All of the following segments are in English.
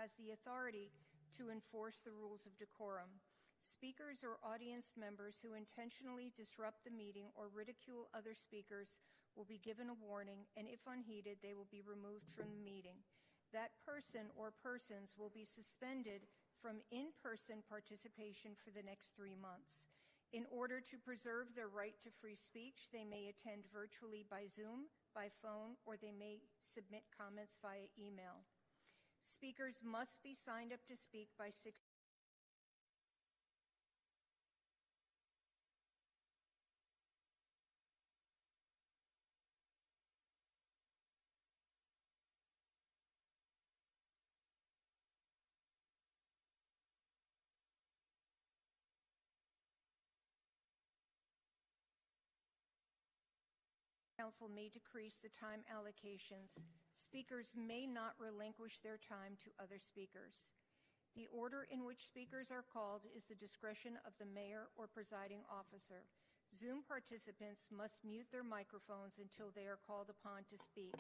has the authority to enforce the rules of decorum. Speakers or audience members who intentionally disrupt the meeting or ridicule other speakers will be given a warning, and if unheeded, they will be removed from the meeting. That person or persons will be suspended from in-person participation for the next 3 months. In order to preserve their right to free speech, they may attend virtually by Zoom, by phone, or they may submit comments via email. Speakers must be signed up to speak by 6. Council may decrease the time allocations. Speakers may not relinquish their time to other speakers. The order in which speakers are called is the discretion of the mayor or presiding officer. Zoom participants must mute their microphones until they are called upon to speak.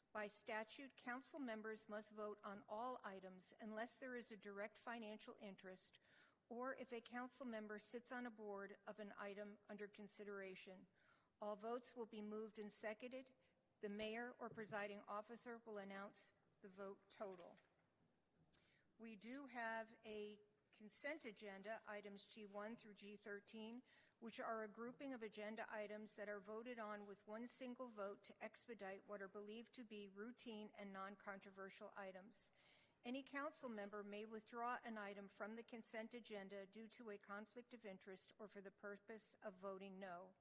By statute, council members must vote on all items unless there is a direct financial interest or if a council member sits on a board of an item under consideration. All votes will be moved and seconded. The mayor or presiding officer will announce the vote total. We do have a consent agenda, items G1 through G13, which are a grouping of agenda items that are voted on with one single vote to expedite what are believed to be routine and non-controversial items. Any council member may withdraw an item from the consent agenda due to a conflict of interest or for the purpose of voting no.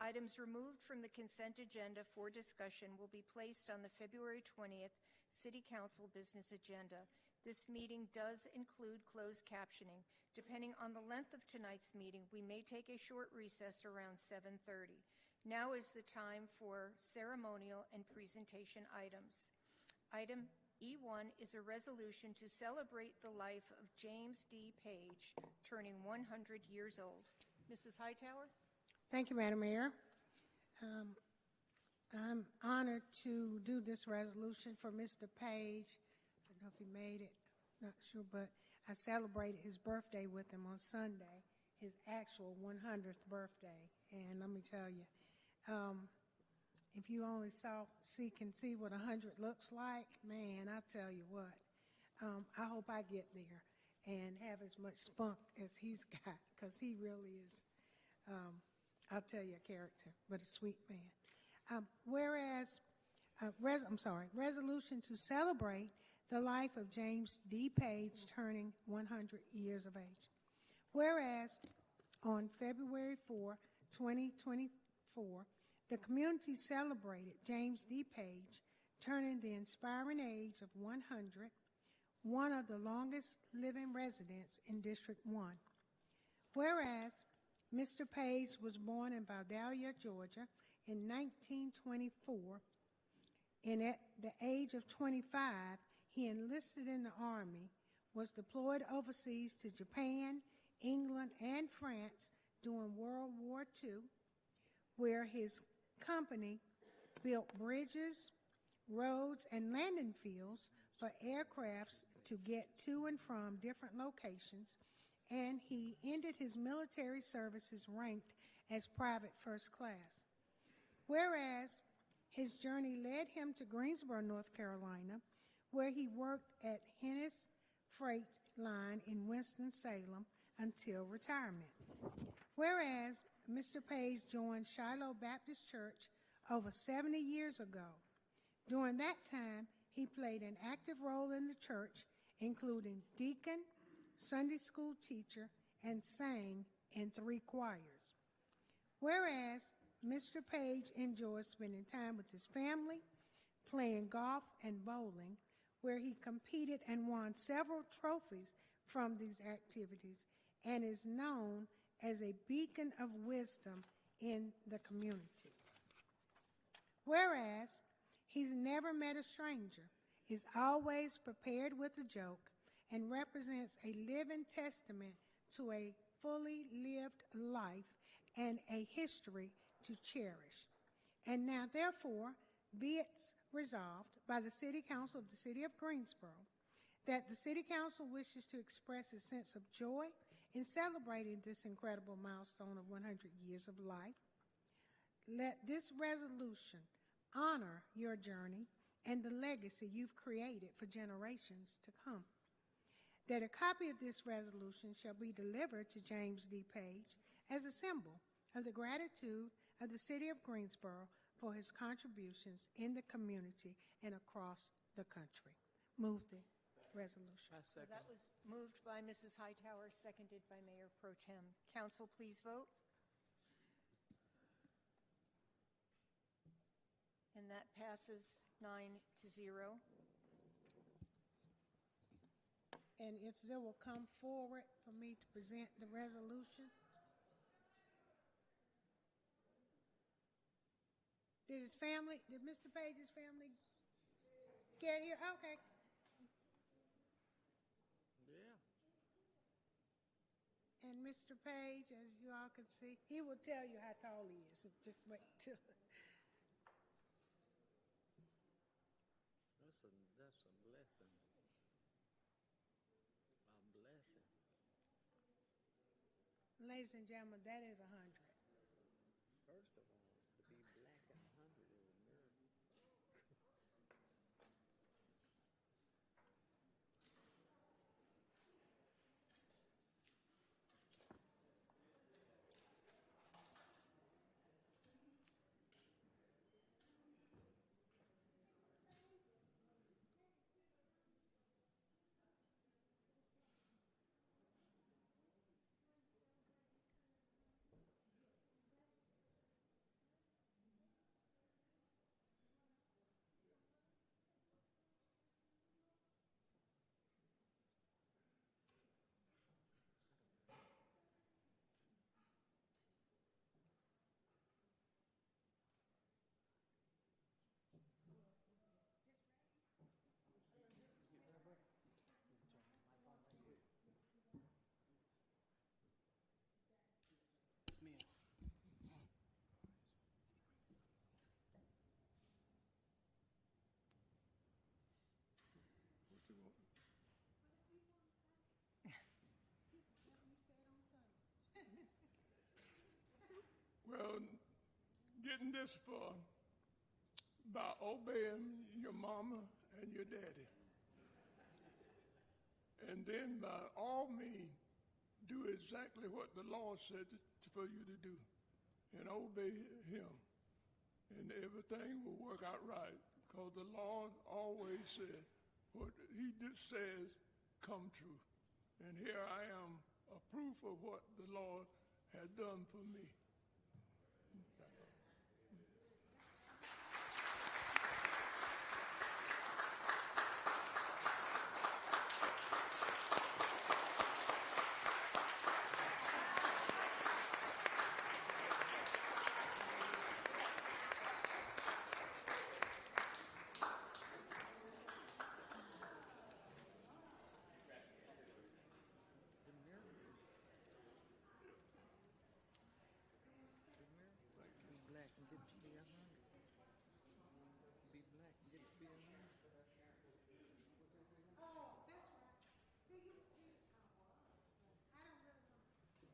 Items removed from the consent agenda for discussion will be placed on the February 20th City Council business agenda. This meeting does include closed captioning. Depending on the length of tonight's meeting, we may take a short recess around 7:30. Now is the time for ceremonial and presentation items. Item E1 is a resolution to celebrate the life of James D. Page, turning 100 years old. Mrs. Hightower? Thank you, Madam Mayor. I'm honored to do this resolution for Mr. Page. I don't know if he made it, not sure, but I celebrated his birthday with him on Sunday, his actual 100th birthday. And let me tell you, if you only can see what 100 looks like, man, I tell you what, I hope I get there and have as much spunk as he's got, because he really is, I'll tell you, a character, but a sweet man. Resolution to celebrate the life of James D. Page turning 100 years of age. Whereas on February 4, 2024, the community celebrated James D. Page turning the inspiring age of 100, one of the longest living residents in District 1. Whereas Mr. Page was born in Vandalia, Georgia in 1924, and at the age of 25, he enlisted in the Army, was deployed overseas to Japan, England, and France during World War II, where his company built bridges, roads, and landing fields for aircrafts to get to and from different locations, and he ended his military services ranked as private first class. Whereas his journey led him to Greensboro, North Carolina, where he worked at Hennis Freight Line in Winston-Salem until retirement. Whereas Mr. Page joined Shiloh Baptist Church over 70 years ago. During that time, he played an active role in the church, including deacon, Sunday school teacher, and sang in 3 choirs. Whereas Mr. Page enjoys spending time with his family, playing golf and bowling, where he competed and won several trophies from these activities and is known as a beacon of wisdom in the community. Whereas he's never met a stranger, is always prepared with a joke, and represents a living testament to a fully lived life and a history to cherish. And now, therefore, be it resolved by the City Council of the City of Greensboro that the City Council wishes to express a sense of joy in celebrating this incredible milestone of 100 years of life. Let this resolution honor your journey and the legacy you've created for generations to come. That a copy of this resolution shall be delivered to James D. Page as a symbol of the gratitude of the City of Greensboro for his contributions in the community and across the country. Move the resolution. So that was moved by Mrs. Hightower, seconded by Mayor Pro Tem. Council, please vote. And that passes 9-0. And if they will come forward for me to present the resolution. Did Mr. Page's family get here? Okay. Yeah. And Mr. Page, as you all can see, he will tell you how tall he is. So just wait till. That's a blessing. A blessing. Ladies and gentlemen, that is 100. First of all, to be black at 100 is a miracle. Well, getting this far by obeying your mama and your daddy. And then by all means, do exactly what the Lord said for you to do and obey him. And everything will work out right because the Lord always said what he just says come true. And here I am, a proof of what the Lord has done for me. Be black and get to be 100. Be black and get to be 100. Oh, that's right. Do you? I don't really know.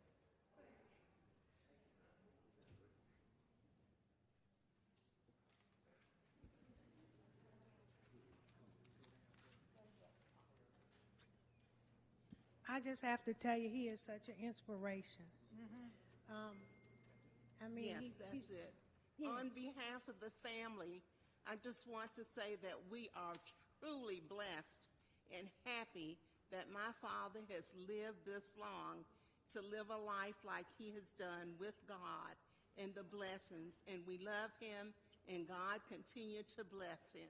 I just have to tell you, he is such an inspiration. I mean, Yes, that's it. Yes. On behalf of the family, I just want to say that we are truly blessed and happy that my father has lived this long to live a life like he has done with God and the blessings. And we love him, and God continue to bless him.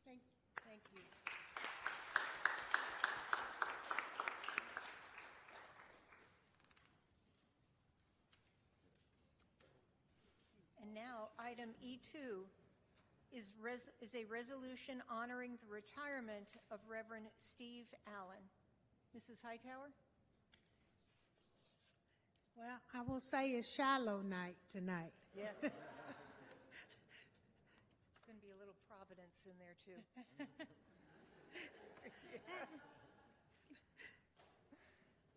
Thank you. And now, item E2 is a resolution honoring the retirement of Reverend Steve Allen. Mrs. Hightower? Well, I will say it's Shiloh night tonight. Yes. Going to be a little Providence in there, too.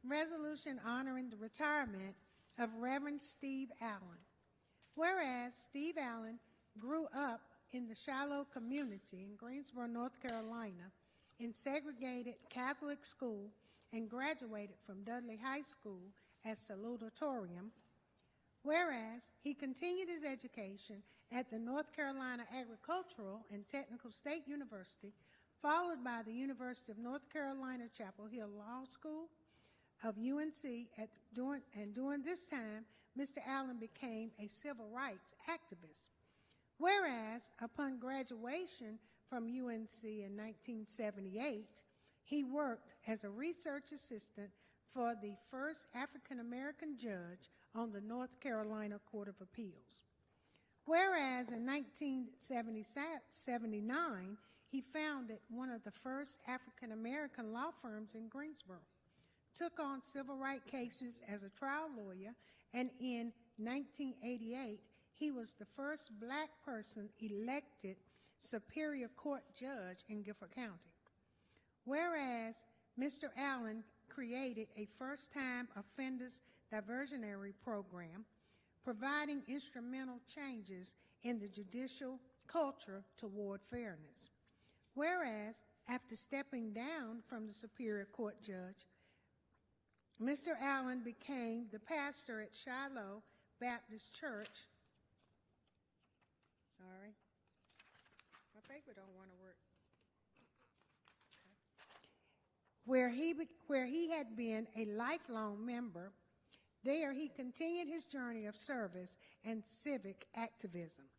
resolution honoring the retirement of Reverend Steve Allen. Whereas Steve Allen grew up in the Shiloh community in Greensboro, North Carolina, in segregated Catholic school and graduated from Dudley High School as salutatorian. Whereas he continued his education at the North Carolina Agricultural and Technical State University, followed by the University of North Carolina Chapel Hill Law School of UNC. During this time, Mr. Allen became a civil rights activist. Whereas upon graduation from UNC in 1978, he worked as a research assistant for the first African American judge on the North Carolina Court of Appeals. Whereas in 1979, he founded one of the first African American law firms in Greensboro, took on civil rights cases as a trial lawyer, and in 1988, he was the first black person elected Superior Court judge in Gifford County. Whereas Mr. Allen created a first-time offenders diversionary program, providing instrumental changes in the judicial culture toward fairness. Whereas after stepping down from the Superior Court judge, Mr. Allen became the pastor at Shiloh Baptist Church. Sorry, my paper don't want to work. Where he had been a lifelong member. There he continued his journey of service and civic activism.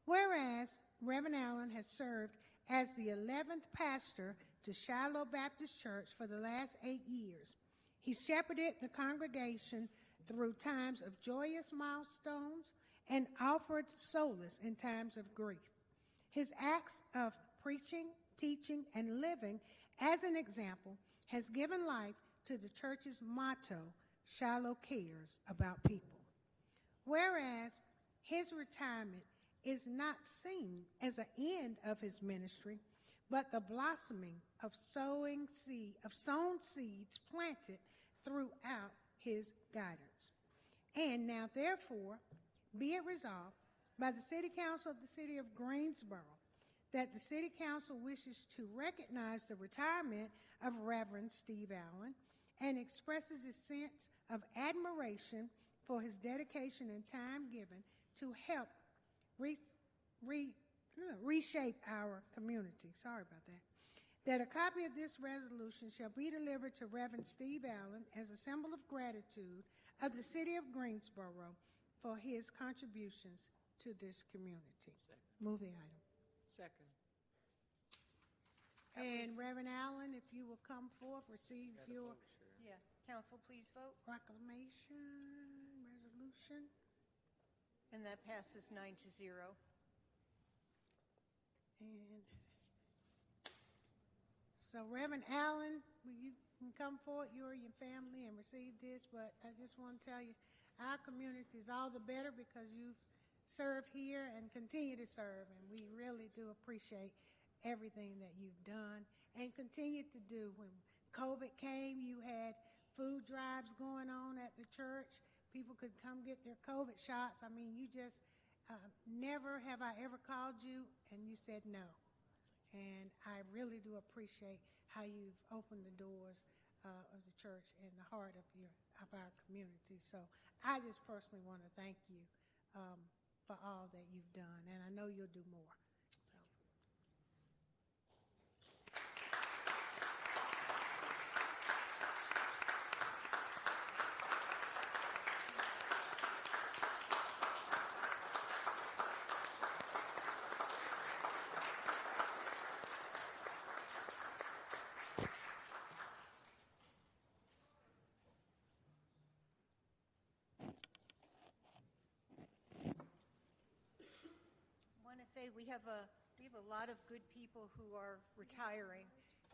Whereas Reverend Allen has served as the 11th pastor to Shiloh Baptist Church for the last 8 years. He shepherded the congregation through times of joyous milestones and offered solace in times of grief. His acts of preaching, teaching, and living as an example has given life to the church's motto, Shiloh cares about people. Whereas his retirement is not seen as an end of his ministry, but the blossoming of sown seeds planted throughout his guidance. And now, therefore, be it resolved by the City Council of the City of Greensboro that the City Council wishes to recognize the retirement of Reverend Steve Allen and expresses a sense of admiration for his dedication and time given to help reshape our community. Sorry about that. That a copy of this resolution shall be delivered to Reverend Steve Allen as a symbol of gratitude of the City of Greensboro for his contributions to this community. Second. Move the item. Second. And Reverend Allen, if you will come forth, receive Got a your vote, sir. Yeah, council, please vote. proclamation, resolution. And that passes 9-0. And so, Reverend Allen, will you can come forward, you or your family, and receive this. But I just want to tell you, our community is all the better because you've served here and continue to serve. And we really do appreciate everything that you've done and continue to do. When COVID came, you had food drives going on at the church. People could come get their COVID shots. I mean, you just never have I ever called you and you said no. And I really do appreciate how you've opened the doors of the church in the heart of our community. So I just personally want to thank you for all that you've done, and I know you'll do more. So. We have a lot of good people who are retiring,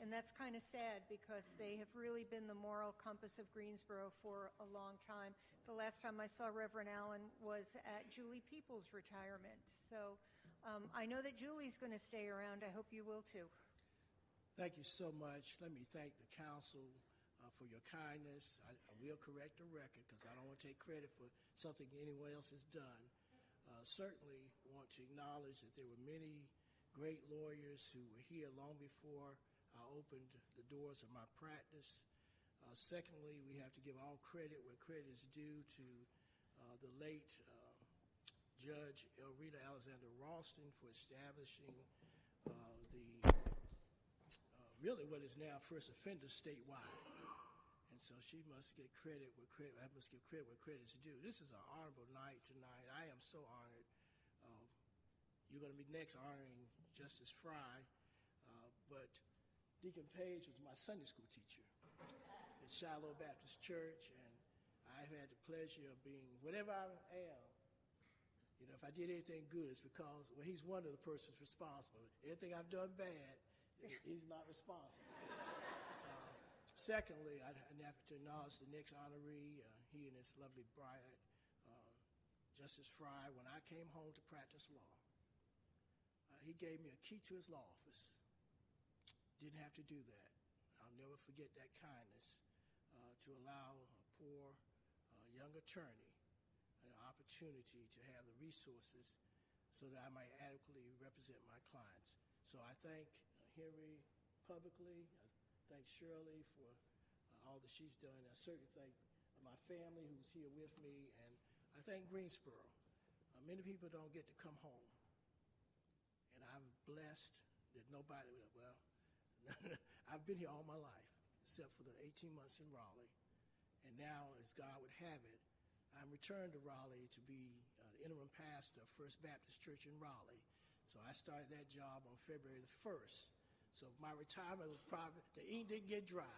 and that's kind of sad because they have really been the moral compass of Greensboro for a long time. The last time I saw Reverend Allen was at Julie Peoples' retirement. So I know that Julie's going to stay around. I hope you will too. Thank you so much. Let me thank the council for your kindness. I will correct the record because I don't want to take credit for something anyone else has done. Certainly want to acknowledge that there were many great lawyers who were here long before I opened the doors of my practice. Secondly, we have to give all credit where credit is due to the late Judge Elrita Alexander Ralston for establishing really what is now first offender statewide. And so she must get credit where credit, I must give credit where credit is due. This is an honorable night tonight. I am so honored. You're going to be next honoring Justice Fry, but Deacon Page was my Sunday school teacher at Shiloh Baptist Church, and I've had the pleasure of being, whatever I am, you know, if I did anything good, it's because, well, he's one of the persons responsible. Anything I've done bad, he's not responsible. Secondly, I'd have to acknowledge the next honoree, he and his lovely bride, Justice Fry. When I came home to practice law, he gave me a key to his law office. Didn't have to do that. I'll never forget that kindness to allow a poor young attorney an opportunity to have the resources so that I might adequately represent my clients. So I thank Henry publicly. I thank Shirley for all that she's done. I certainly thank my family who's here with me, and I thank Greensboro. Many people don't get to come home, and I'm blessed that nobody, well, I've been here all my life, except for the 18 months in Raleigh, and now, as God would have it, I'm returned to Raleigh to be the interim pastor of First Baptist Church in Raleigh. So I started that job on February the 1st. So my retirement was probably, the ink didn't get dry,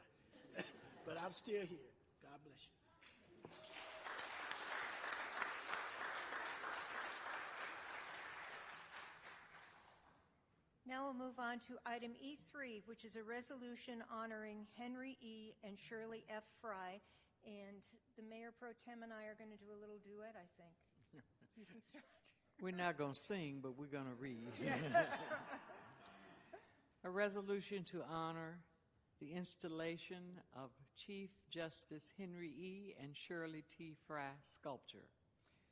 but I'm still here. God bless you. Now we'll move on to item E3, which is a resolution honoring Henry E. and Shirley F. Fry. And the Mayor Pro Tem and I are going to do a little duet, I think. You can start. We're not going to sing, but we're going to read. A resolution to honor the installation of Chief Justice Henry E. and Shirley T. Fry sculpture.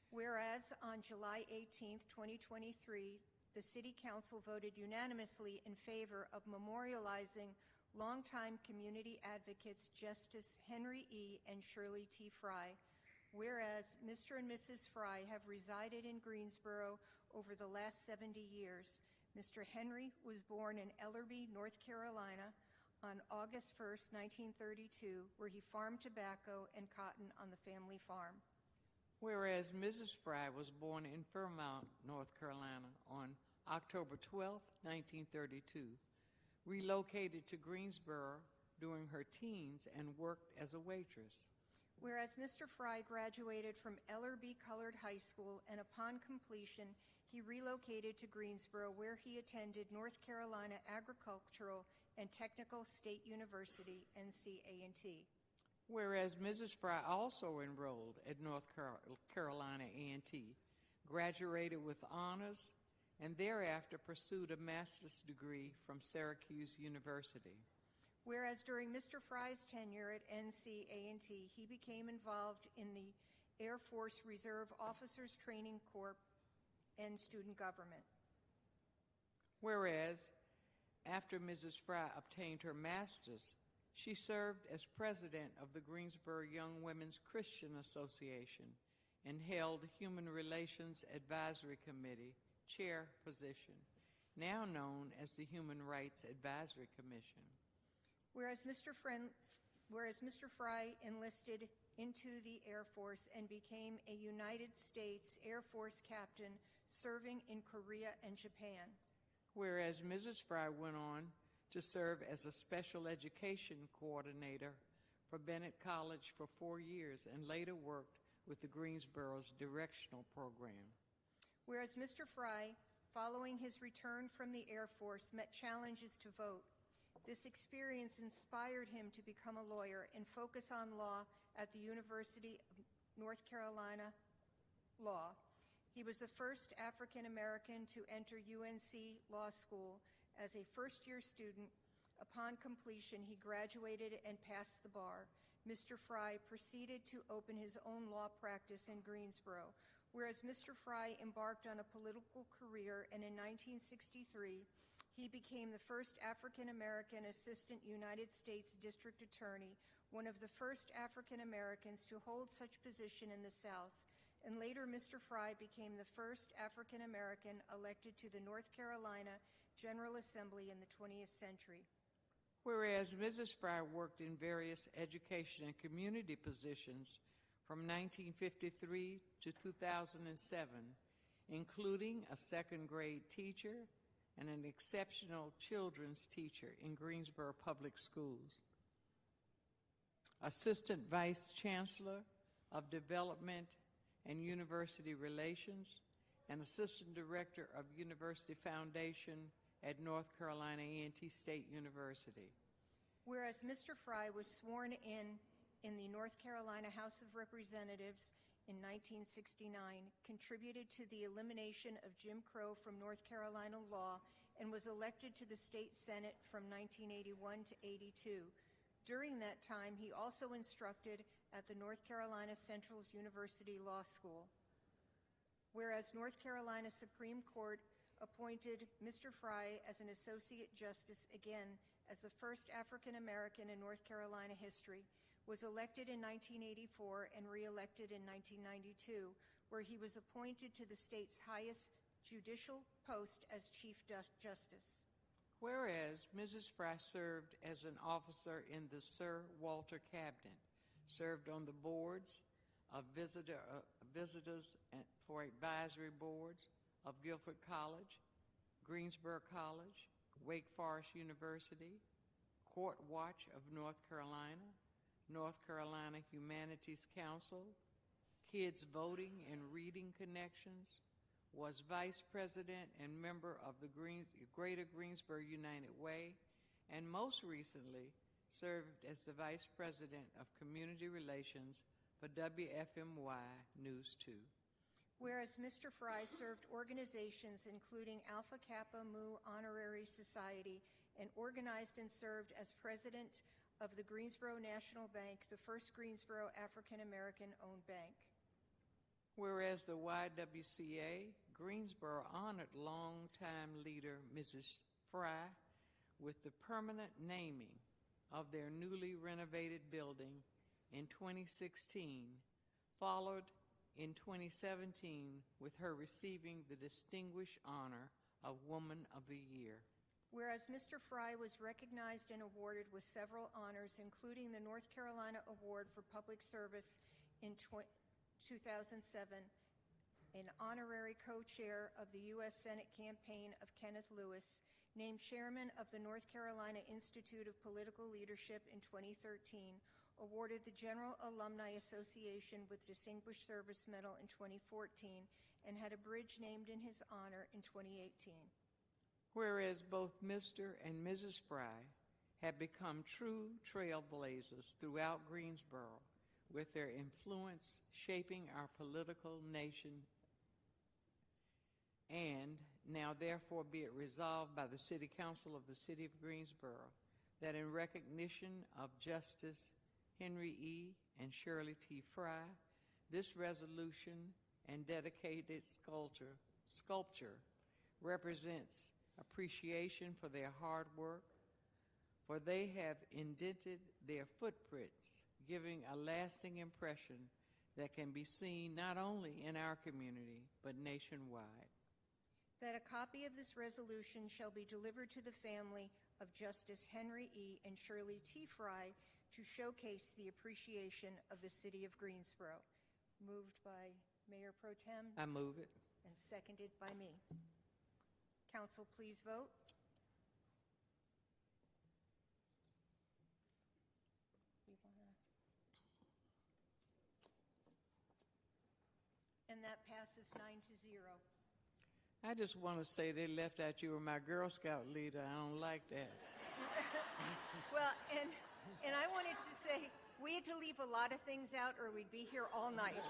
Whereas on July 18th, 2023, the City Council voted unanimously in favor of memorializing longtime community advocates Justice Henry E. and Shirley T. Fry. Whereas Mr. and Mrs. Fry have resided in Greensboro over the last 70 years. Mr. Henry was born in Ellerbe, North Carolina on August 1st, 1932, where he farmed tobacco and cotton on the family farm. Whereas Mrs. Fry was born in Fairmount, North Carolina on October 12, 1932, relocated to Greensboro during her teens and worked as a waitress. Whereas Mr. Fry graduated from Ellerbe Colored High School, and upon completion, he relocated to Greensboro, where he attended North Carolina Agricultural and Technical State University, NCA&T. Whereas Mrs. Fry also enrolled at North Carolina A&T, graduated with honors, and thereafter pursued a master's degree from Syracuse University. Whereas during Mr. Fry's tenure at NCA&T, he became involved in the Air Force Reserve Officers Training Corps and student government. Whereas after Mrs. Fry obtained her master's, she served as president of the Greensboro Young Women's Christian Association and held Human Relations Advisory Committee chair position, now known as the Human Rights Advisory Commission. Whereas Mr. Fry enlisted into the Air Force and became a United States Air Force captain serving in Korea and Japan. Whereas Mrs. Fry went on to serve as a special education coordinator for Bennett College for 4 years and later worked with the Greensboro's directional program. Whereas Mr. Fry, following his return from the Air Force, met challenges to vote. This experience inspired him to become a lawyer and focus on law at the University of North Carolina Law. He was the first African American to enter UNC Law School as a first-year student Upon completion, he graduated and passed the bar. Mr. Fry proceeded to open his own law practice in Greensboro, whereas Mr. Fry embarked on a political career, and in 1963, he became the first African-American Assistant United States District Attorney, one of the first African-Americans to hold such position in the South, and later Mr. Fry became the first African-American elected to the North Carolina General Assembly in the 20th century. Whereas Mrs. Fry worked in various education and community positions from 1953 to 2007, including a second grade teacher and an exceptional children's teacher in Greensboro Public Schools, Assistant Vice Chancellor of Development and University Relations, and Assistant Director of University Foundation at North Carolina A&T State University. Whereas Mr. Fry was sworn in the North Carolina House of Representatives in 1969, contributed to the elimination of Jim Crow from North Carolina law, and was elected to the state Senate from 1981 to 82. During that time, he also instructed at the North Carolina Central University Law School. Whereas North Carolina Supreme Court appointed Mr. Fry as an Associate Justice, again as the first African American in North Carolina history, was elected in 1984 and re-elected in 1992, where he was appointed to the state's highest judicial post as Chief Justice. Whereas Mrs. Fry served as an officer in the Sir Walter Cabinet, served on the boards of visitors for advisory boards of Guilford College, Greensboro College, Wake Forest University, Court Watch of North Carolina, North Carolina Humanities Council, Kids Voting and Reading Connections, was Vice President and member of the Greater Greensboro United Way, and most recently served as the Vice President of Community Relations for WFMY News 2. Whereas Mr. Fry served organizations including Alpha Kappa Mu Honorary Society and organized and served as president of the Greensboro National Bank, the first Greensboro African-American-owned bank. Whereas the YWCA Greensboro honored longtime leader Mrs. Fry with the permanent naming of their newly renovated building in 2016, followed in 2017 with her receiving the distinguished honor of Woman of the Year. Whereas Mr. Fry was recognized and awarded with several honors, including the North Carolina Award for Public Service in 2007, an honorary co-chair of the U.S. Senate campaign of Kenneth Lewis, named chairman of the North Carolina Institute of Political Leadership in 2013, awarded the General Alumni Association with Distinguished Service Medal in 2014, and had a bridge named in his honor in 2018. Whereas both Mr. and Mrs. Fry have become true trailblazers throughout Greensboro, with their influence shaping our political nation, and now therefore be it resolved by the City Council of the City of Greensboro that in recognition of Justice Henry E. and Shirley T. Fry, this resolution and dedicated sculpture represents appreciation for their hard work, for they have indented their footprints, giving a lasting impression that can be seen not only in our community, but nationwide. That a copy of this resolution shall be delivered to the family of Justice Henry E. and Shirley T. Fry to showcase the appreciation of the City of Greensboro. Moved by Mayor Pro Tem. I move it. And seconded by me. Council, please vote. And that passes 9-0. I just want to say they left out you were my Girl Scout leader. I don't like that. Well, and I wanted to say we had to leave a lot of things out or we'd be here all night.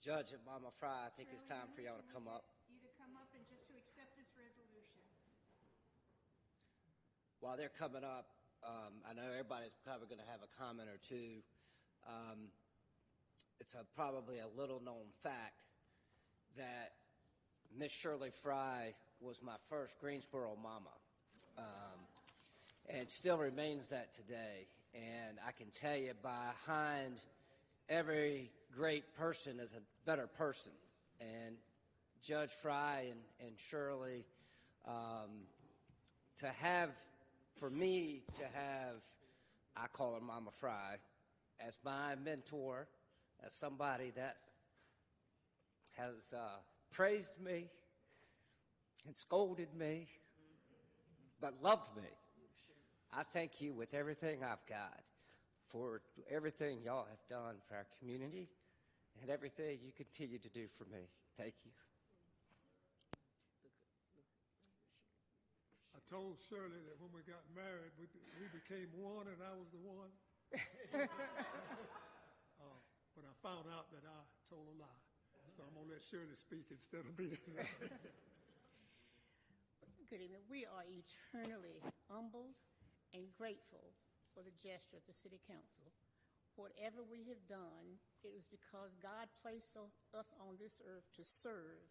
Judge and Mama Fry, I think it's time for y'all to come up. You to come up and just to accept this resolution. While they're coming up, I know everybody's probably going to have a comment or two. It's probably a little known fact that Miss Shirley Fry was my first Greensboro mama, and still remains that today. And I can tell you, behind every great person is a better person. And Judge Fry and Shirley, for me to have, I call her Mama Fry, as my mentor, as somebody that has praised me and scolded me, but loved me. I thank you with everything I've got for everything y'all have done for our community and everything you continue to do for me. Thank you. I told Shirley that when we got married, we became one, and I was the one. But I found out that I told a lie. So I'm going to let Shirley speak instead of me. Good evening. We are eternally humbled and grateful for the gesture of the City Council. Whatever we have done, it was because God placed us on this earth to serve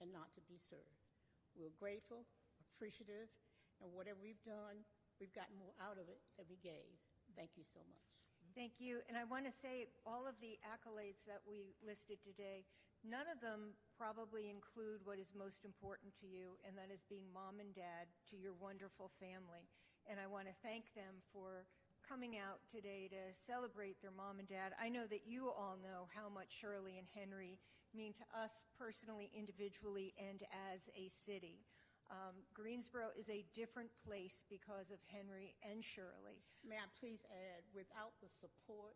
and not to be served. We're grateful, appreciative, and whatever we've done, we've gotten more out of it than we gave. Thank you so much. Thank you. And I want to say all of the accolades that we listed today, none of them probably include what is most important to you, and that is being mom and dad to your wonderful family. And I want to thank them for coming out today to celebrate their mom and dad. I know that you all know how much Shirley and Henry mean to us personally, individually, and as a city. Greensboro is a different place because of Henry and Shirley. May I please add, without the support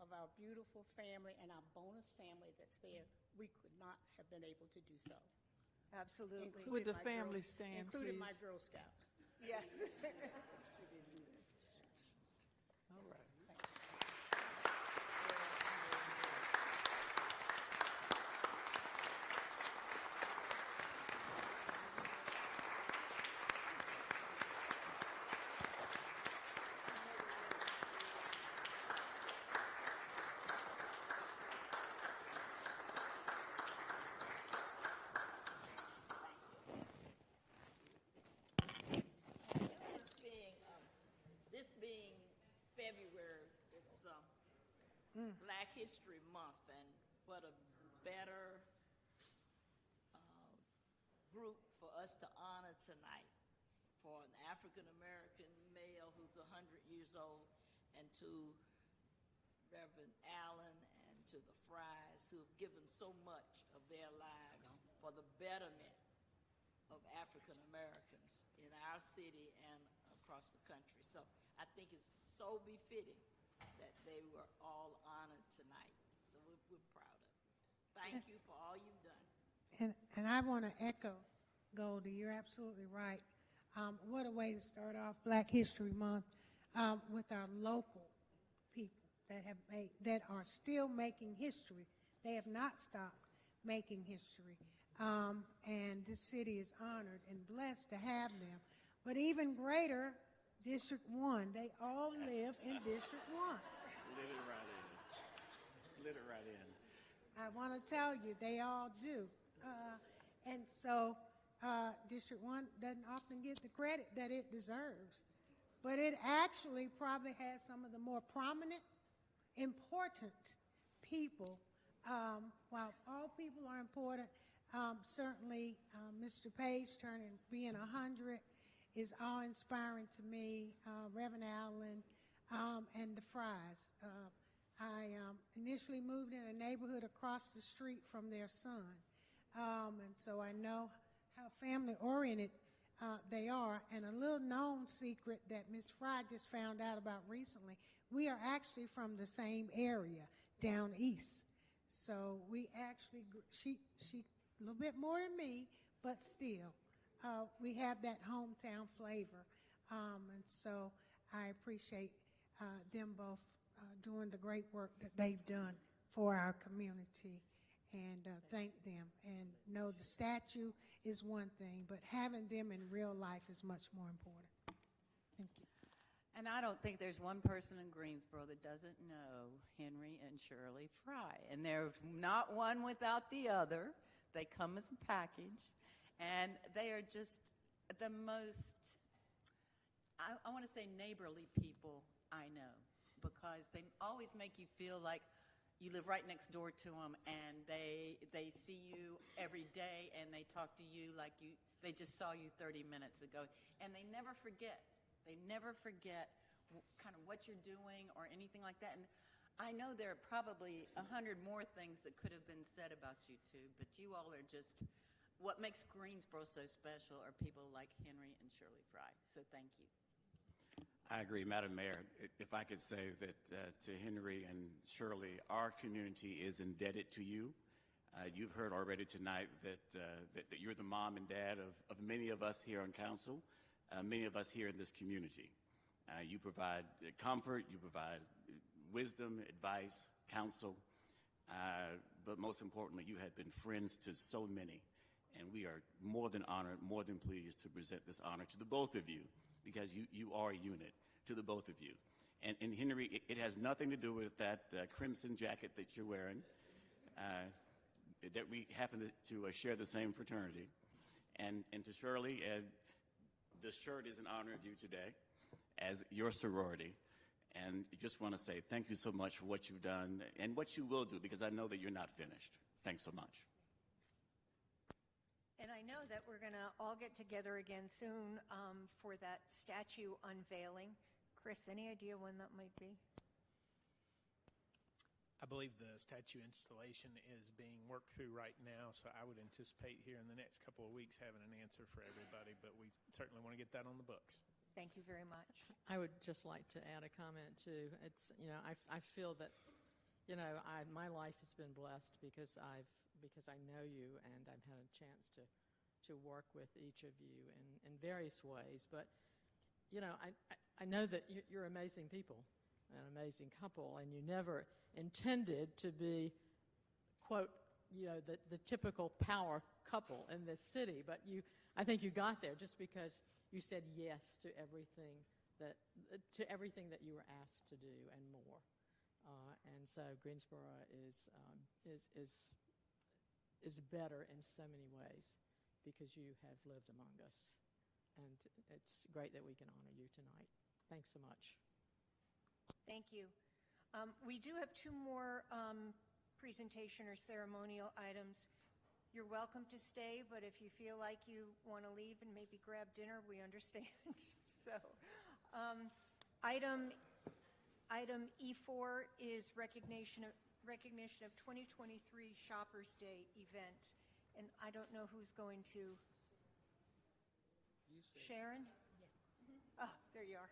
of our beautiful family and our bonus family that's there, we could not have been able to do so. Absolutely. Would the family stand, including please? my Girl Scout. Yes. All right. This being February, it's Black History Month, and what a better group for us to honor tonight, for an African-American male who's 100 years old, and to Reverend Allen and to the Fries, who have given so much of their lives for the betterment of African Americans in our city and across the country. So I think it's so befitting that they were all honored tonight. So we're proud of it. Thank you for all you've done. And I want to echo, Goldie, you're absolutely right. What a way to start off Black History Month with our local people that are still making history. They have not stopped making history. And this city is honored and blessed to have them. But even greater, District 1. They all live in District 1. Slid it right in. Slid it right in. I want to tell you, they all do. And so District 1 doesn't often get the credit that it deserves. But it actually probably has some of the more prominent, important people. While all people are important, certainly Mr. Page being 100 is awe-inspiring to me, Reverend Allen, and the Fries. I initially moved in a neighborhood across the street from their son, and so I know how family-oriented they are. And a little known secret that Ms. Fry just found out about recently, we are actually from the same area down east. So we actually, she a little bit more than me, but still. We have that hometown flavor, and so I appreciate them both doing the great work that they've done for our community. and thank them. And know the statue is one thing, but having them in real life is much more important. Thank you. And I don't think there's one person in Greensboro that doesn't know Henry and Shirley Fry. And there's not one without the other. They come as a package. And they are just the most, I want to say, neighborly people I know, because they always make you feel like you live right next door to them, and they see you every day, and they talk to you like they just saw you 30 minutes ago. And they never forget. They never forget kind of what you're doing or anything like that. And I know there are probably 100 more things that could have been said about you two, but you all are just, what makes Greensboro so special are people like Henry and Shirley Fry. So thank you. I agree, Madam Mayor. If I could say that to Henry and Shirley, our community is indebted to you. You've heard already tonight that you're the mom and dad of many of us here on council, many of us here in this community. You provide comfort, you provide wisdom, advice, counsel, but most importantly, you have been friends to so many, and we are more than honored, more than pleased to present this honor to the both of you, because you are a unit, to the both of you. And Henry, it has nothing to do with that crimson jacket that you're wearing, that we happen to share the same fraternity. And to Shirley, the shirt is in honor of you today as your sorority. And I just want to say thank you so much for what you've done and what you will do, because I know that you're not finished. Thanks so much. And I know that we're going to all get together again soon for that statue unveiling. Chris, any idea when that might be? I believe the statue installation is being worked through right now, so I would anticipate here in the next couple of weeks having an answer for everybody, but we certainly want to get that on the books. Thank you very much. I would just like to add a comment too. It's, I feel that, my life has been blessed because I know you, and I've had a chance to work with each of you in various ways. But, I know that you're amazing people, an amazing couple, and you never intended to be, quote, the typical power couple in this city. But I think you got there just because you said yes to everything that you were asked to do and more. And so Greensboro is better in so many ways because you have lived among us. And it's great that we can honor you tonight. Thanks so much. Thank you. We do have two more presentation or ceremonial items. You're welcome to stay, but if you feel like you want to leave and maybe grab dinner, we understand. So, item E4 is recognition of 2023 Shoppers Day event, and I don't know who's going to. Sharon? Yes. Oh, there you are.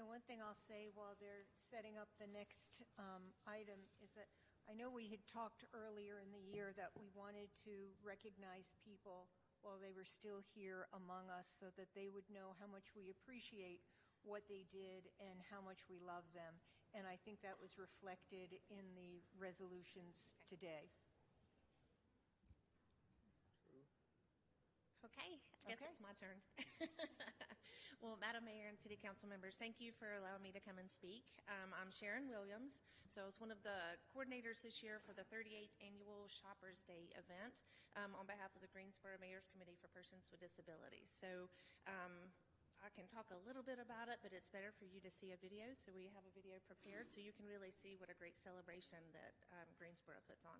One thing I'll say while they're setting up the next item is that I know we had talked earlier in the year that we wanted to recognize people while they were still here among us so that they would know how much we appreciate what they did and how much we love them. And I think that was reflected in the resolutions today. Okay, I guess it's my turn. Well, Madam Mayor and City Council members, thank you for allowing me to come and speak. I'm Sharon Williams, so I was one of the coordinators this year for the 38th Annual Shoppers Day event on behalf of the Greensboro Mayor's Committee for Persons with Disabilities. So I can talk a little bit about it, but it's better for you to see a video. So we have a video prepared so you can really see what a great celebration that Greensboro puts on.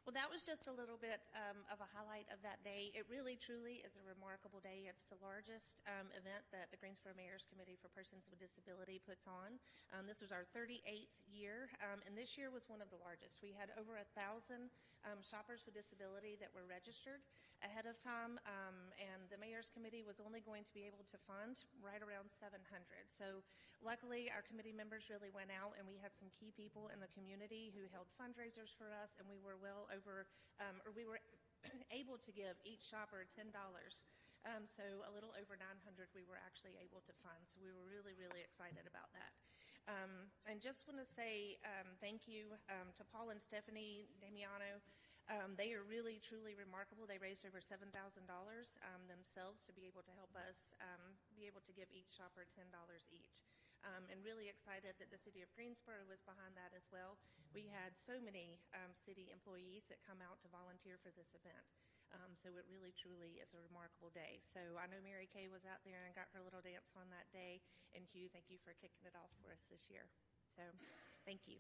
Well, that was just a little bit of a highlight of that day. It really, truly is a remarkable day. It's the largest event that the Greensboro Mayor's Committee for Persons with Disability puts on. This was our 38th year, and this year was one of the largest. We had over 1,000 shoppers with disability that were registered ahead of time, and the Mayor's Committee was only going to be able to fund right around 700. So luckily, our committee members really went out, and we had some key people in the community who held fundraisers for us, and we were well over, we were able to give each shopper $10. So a little over 900 we were actually able to fund. So we were really, really excited about that. And just want to say thank you to Paul and Stephanie Damiano. They are really, truly remarkable. They raised over $7,000 themselves to be able to help us be able to give each shopper $10 each. And really excited that the City of Greensboro was behind that as well. We had so many city employees that come out to volunteer for this event. So it really, truly is a remarkable day. So I know Mary Kay was out there and got her little dance on that day. And Hugh, thank you for kicking it off for us this year. So thank you.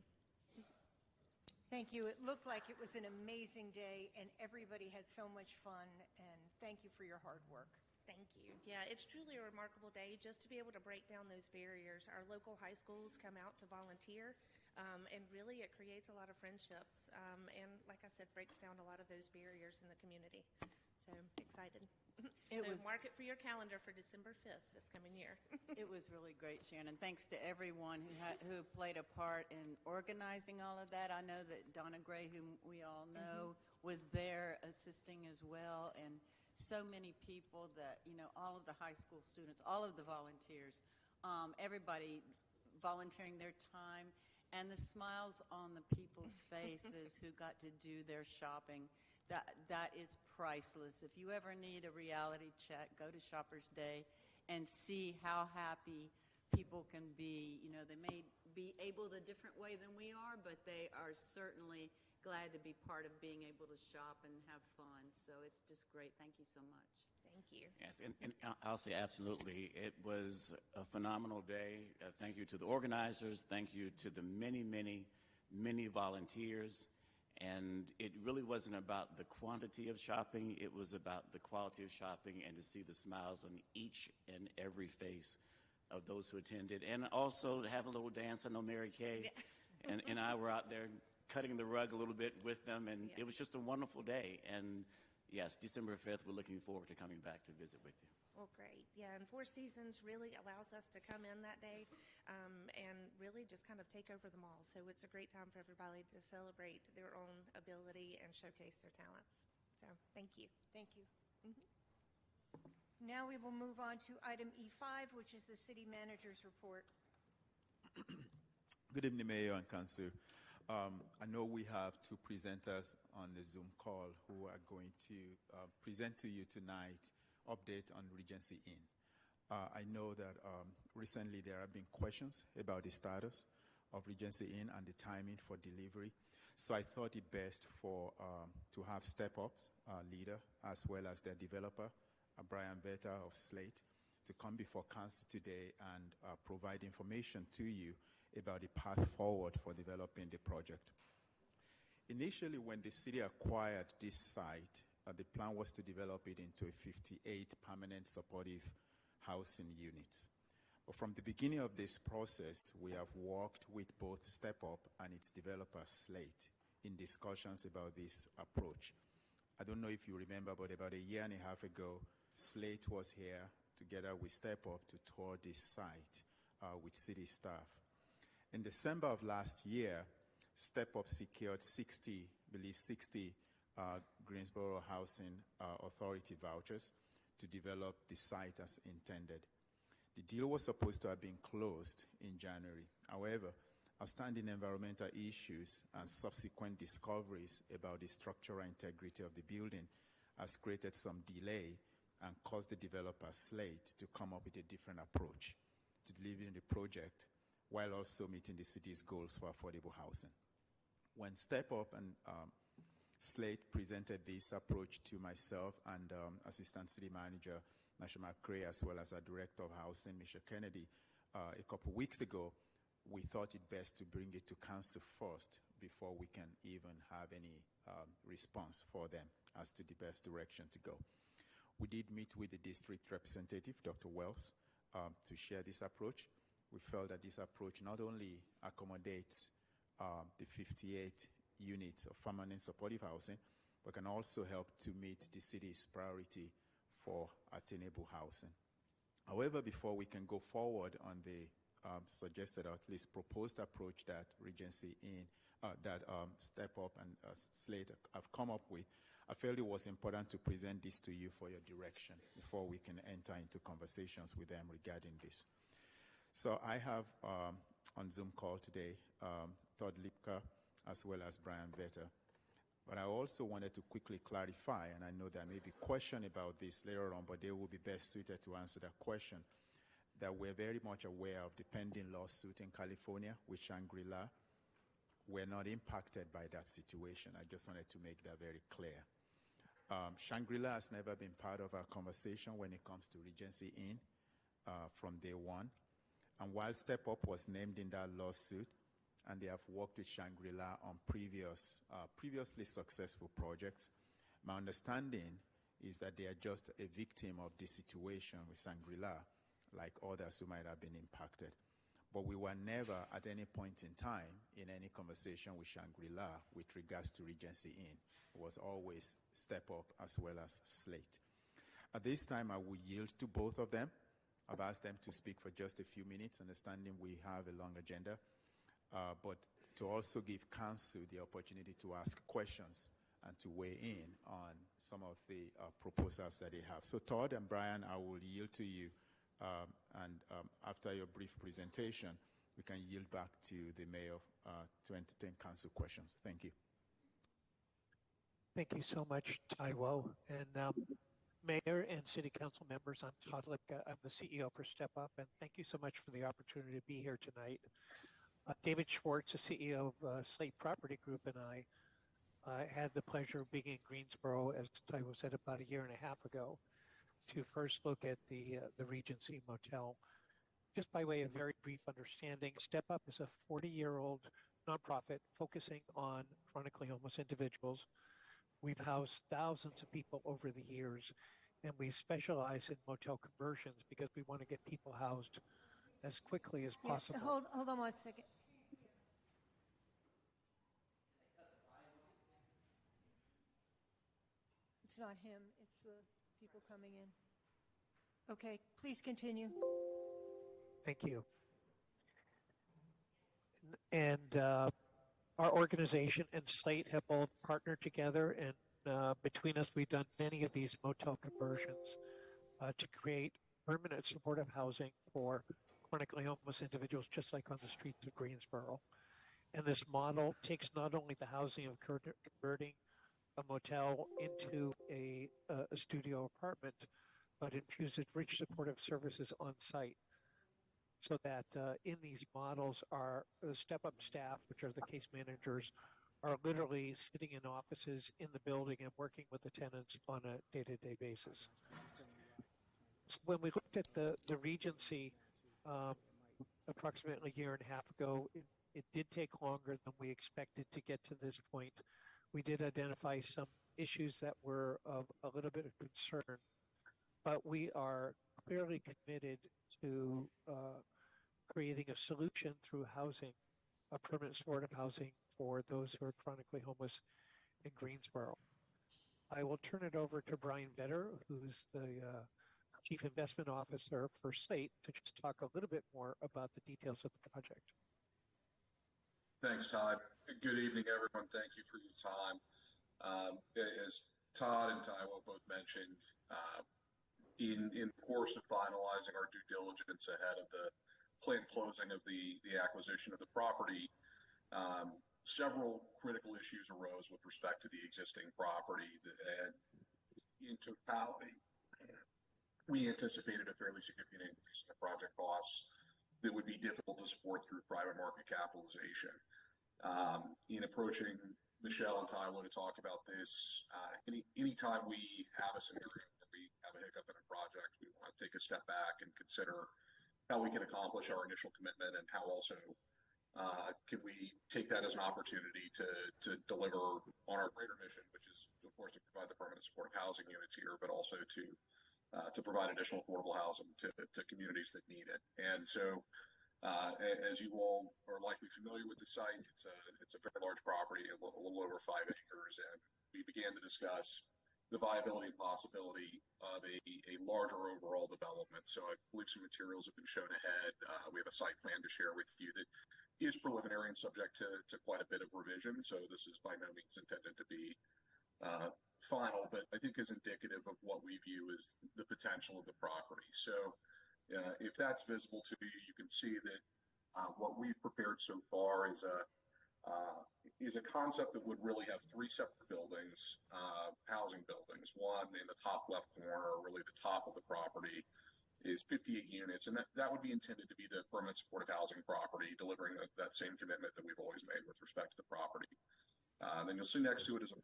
Thank you. It looked like it was an amazing day, and everybody had so much fun, and thank you for your hard work. Thank you. Yeah, it's truly a remarkable day just to be able to break down those barriers. Our local high schools come out to volunteer, and really it creates a lot of friendships, and like I said, breaks down a lot of those barriers in the community. So excited. Mark it for your calendar for December 5th this coming year. It was really great, Shannon. Thanks to everyone who played a part in organizing all of that. I know that Donna Gray, whom we all know, was there assisting as well, and so many people that, all of the high school students, all of the volunteers, everybody volunteering their time, and the smiles on the people's faces who got to do their shopping. That is priceless. If you ever need a reality check, go to Shoppers Day and see how happy people can be. They may be able a different way than we are, but they are certainly glad to be part of being able to shop and have fun. So it's just great. Thank you so much. Thank you. Yes, and I'll say absolutely. It was a phenomenal day. Thank you to the organizers. Thank you to the many, many, many volunteers. And it really wasn't about the quantity of shopping. It was about the quality of shopping and to see the smiles on each and every face of those who attended. And also to have a little dance. I know Mary Kay and I were out there cutting the rug a little bit with them. And it was just a wonderful day. And yes, December 5th, we're looking forward to coming back to visit with you. Well, great. Yeah, and Four Seasons really allows us to come in that day and really just kind of take over the mall. So it's a great time for everybody to celebrate their own ability and showcase their talents. So thank you. Thank you. Now we will move on to item E5, which is the city manager's report. Good evening, Mayor and Council. I know we have two presenters on the Zoom call who are going to present to you tonight update on Regency Inn. I know that recently there have been questions about the status of Regency Inn and the timing for delivery. So I thought it best to have Step Up's leader as well as their developer, Brian Vetter of Slate, to come before Council today and provide information to you about the path forward for developing the project. Initially, when the city acquired this site, the plan was to develop it into a 58 permanent supportive housing units. But from the beginning of this process, we have worked with both Step Up and its developer, Slate, in discussions about this approach. I don't know if you remember, but about a year and a half ago, Slate was here together with Step Up to tour this site with city staff. In December of last year, Step Up secured 60 Greensboro Housing Authority vouchers to develop the site as intended. The deal was supposed to have been closed in January. However, outstanding environmental issues and subsequent discoveries about the structural integrity of the building has created some delay and caused the developer Slate to come up with a different approach to delivering the project while also meeting the city's goals for affordable housing. When Step Up and Slate presented this approach to myself and Assistant City Manager Nasha McCray, as well as our Director of Housing, Michelle Kennedy, a couple of weeks ago, we thought it best to bring it to Council first before we can even have any response for them as to the best direction to go. We did meet with the district representative, Dr. Wells, to share this approach. We felt that this approach not only accommodates the 58 units of permanent supportive housing, but can also help to meet the city's priority for attainable housing. However, before we can go forward on the suggested, or at least proposed approach that Regency Inn, that Step Up and Slate have come up with, I felt it was important to present this to you for your direction before we can enter into conversations with them regarding this. So I have on Zoom call today Todd Lipka as well as Brian Vetter. But I also wanted to quickly clarify, and I know there may be question about this later on, but they will be best suited to answer that question, that we're very much aware of the pending lawsuit in California with Shangri-La. We're not impacted by that situation. I just wanted to make that very clear. Shangri-La has never been part of our conversation when it comes to Regency Inn from day one. And while Step Up was named in that lawsuit, and they have worked with Shangri-La on previously successful projects, my understanding is that they are just a victim of the situation with Shangri-La, like others who might have been impacted. But we were never at any point in time in any conversation with Shangri-La with regards to Regency Inn. It was always Step Up as well as Slate. At this time, I will yield to both of them. I've asked them to speak for just a few minutes, understanding we have a long agenda, but to also give Council the opportunity to ask questions and to weigh in on some of the proposals that they have. So Todd and Brian, I will yield to you, and after your brief presentation, we can yield back to the Mayor to entertain Council questions. Thank you. Thank you so much, Taiwo. And Mayor and City Council members, I'm Todd Lipka. I'm the CEO for Step Up, and thank you so much for the opportunity to be here tonight. David Schwartz, the CEO of Slate Property Group, and I I had the pleasure of being in Greensboro, as Tyler said, about a year and a half ago, to first look at the Regency Motel. Just by way of very brief understanding, Step Up is a 40-year-old nonprofit focusing on chronically homeless individuals. We've housed thousands of people over the years, and we specialize in motel conversions because we want to get people housed as quickly as possible. Hold on one second. It's not him, it's the people coming in. Okay, please continue. Thank you. And our organization and Slate have both partnered together, and between us, we've done many of these motel conversions to create permanent supportive housing for chronically homeless individuals, just like on the streets of Greensboro. And this model takes not only the housing of converting a motel into a studio apartment, but infuses rich supportive services on site. So that in these models, our step-up staff, which are the case managers, are literally sitting in offices in the building and working with the tenants on a day-to-day basis. So when we looked at the Regency approximately a year and a half ago, it did take longer than we expected to get to this point. We did identify some issues that were of a little bit of concern, but we are clearly committed to creating a solution through housing, a permanent supportive housing for those who are chronically homeless in Greensboro. I will turn it over to Brian Vetter, who's the Chief Investment Officer for Slate, to just talk a little bit more about the details of the project. Thanks, Todd. Good evening, everyone. Thank you for your time. As Todd and Taiwo both mentioned, in the course of finalizing our due diligence ahead of the planned closing of the acquisition of the property, several critical issues arose with respect to the existing property. And in totality, we anticipated a fairly significant increase in the project costs that would be difficult to support through private market capitalization. In approaching Michelle and Taiwo to talk about this, anytime we have a scenario where we have a hiccup in a project, we want to take a step back and consider how we can accomplish our initial commitment and how also can we take that as an opportunity to deliver on our greater mission, which is, of course, to provide the permanent supportive housing units here, but also to provide additional affordable housing to communities that need it. And so, as you all are likely familiar with the site, it's a very large property, a little over 5 acres, and we began to discuss the viability and possibility of a larger overall development. So I believe some materials have been shown ahead. We have a site plan to share with you that is preliminary and subject to quite a bit of revision. So this is by no means intended to be final, but I think is indicative of what we view as the potential of the property. So if that's visible to you, you can see that what we've prepared so far is a concept that would really have 3 separate buildings, housing buildings. One in the top left corner, really the top of the property, is 58 units, and that would be intended to be the permanent supportive housing property, delivering that same commitment that we've always made with respect to the property. Then you'll see next to it is a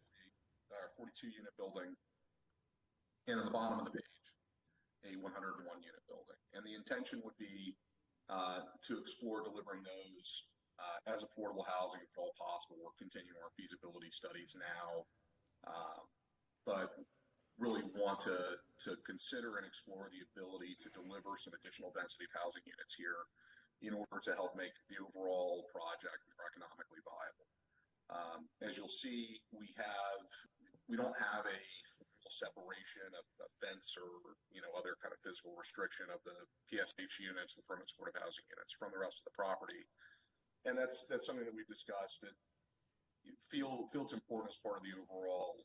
42-unit building, and at the bottom of the page, a 101-unit building. And the intention would be to explore delivering those as affordable housing if at all possible. We're continuing our feasibility studies now, but really want to consider and explore the ability to deliver some additional density of housing units here in order to help make the overall project more economically viable. As you'll see, we don't have a formal separation of a fence or other kind of physical restriction of the PSH units, the permanent supportive housing units, from the rest of the property. And that's something that we've discussed that feel it's important as part of the overall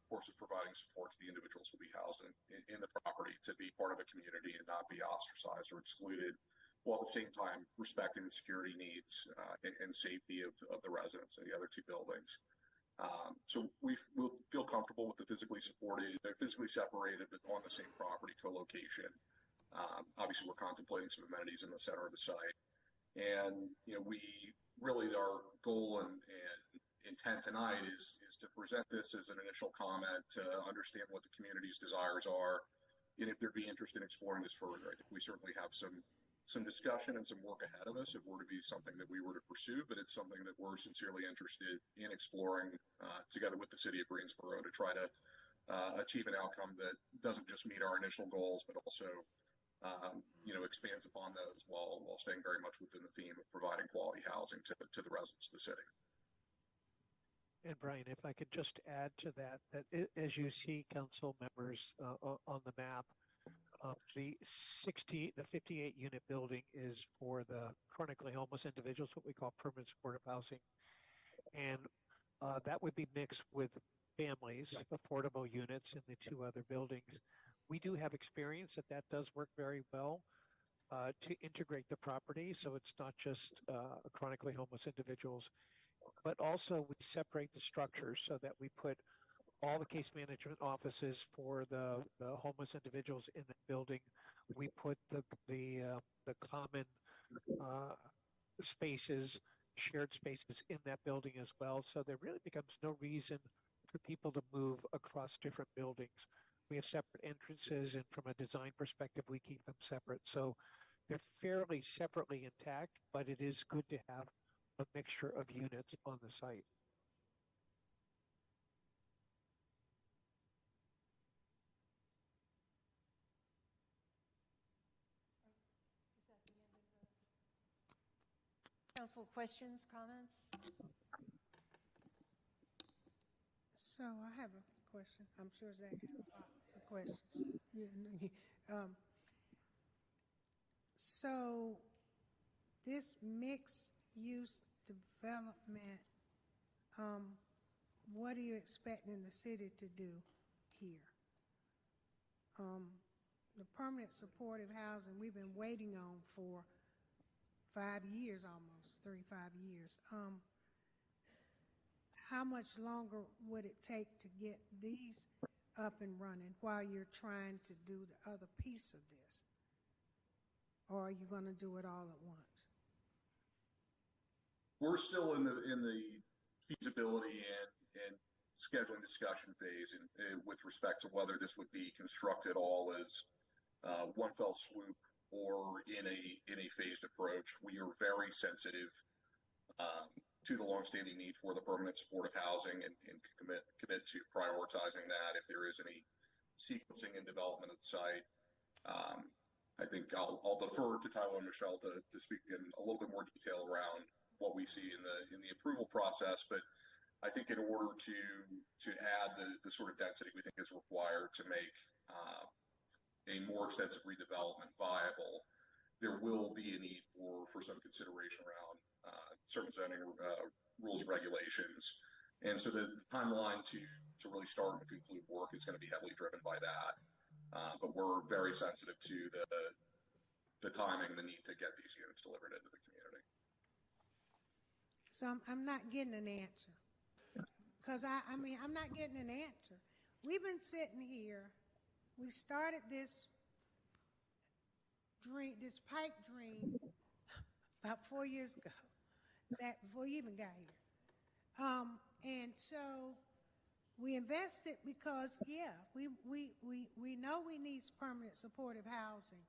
course of providing support to the individuals who will be housed in the property, to be part of a community and not be ostracized or excluded, while at the same time respecting the security needs and safety of the residents in the other 2 buildings. So we'll feel comfortable with the physically separated, but on the same property co-location. Obviously, we're contemplating some amenities in the center of the site. And, we really, our goal and intent tonight is to present this as an initial comment to understand what the community's desires are, and if there'd be interest in exploring this further. I think we certainly have some discussion and some work ahead of us if it were to be something that we were to pursue, but it's something that we're sincerely interested in exploring together with the City of Greensboro to try to achieve an outcome that doesn't just meet our initial goals, but also expands upon those while staying very much within the theme of providing quality housing to the residents of the city. And Brian, if I could just add to that, as you see council members on the map, the 58 unit building is for the chronically homeless individuals, what we call permanent supportive housing. And that would be mixed with families, affordable units in the two other buildings. We do have experience that does work very well to integrate the property. So it's not just chronically homeless individuals, but also we separate the structures so that we put all the case management offices for the homeless individuals in the building. We put the common spaces, shared spaces in that building as well. So there really becomes no reason for people to move across different buildings. We have separate entrances, and from a design perspective, we keep them separate. So they're fairly separately intact, but it is good to have a mixture of units on the site. Council questions, comments? So I have a question. I'm sure Zach has a lot of questions. So this mixed-use development, what are you expecting the city to do here? The permanent supportive housing we've been waiting on for 5 years almost, 5 years. How much longer would it take to get these up and running while you're trying to do the other piece of this? Or are you going to do it all at once? We're still in the feasibility and scheduling discussion phase with respect to whether this would be constructed all as one fell swoop or in a phased approach. We are very sensitive to the longstanding need for the permanent supportive housing and commit to prioritizing that if there is any sequencing and development of the site. I think I'll defer to Taiwo and Michelle to speak in a little bit more detail around what we see in the approval process, but I think in order to add the sort of density we think is required to make a more extensive redevelopment viable, there will be a need for some consideration around certain zoning rules and regulations. And so the timeline to really start and conclude work is going to be heavily driven by that. But we're very sensitive to the timing and the need to get these units delivered into the community. So I'm not getting an answer. Because I'm not getting an answer. We've been sitting here. We started this pipe dream about 4 years ago, Zach, before you even got here. And so we invested because, we know we need permanent supportive housing,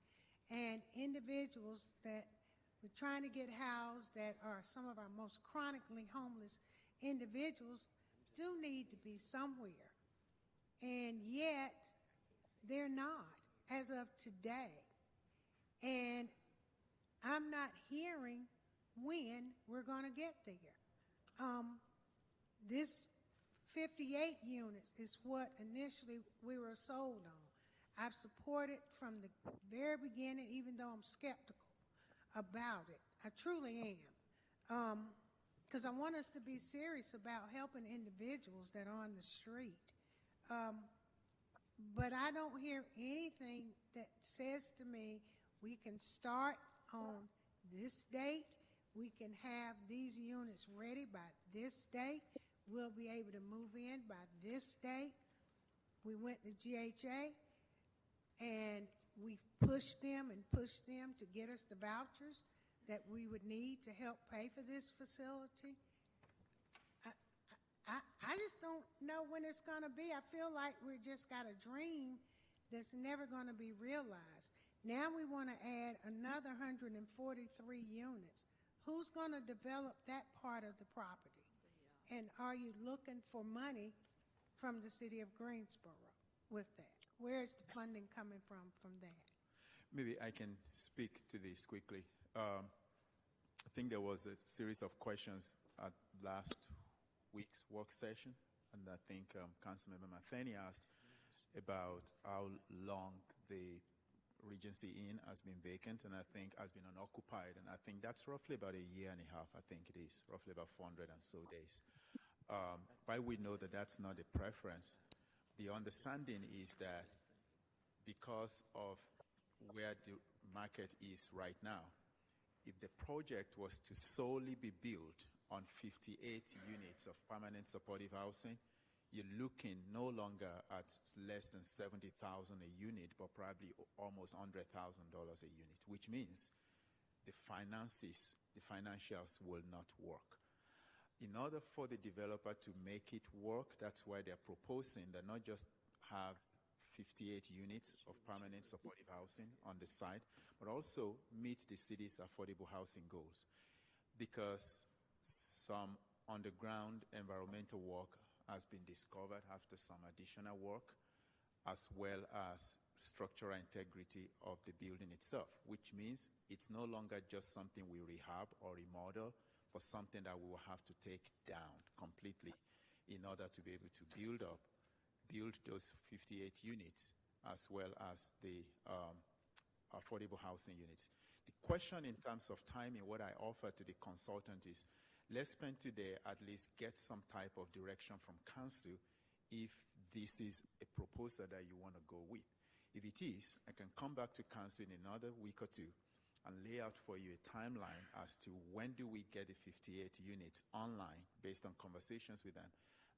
and individuals that we're trying to get housed that are some of our most chronically homeless individuals do need to be somewhere. And yet, they're not as of today. And I'm not hearing when we're going to get there. This 58 units is what initially we were sold on. I've supported from the very beginning, even though I'm skeptical about it. I truly am. Because I want us to be serious about helping individuals that are on the street. But I don't hear anything that says to me we can start on this date, we can have these units ready by this date, we'll be able to move in by this date. We went to GHA and we pushed them to get us the vouchers that we would need to help pay for this facility. I just don't know when it's going to be. I feel like we just got a dream that's never going to be realized. Now we want to add another 143 units. Who's going to develop that part of the property? And are you looking for money from the city of Greensboro with that? Where is the funding coming from that? Maybe I can speak to this quickly. I think there was a series of questions at last week's work session, and I think Councilmember Matheny asked about how long the Regency Inn has been vacant and I think has been unoccupied, and I think that's roughly about a year and a half. I think it is roughly about 400 and so days. While we know that that's not a preference, the understanding is that because of where the market is right now, if the project was to solely be built on 58 units of permanent supportive housing, you're looking no longer at less than $70,000 a unit, but probably almost $100,000 a unit, which means the financials will not work. In order for the developer to make it work, that's why they're proposing that not just have 58 units of permanent supportive housing on the site, but also meet the city's affordable housing goals. Because some underground environmental work has been discovered after some additional work, as well as structural integrity of the building itself, which means it's no longer just something we rehab or remodel, but something that we will have to take down completely in order to be able to build those 58 units, as well as the affordable housing units. The question in terms of timing, what I offer to the consultant is, let's spend today at least get some type of direction from council if this is a proposal that you want to go with. If it is, I can come back to council in another week or two and lay out for you a timeline as to when do we get the 58 units online based on conversations with them,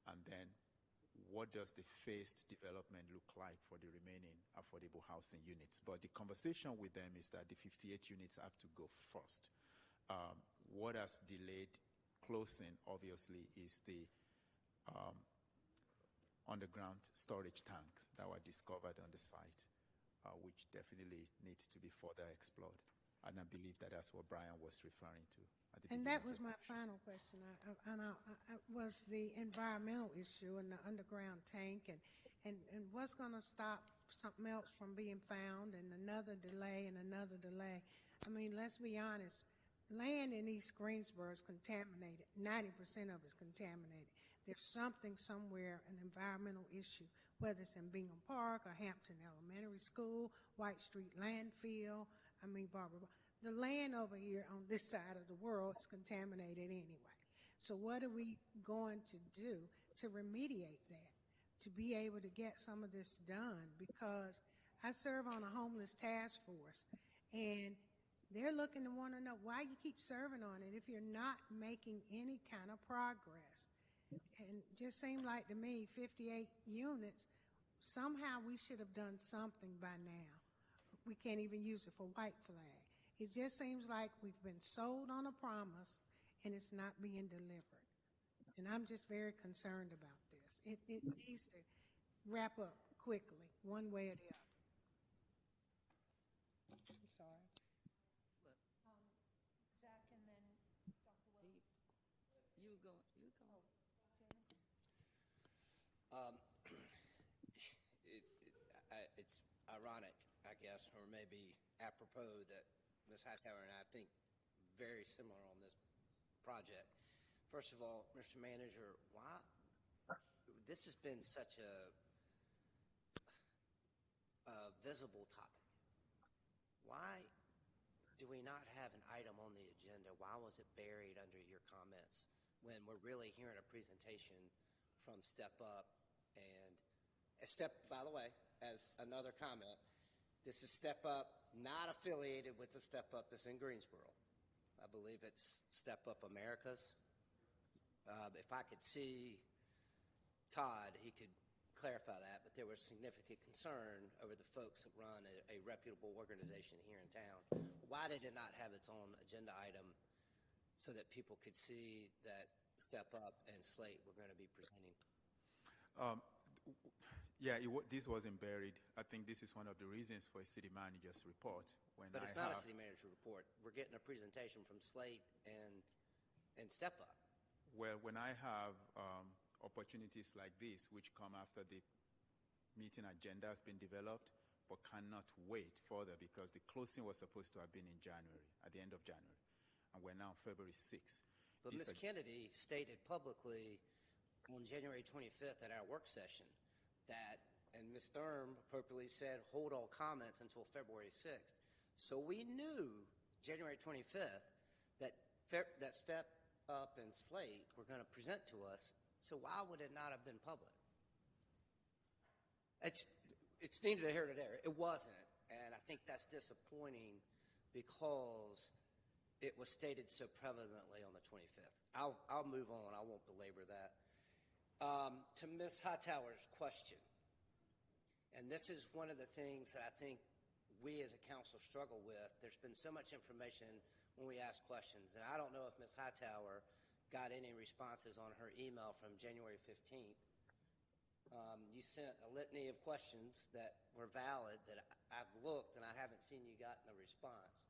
and then what does the phased development look like for the remaining affordable housing units. But the conversation with them is that the 58 units have to go first. What has delayed closing, obviously, is the underground storage tanks that were discovered on the site, which definitely needs to be further explored. And I believe that that's what Brian was referring to. And that was my final question. Was the environmental issue and the underground tank, and what's going to stop something else from being found, and another delay and another delay. I mean, let's be honest. Land in East Greensboro is contaminated. 90% of it is contaminated. There's something somewhere, an environmental issue, whether it's in Bingham Park or Hampton Elementary School, White Street Landfill. I mean, Barbara, the land over here on this side of the world is contaminated anyway. So what are we going to do to remediate that, to be able to get some of this done? Because I serve on a homeless task force, and they're looking to want to know why you keep serving on it if you're not making any kind of progress. And it just seemed like to me, 58 units, somehow we should have done something by now. We can't even use it for white flag. It just seems like we've been sold on a promise and it's not being delivered. And I'm just very concerned about this. It needs to wrap up quickly, one way or the other. I'm sorry. Zach and then Dr. Wells. You go. It's ironic, I guess, or maybe apropos that Ms. Hightower and I think very similar on this project. First of all, Mr. Manager, why this has been such a visible topic. Why do we not have an item on the agenda? Why was it buried under your comments when we're really hearing a presentation from Step Up? And a step, by the way, as another comment, this is Step Up, not affiliated with the Step Up that's in Greensboro. I believe it's Step Up Americas. If I could see Todd, he could clarify that, but there was significant concern over the folks that run a reputable organization here in town. Why did it not have its own agenda item so that people could see that Step Up and Slate were going to be presenting? Yeah, this wasn't buried. I think this is one of the reasons for a city manager's report. But it's not a city manager report. We're getting a presentation from Slate and Step Up. Well, when I have opportunities like this, which come after the meeting agenda has been developed, but cannot wait further because the closing was supposed to have been in January, at the end of January, and we're now February 6th. But Ms. Kennedy stated publicly on January 25th at our work session that, and Ms. Thurm appropriately said, hold all comments until February 6th. So we knew January 25th that Step Up and Slate were going to present to us. So why would it not have been public? It's neither here nor there. It wasn't, and I think that's disappointing because it was stated so prevalently on the 25th. I'll move on. I won't belabor that. To Ms. Hightower's question, and this is one of the things that I think we as a council struggle with. There's been so much information when we ask questions, and I don't know if Ms. Hightower got any responses on her email from January 15th. You sent a litany of questions that were valid that I've looked, and I haven't seen you gotten a response.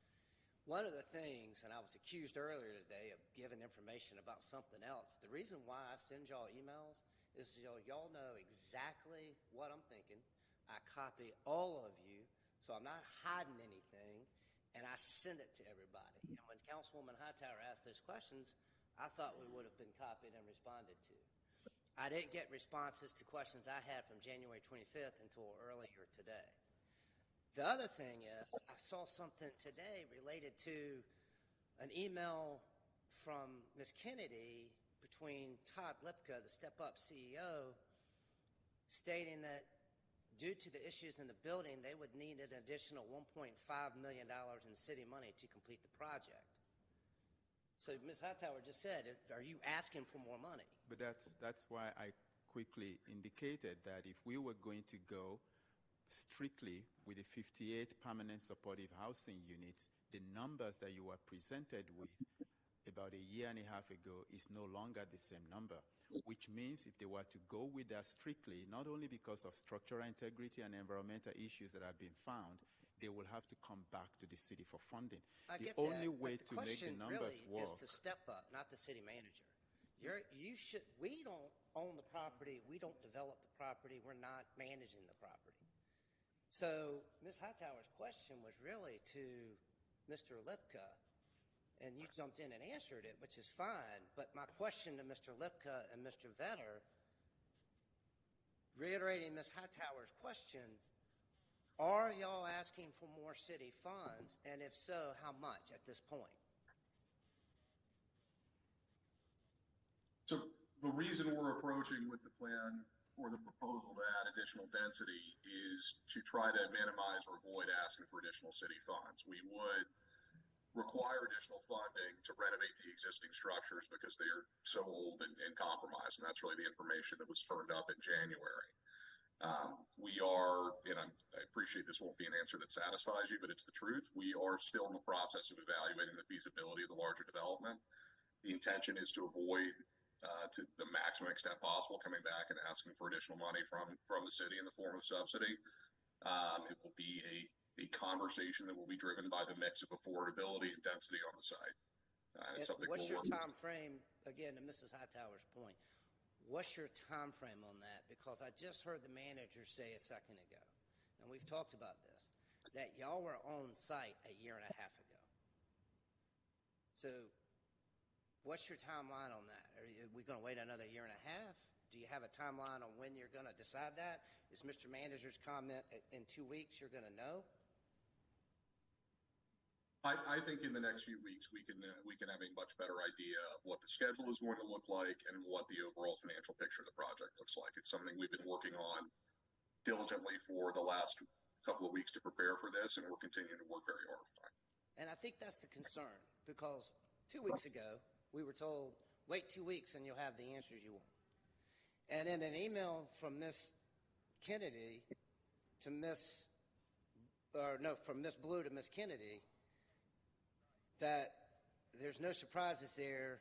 One of the things, and I was accused earlier today of giving information about something else, the reason why I send y'all emails is so y'all know exactly what I'm thinking. I copy all of you, so I'm not hiding anything, and I send it to everybody. And when Councilwoman Hightower asked those questions, I thought we would have been copied and responded to. I didn't get responses to questions I had from January 25th until earlier today. The other thing is, I saw something today related to an email from Ms. Kennedy between Todd Lipka, the Step Up CEO, stating that due to the issues in the building, they would need an additional $1.5 million in city money to complete the project. So Ms. Hightower just said, are you asking for more money? But that's why I quickly indicated that if we were going to go strictly with the 58 permanent supportive housing units, the numbers that you were presented with about a year and a half ago is no longer the same number, which means if they were to go with that strictly, not only because of structural integrity and environmental issues that have been found, they will have to come back to the city for funding. I the get only that, way but to the make the question numbers really work is to Step Up, not the city manager. We don't own the property. We don't develop the property. We're not managing the property. So Ms. Hightower's question was really to Mr. Lipka, and you jumped in and answered it, which is fine. But my question to Mr. Lipka and Mr. Vetter, reiterating Ms. Hightower's question, are y'all asking for more city funds? And if so, how much at this point? So the reason we're approaching with the plan or the proposal to add additional density is to try to minimize or avoid asking for additional city funds. We would require additional funding to renovate the existing structures because they are so old and compromised, and that's really the information that was turned up in January. We are, and I appreciate this won't be an answer that satisfies you, but it's the truth. We are still in the process of evaluating the feasibility of the larger development. The intention is to avoid, to the maximum extent possible, coming back and asking for additional money from the city in the form of subsidy. It will be a conversation that will be driven by the mix of affordability and density on the site. What's your time frame, again, to Mrs. Hightower's point, what's your time frame on that? Because I just heard the manager say a second ago, and we've talked about this, that y'all were on site a year and a half ago. So what's your timeline on that? Are we going to wait another year and a half? Do you have a timeline on when you're going to decide that? Is Mr. Manager's comment in 2 weeks you're going to know? I think in the next few weeks we can have a much better idea of what the schedule is going to look like and what the overall financial picture of the project looks like. It's something we've been working on diligently for the last couple of weeks to prepare for this, and we're continuing to work very hard on it. And I think that's the concern, because 2 weeks ago we were told, wait 2 weeks and you'll have the answers you want. And in an email from Ms. Kennedy to from Ms. Blue to Ms. Kennedy, that there's no surprises there.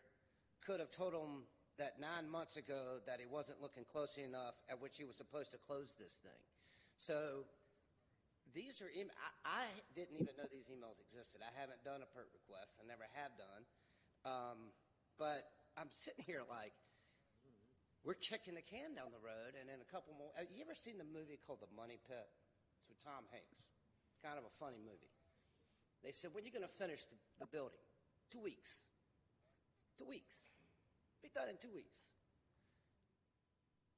Could have told him that 9 months ago that he wasn't looking closely enough at which he was supposed to close this thing. So these are, I didn't even know these emails existed. I haven't done a PERT request. I never have done. But I'm sitting here like, we're kicking the can down the road, and in a couple more. You ever seen the movie called The Money Pit? It's with Tom Hanks. It's kind of a funny movie. They said, when are you going to finish the building? 2 weeks. 2 weeks. Be done in 2 weeks.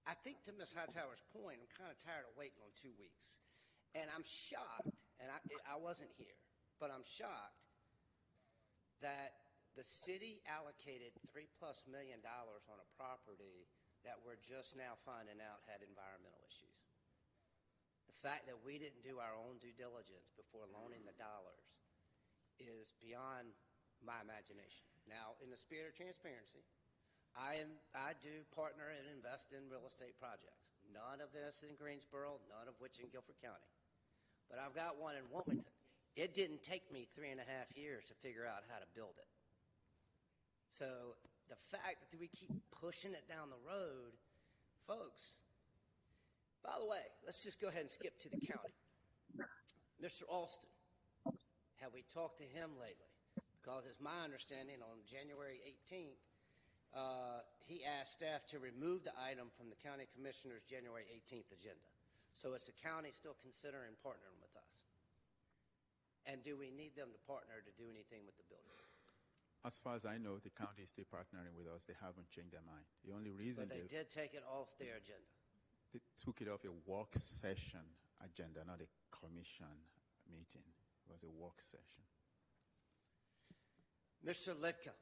I think to Ms. Hightower's point, I'm kind of tired of waiting on 2 weeks. And I'm shocked, and I wasn't here, but I'm shocked that the city allocated $3+ million on a property that we're just now finding out had environmental issues. The fact that we didn't do our own due diligence before loaning the dollars is beyond my imagination. Now, in the spirit of transparency, I do partner and invest in real estate projects. None of this in Greensboro, none of which in Guilford County. But I've got one in Wilmington. It didn't take me 3.5 years to figure out how to build it. So the fact that we keep pushing it down the road, folks, by the way, let's just go ahead and skip to the county. Mr. Alston, have we talked to him lately? Because it's my understanding on January 18th, he asked staff to remove the item from the county commissioner's January 18th agenda. So is the county still considering partnering with us? And do we need them to partner to do anything with the building? As far as I know, the county is still partnering with us. They haven't changed their mind. The only reason But they did take it off their agenda. they took it off a work session agenda, not a commission meeting. It was a work session. Mr. Litka,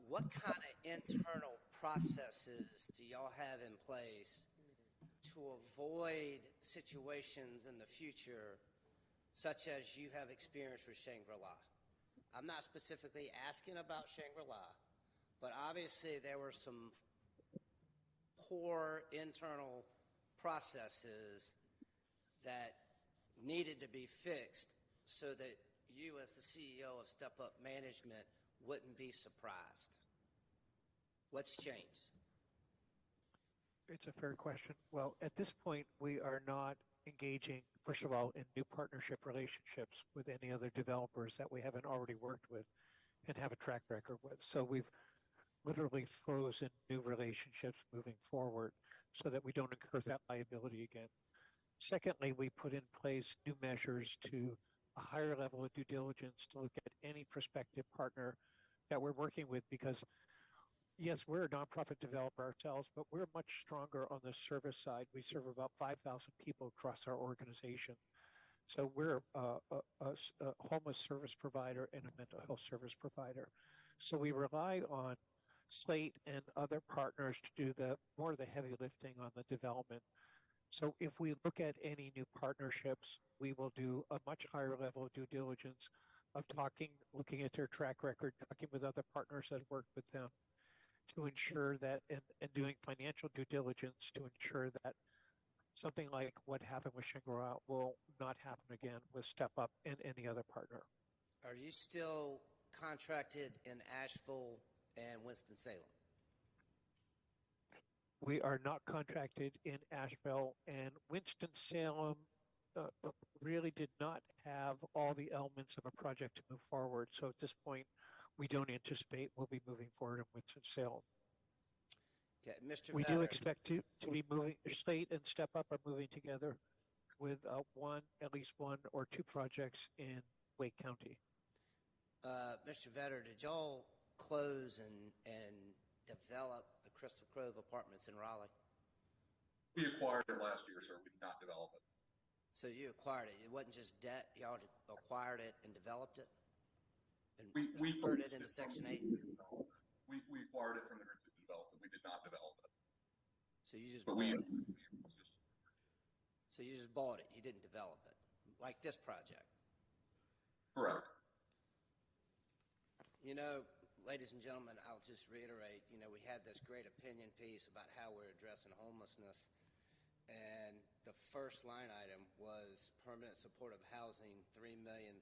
what kind of internal processes do y'all have in place to avoid situations in the future such as you have experienced with Shangri-La? I'm not specifically asking about Shangri-La, but obviously there were some poor internal processes that needed to be fixed so that you as the CEO of Step Up Management wouldn't be surprised. What's changed? It's a fair question. Well, at this point, we are not engaging, first of all, in new partnership relationships with any other developers that we haven't already worked with and have a track record with. So we've literally frozen new relationships moving forward so that we don't incur that liability again. Secondly, we put in place new measures to a higher level of due diligence to look at any prospective partner that we're working with because, yes, we're a nonprofit developer ourselves, but we're much stronger on the service side. We serve about 5,000 people across our organization. So we're a homeless service provider and a mental health service provider. So we rely on Slate and other partners to do more of the heavy lifting on the development. So if we look at any new partnerships, we will do a much higher level of due diligence of looking at their track record, talking with other partners that work with them to ensure that, and doing financial due diligence to ensure that something like what happened with Shangri-La will not happen again with Step Up and any other partner. Are you still contracted in Asheville and Winston-Salem? We are not contracted in Asheville, and Winston-Salem really did not have all the elements of a project to move forward. So at this point, we don't anticipate we'll be moving forward in Winston-Salem. Okay, Mr. We Vetter. do expect to be moving, Slate and Step Up are moving together with at least one or two projects in Wake County. Mr. Vetter, did y'all close and develop the Crystal Grove Apartments in Raleigh? We acquired it last year, sir. We did not develop it. So you acquired it. It wasn't just debt. Y'all acquired it and developed it? And We converted it into Section 8? We acquired it from the group that developed it. We did not develop it. So you just bought it? So you just bought it. You didn't develop it, like this project? Correct. You know, ladies and gentlemen, I'll just reiterate, we had this great opinion piece about how we're addressing homelessness, and the first line item was permanent supportive housing, $3,030,000.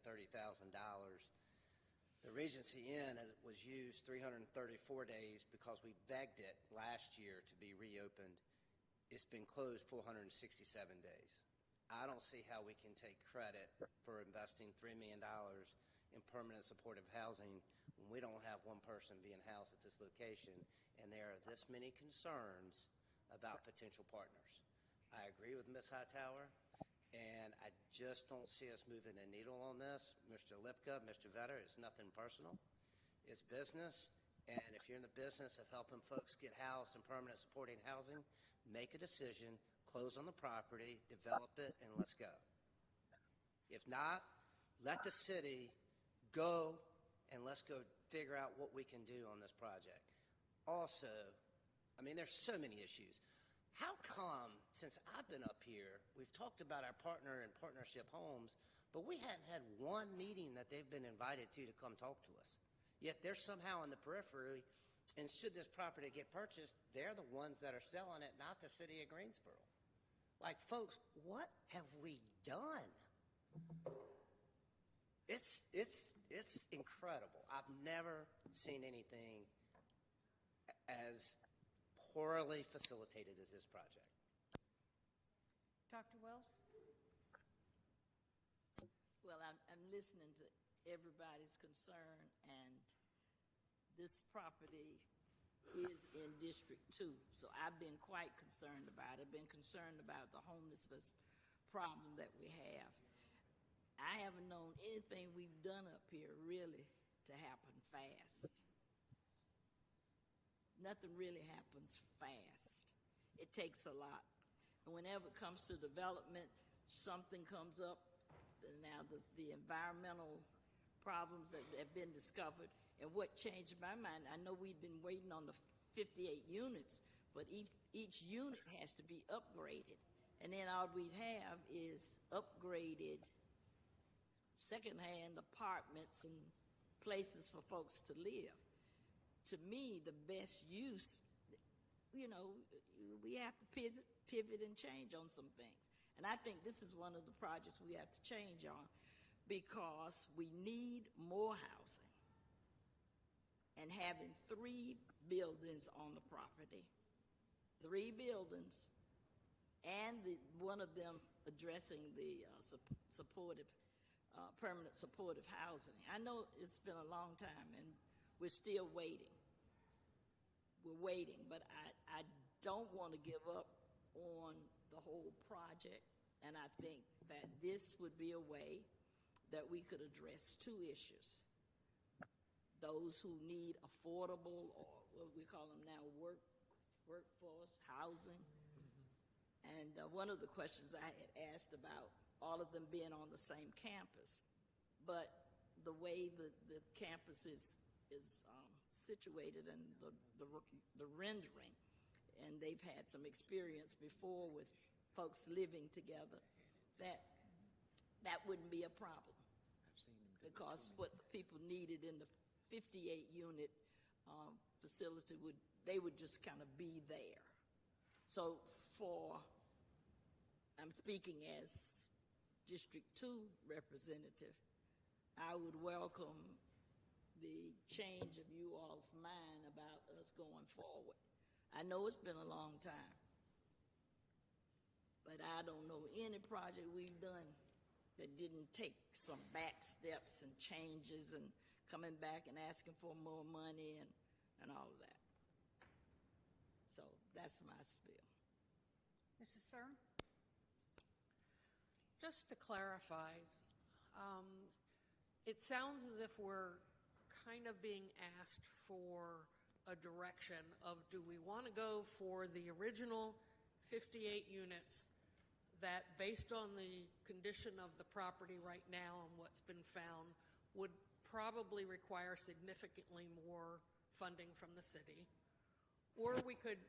The Regency Inn was used 334 days because we begged it last year to be reopened. It's been closed 467 days. I don't see how we can take credit for investing $3 million in permanent supportive housing when we don't have one person being housed at this location, and there are this many concerns about potential partners. I agree with Ms. Hightower, and I just don't see us moving the needle on this. Mr. Lipka, Mr. Vetter, it's nothing personal. It's business, and if you're in the business of helping folks get housed in permanent supporting housing, make a decision, close on the property, develop it, and let's go. If not, let the city go, and let's go figure out what we can do on this project. Also, I mean, there's so many issues. How come, since I've been up here, we've talked about our partner and partnership homes, but we hadn't had one meeting that they've been invited to come talk to us? Yet they're somehow in the periphery, and should this property get purchased, they're the ones that are selling it, not the city of Greensboro. Like, folks, what have we done? It's incredible. I've never seen anything as poorly facilitated as this project. Dr. Wells? Well, I'm listening to everybody's concern, and this property is in District 2, so I've been quite concerned about it. I've been concerned about the homelessness problem that we have. I haven't known anything we've done up here really to happen fast. Nothing really happens fast. It takes a lot. And whenever it comes to development, something comes up. Now the environmental problems that have been discovered, and what changed my mind, I know we've been waiting on the 58 units, but each unit has to be upgraded. And then all we'd have is upgraded secondhand apartments and places for folks to live. To me, the best use, we have to pivot and change on some things. And I think this is one of the projects we have to change on, because we need more housing. And having 3 buildings on the property, 3 buildings, and one of them addressing the permanent supportive housing. I know it's been a long time, and we're still waiting. We're waiting, but I don't want to give up on the whole project, and I think that this would be a way that we could address 2 issues. Those who need affordable, or what we call them now, workforce housing. And one of the questions I had asked about all of them being on the same campus, but the way the campus is situated and the rendering, and they've had some experience before with folks living together, that wouldn't be a problem, because what the people needed in the 58-unit facility would just kind of be there. So I'm speaking as District 2 representative, I would welcome the change of you all's mind about us going forward. I know it's been a long time, but I don't know any project we've done that didn't take some back steps and changes and coming back and asking for more money and all of that. So that's my spiel. Mrs. Thurm? Just to clarify, it sounds as if we're kind of being asked for a direction of, do we want to go for the original 58 units that, based on the condition of the property right now and what's been found, would probably require significantly more funding from the city? Or we could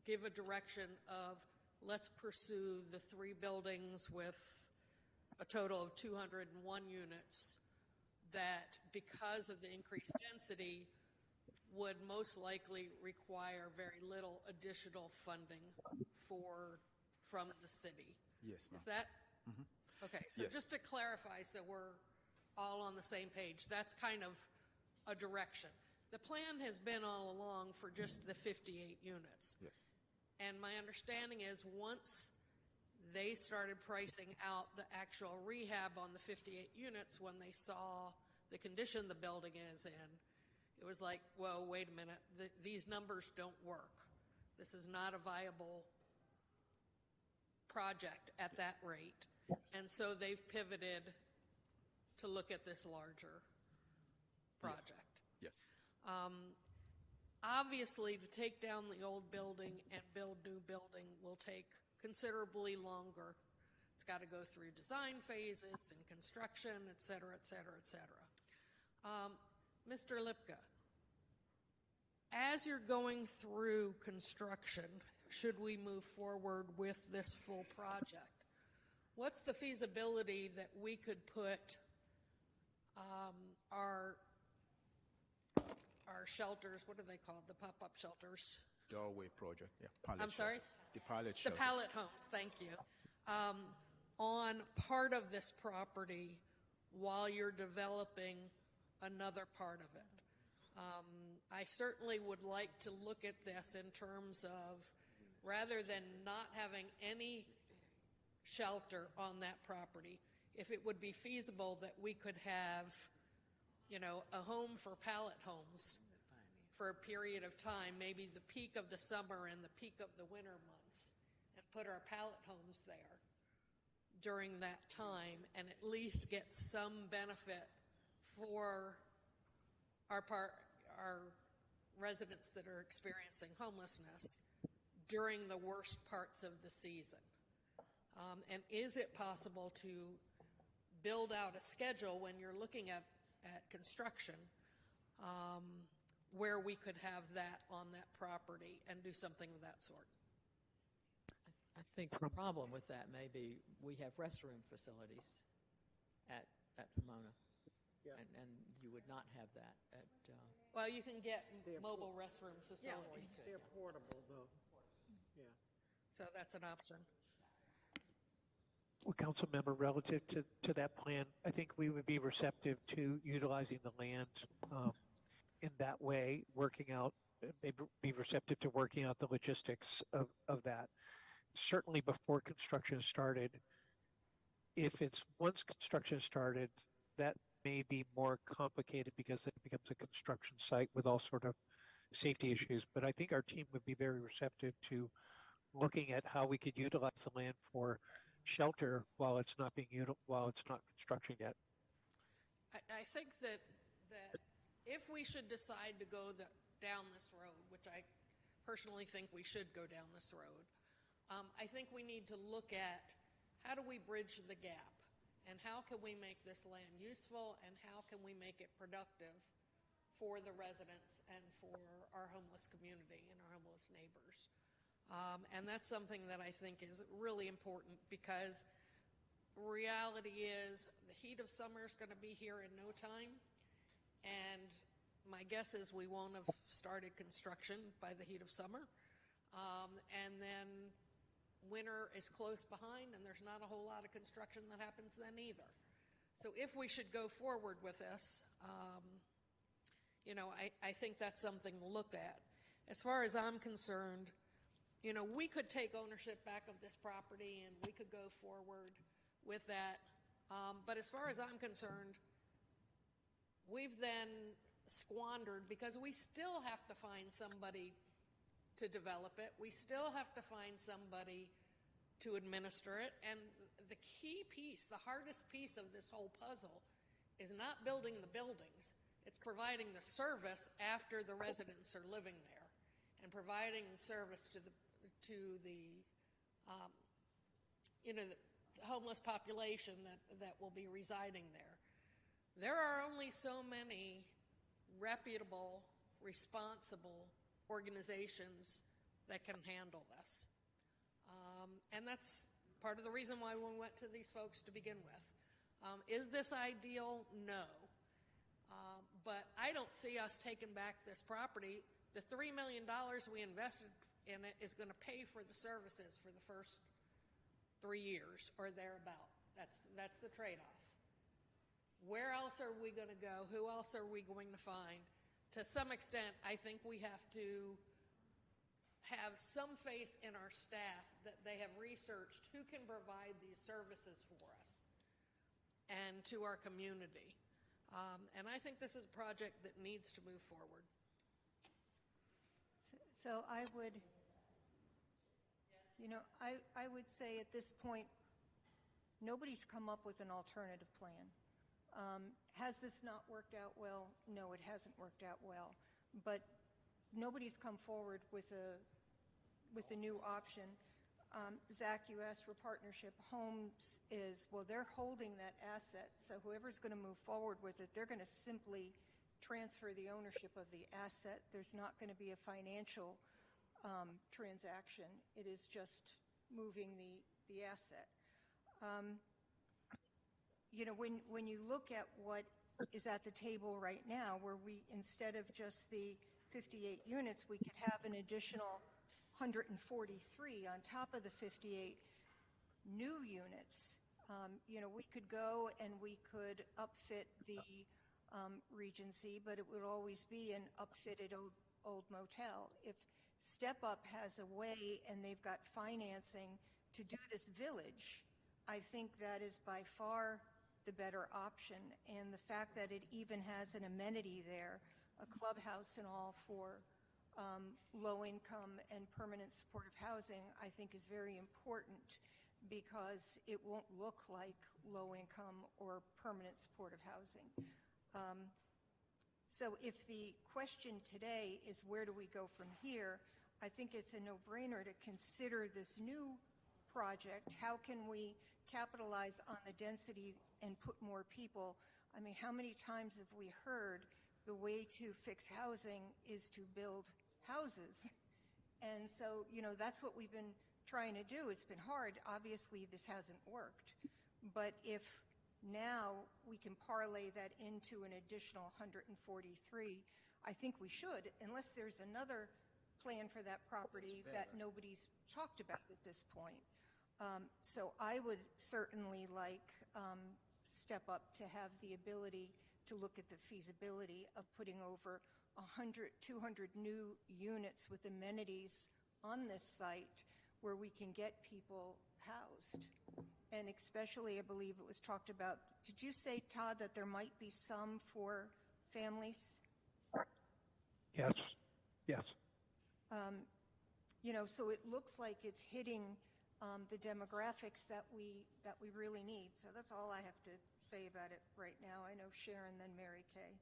give a direction of, let's pursue the 3 buildings with a total of 201 units that, because of the increased density, would most likely require very little additional funding from the city. Yes, ma'am. Is that? Mm-hmm. Okay, so yes. Just to clarify, so we're all on the same page, that's kind of a direction. The plan has been all along for just the 58 units. Yes. And my understanding is once they started pricing out the actual rehab on the 58 units, when they saw the condition the building is in, it was like, whoa, wait a minute, these numbers don't work. This is not a viable project at that rate. And so they've pivoted to look at this larger project. Yes. Obviously, to take down the old building and build new building will take considerably longer. It's got to go through design phases and construction, et cetera, et cetera, et cetera. Mr. Lipka, as you're going through construction, should we move forward with this full project, what's the feasibility that we could put our shelters, what are they called, the pop-up shelters? Doorway project, yeah. Pallet I'm sorry? shelters. The pallet The shelters. pallet homes, thank you. On part of this property while you're developing another part of it. I certainly would like to look at this in terms of, rather than not having any shelter on that property, if it would be feasible that we could have, a home for pallet homes for a period of time, maybe the peak of the summer and the peak of the winter months, and put our pallet homes there during that time and at least get some benefit for our residents that are experiencing homelessness during the worst parts of the season. And is it possible to build out a schedule when you're looking at construction where we could have that on that property and do something of that sort? I think the problem with that may be we have restroom facilities at Pomona, and you would not have that at. Well, you can get mobile restroom facilities. They're portable, though. Yeah. So that's an option. Well, council member, relative to that plan, I think we would be receptive to utilizing the land in that way, be receptive to working out the logistics of that. Certainly before construction started, once construction started, that may be more complicated because it becomes a construction site with all sort of safety issues. But I think our team would be very receptive to looking at how we could utilize the land for shelter while it's not construction yet. I think that if we should decide to go down this road, which I personally think we should go down this road, I think we need to look at how do we bridge the gap, and how can we make this land useful, and how can we make it productive for the residents and for our homeless community and our homeless neighbors. And that's something that I think is really important, because reality is the heat of summer is going to be here in no time, and my guess is we won't have started construction by the heat of summer, and then winter is close behind, and there's not a whole lot of construction that happens then either. So if we should go forward with this, I think that's something to look at. As far as I'm concerned, we could take ownership back of this property and we could go forward with that. But as far as I'm concerned, we've then squandered, because we still have to find somebody to develop it. We still have to find somebody to administer it. And the key piece, the hardest piece of this whole puzzle, is not building the buildings. It's providing the service after the residents are living there, and providing the service to the homeless population that will be residing there. There are only so many reputable, responsible organizations that can handle this. And that's part of the reason why we went to these folks to begin with. Is this ideal? No. But I don't see us taking back this property. The $3 million we invested in it is going to pay for the services for the first 3 years or thereabout. That's the trade-off. Where else are we going to go? Who else are we going to find? To some extent, I think we have to have some faith in our staff that they have researched who can provide these services for us and to our community. And I think this is a project that needs to move forward. So I would, I would say at this point, nobody's come up with an alternative plan. Has this not worked out well? No, it hasn't worked out well. But nobody's come forward with a new option. Zach, you asked for partnership. Homes is, well, they're holding that asset. So whoever's going to move forward with it, they're going to simply transfer the ownership of the asset. There's not going to be a financial transaction. It is just moving the asset. When you look at what is at the table right now, where we, instead of just the 58 units, we could have an additional 143 on top of the 58 new units. We could go and we could upfit the Regency, but it would always be an upfitted old motel. If Step Up has a way and they've got financing to do this village, I think that is by far the better option. And the fact that it even has an amenity there, a clubhouse and all for low-income and permanent supportive housing, I think is very important because it won't look like low-income or permanent supportive housing. So if the question today is where do we go from here, I think it's a no-brainer to consider this new project. How can we capitalize on the density and put more people? I mean, how many times have we heard the way to fix housing is to build houses? And so, that's what we've been trying to do. It's been hard. Obviously, this hasn't worked. But if now we can parlay that into an additional 143, I think we should, unless there's another plan for that property that nobody's talked about at this point. So I would certainly like Step Up to have the ability to look at the feasibility of putting over 100, 200 new units with amenities on this site where we can get people housed. And especially, I believe it was talked about, did you say, Todd, that there might be some for families? Yes. So it looks like it's hitting the demographics that we really need. So that's all I have to say about it right now. I know Sharon, then Mary Kay.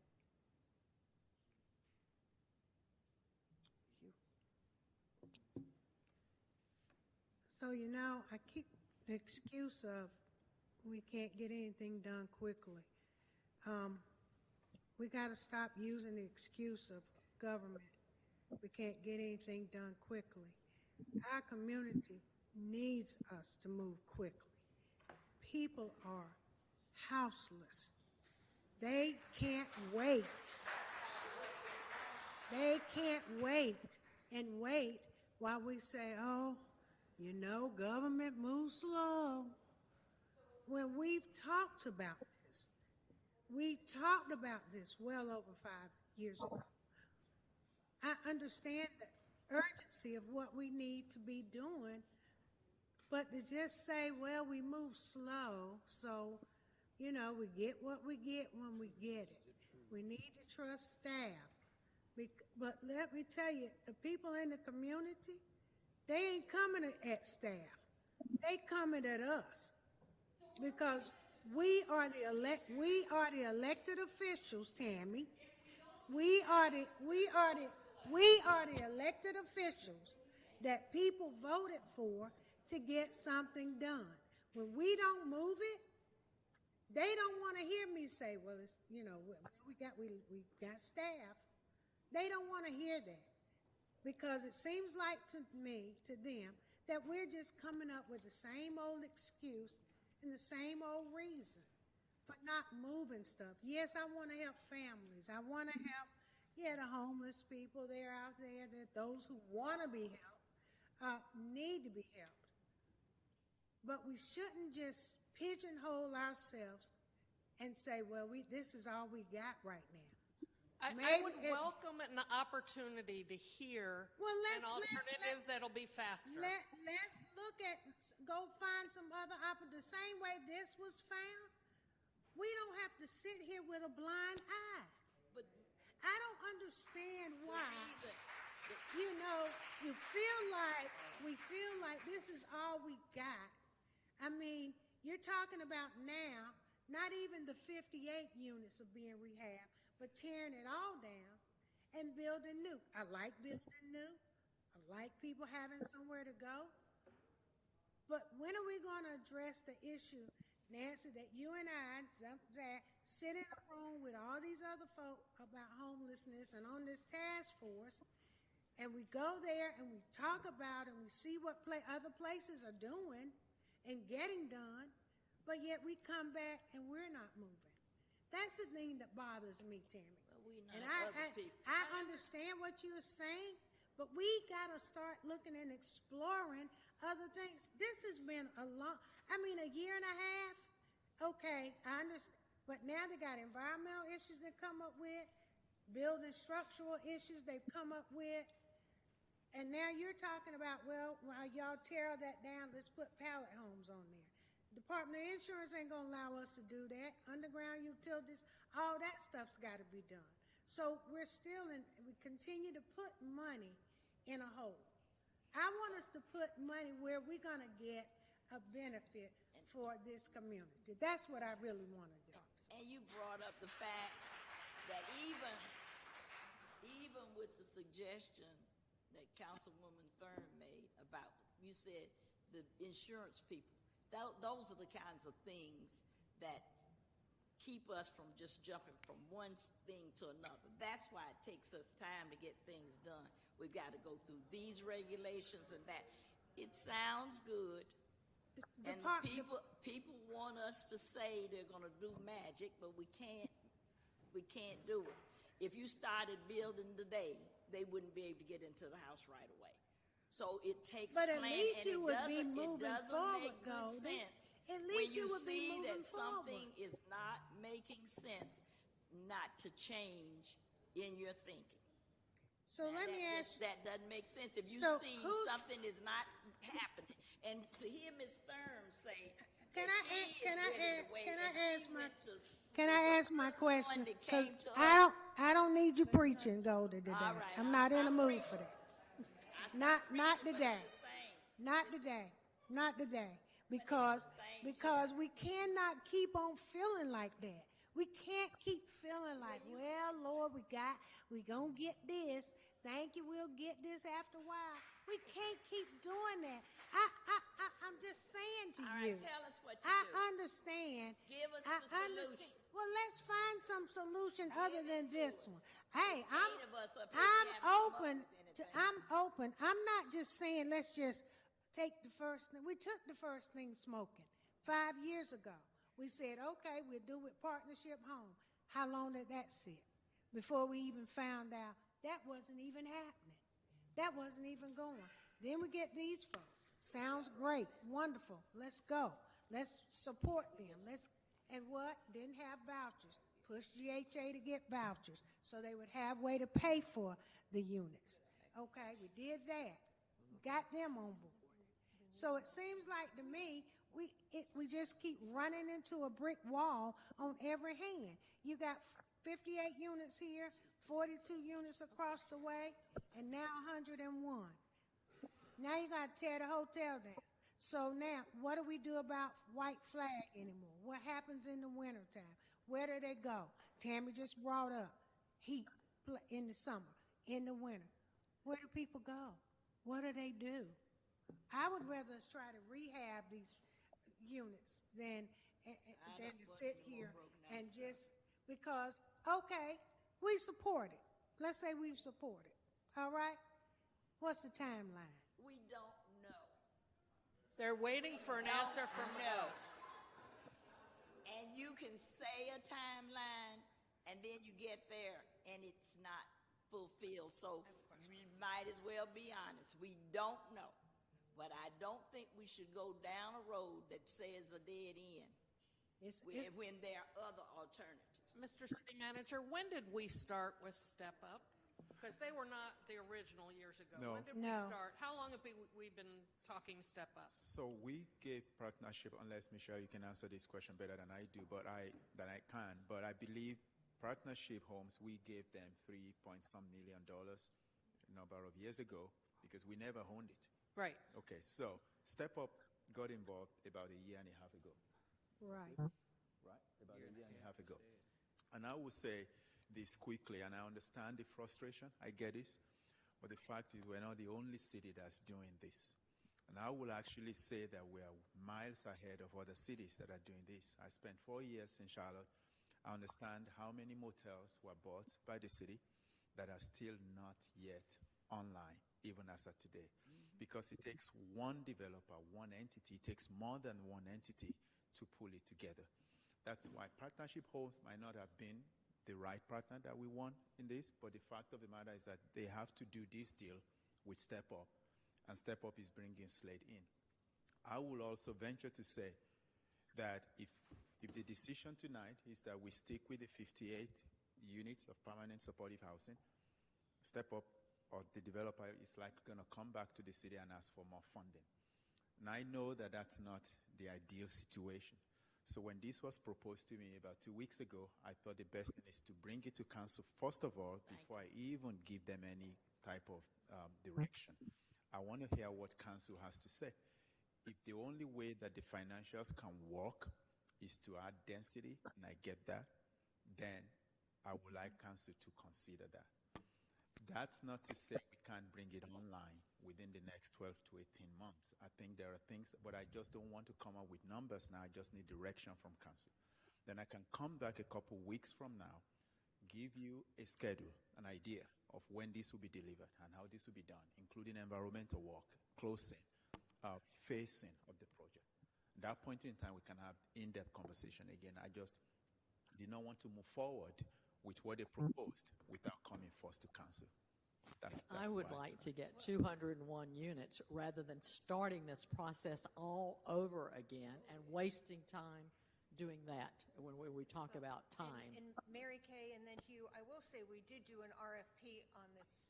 So, I keep the excuse of we can't get anything done quickly. We got to stop using the excuse of government. We can't get anything done quickly. Our community needs us to move quickly. People are houseless. They can't wait. They can't wait and wait while we say, oh, government moves slow. When we've talked about this, well over 5 years ago. I understand the urgency of what we need to be doing, but to just say, well, we move slow, so, we get what we get when we get it. We need to trust staff. But let me tell you, the people in the community, they ain't coming at staff. They coming at us because we are the elected officials, Tammy. We are the elected officials that people voted for to get something done. When we don't move it, they don't want to hear me say, well, it's, we got staff. They don't want to hear that because it seems like to them, that we're just coming up with the same old excuse and the same old reason for not moving stuff. Yes, I want to help families. I want to help, the homeless people. They're out there. That those who want to be helped need to be helped. But we shouldn't just pigeonhole ourselves and say, well, this is all we got right now. I would welcome an opportunity to hear an alternative that'll be faster. Let's go find some other opportunity. The same way this was found, we don't have to sit here with a blind eye. But I don't understand why, we feel like this is all we got. I mean, you're talking about now, not even the 58 units are being rehabbed, but tearing it all down and building new. I like building new. I like people having somewhere to go. But when are we going to address the issue, Nancy, that you and I sit in a room with all these other folk about homelessness and on this task force, and we go there and we talk about and we see what other places are doing and getting done, but yet we come back and we're not moving. That's the thing that bothers me, Tammy. Well, and I understand what you're saying, but we got to start looking and exploring other things. This has been a year and a half. Okay, I understand. But now they got environmental issues they come up with, building structural issues they've come up with. And now you're talking about, well, while y'all tear that down, let's put pallet homes on there. Department of Insurance ain't going to allow us to do that. Underground utilities, all that stuff's got to be done. So we continue to put money in a hole. I want us to put money where we're going to get a benefit for this community. That's what I really want to do. And you brought up the fact that even with the suggestion that Councilwoman Thurm made about, you said the insurance people, those are the kinds of things that keep us from just jumping from one thing to another. That's why it takes us time to get things done. We've got to go through these regulations and that. It sounds good, and people want us to say they're going to do magic, but we can't do it. If you started building today, they wouldn't be able to get into the house right away. So it takes but planning, at least you would be moving it doesn't forward, make good sense at least when you would see be that moving something forward. is not making sense, not to change in your thinking. So let me ask you. That doesn't make sense if you see something is not happening. And to hear Ms. Thurm say, Can I ask my question? Because I don't need you preaching, Golda, today. Right, I'm not in the mood for that. Not today. Not today. Not today. Because we cannot keep on feeling like that. We can't keep feeling like, well, Lord, we gonna get this. Thank you, we'll get this after a while. We can't keep doing that. I'm just saying to you. All right, tell us what you I do. understand. Give us the solution. Well, let's find some solution other than this one. Hey, I'm open. I'm not just saying let's just take the first thing. We took the first thing smoking 5 years ago. We said, okay, we'll do with Partnership Home. How long did that sit before we even found out that wasn't even happening? That wasn't even going. Then we get these folks. Sounds great. Wonderful. Let's go. Let's support them. And what? Didn't have vouchers. Push GHA to get vouchers so they would have way to pay for the units. Okay, we did that. Got them on board. So it seems like to me, we just keep running into a brick wall on every hand. You got 58 units here, 42 units across the way, and now 101. Now you got to tear the hotel down. So now, what do we do about White Flag anymore? What happens in the wintertime? Where do they go? Tammy just brought up heat in the summer, in the winter. Where do people go? What do they do? I would rather us try to rehab these units than to sit here and just because, okay, we support it. Let's say we support it. All right? What's the timeline? We don't know. They're waiting for an answer from us. And you can say a timeline, and then you get there, and it's not fulfilled. So we might as well be honest. We don't know. But I don't think we should go down a road that says a dead end. when there are other alternatives. Mr. City Manager, when did we start with Step Up? Because they were not the original years ago. No. When did we start? How long have we been talking Step Up? So we gave partnership, unless Michelle, you can answer this question better than I do, but I can. But I believe partnership homes, we gave them $3-some million a number of years ago because we never owned it. Right. Okay, so Step Up got involved about a year and a half ago. Right. Right? About a year and a half ago. And I will say this quickly, and I understand the frustration. I get this. But the fact is, we're not the only city that's doing this. And I will actually say that we are miles ahead of other cities that are doing this. I spent 4 years in Charlotte. I understand how many motels were bought by the city that are still not yet online, even as of today. Because it takes one developer, one entity. It takes more than one entity to pull it together. That's why partnership homes might not have been the right partner that we want in this, but the fact of the matter is that they have to do this deal with Step Up, and Step Up is bringing Slade in. I will also venture to say that if the decision tonight is that we stick with the 58 units of permanent supportive housing, Step Up or the developer is likely going to come back to the city and ask for more funding. And I know that that's not the ideal situation. So when this was proposed to me about 2 weeks ago, I thought the best thing is to bring it to council first of all before I even give them any type of direction. I want to hear what council has to say. If the only way that the financials can work is to add density, and I get that, then I would like council to consider that. That's not to say we can't bring it online within the next 12 to 18 months. I think there are things, but I just don't want to come up with numbers now. I just need direction from council. Then I can come back a couple weeks from now, give you a schedule, an idea of when this will be delivered and how this will be done, including environmental work, closing, phasing of the project. At that point in time, we can have in-depth conversation again. I just did not want to move forward with what they proposed without coming first to council. That's I would like to get 201 units rather than starting this process all over again and wasting time doing that when we talk about time. And Mary Kay and then Hugh, I will say we did do an RFP on this,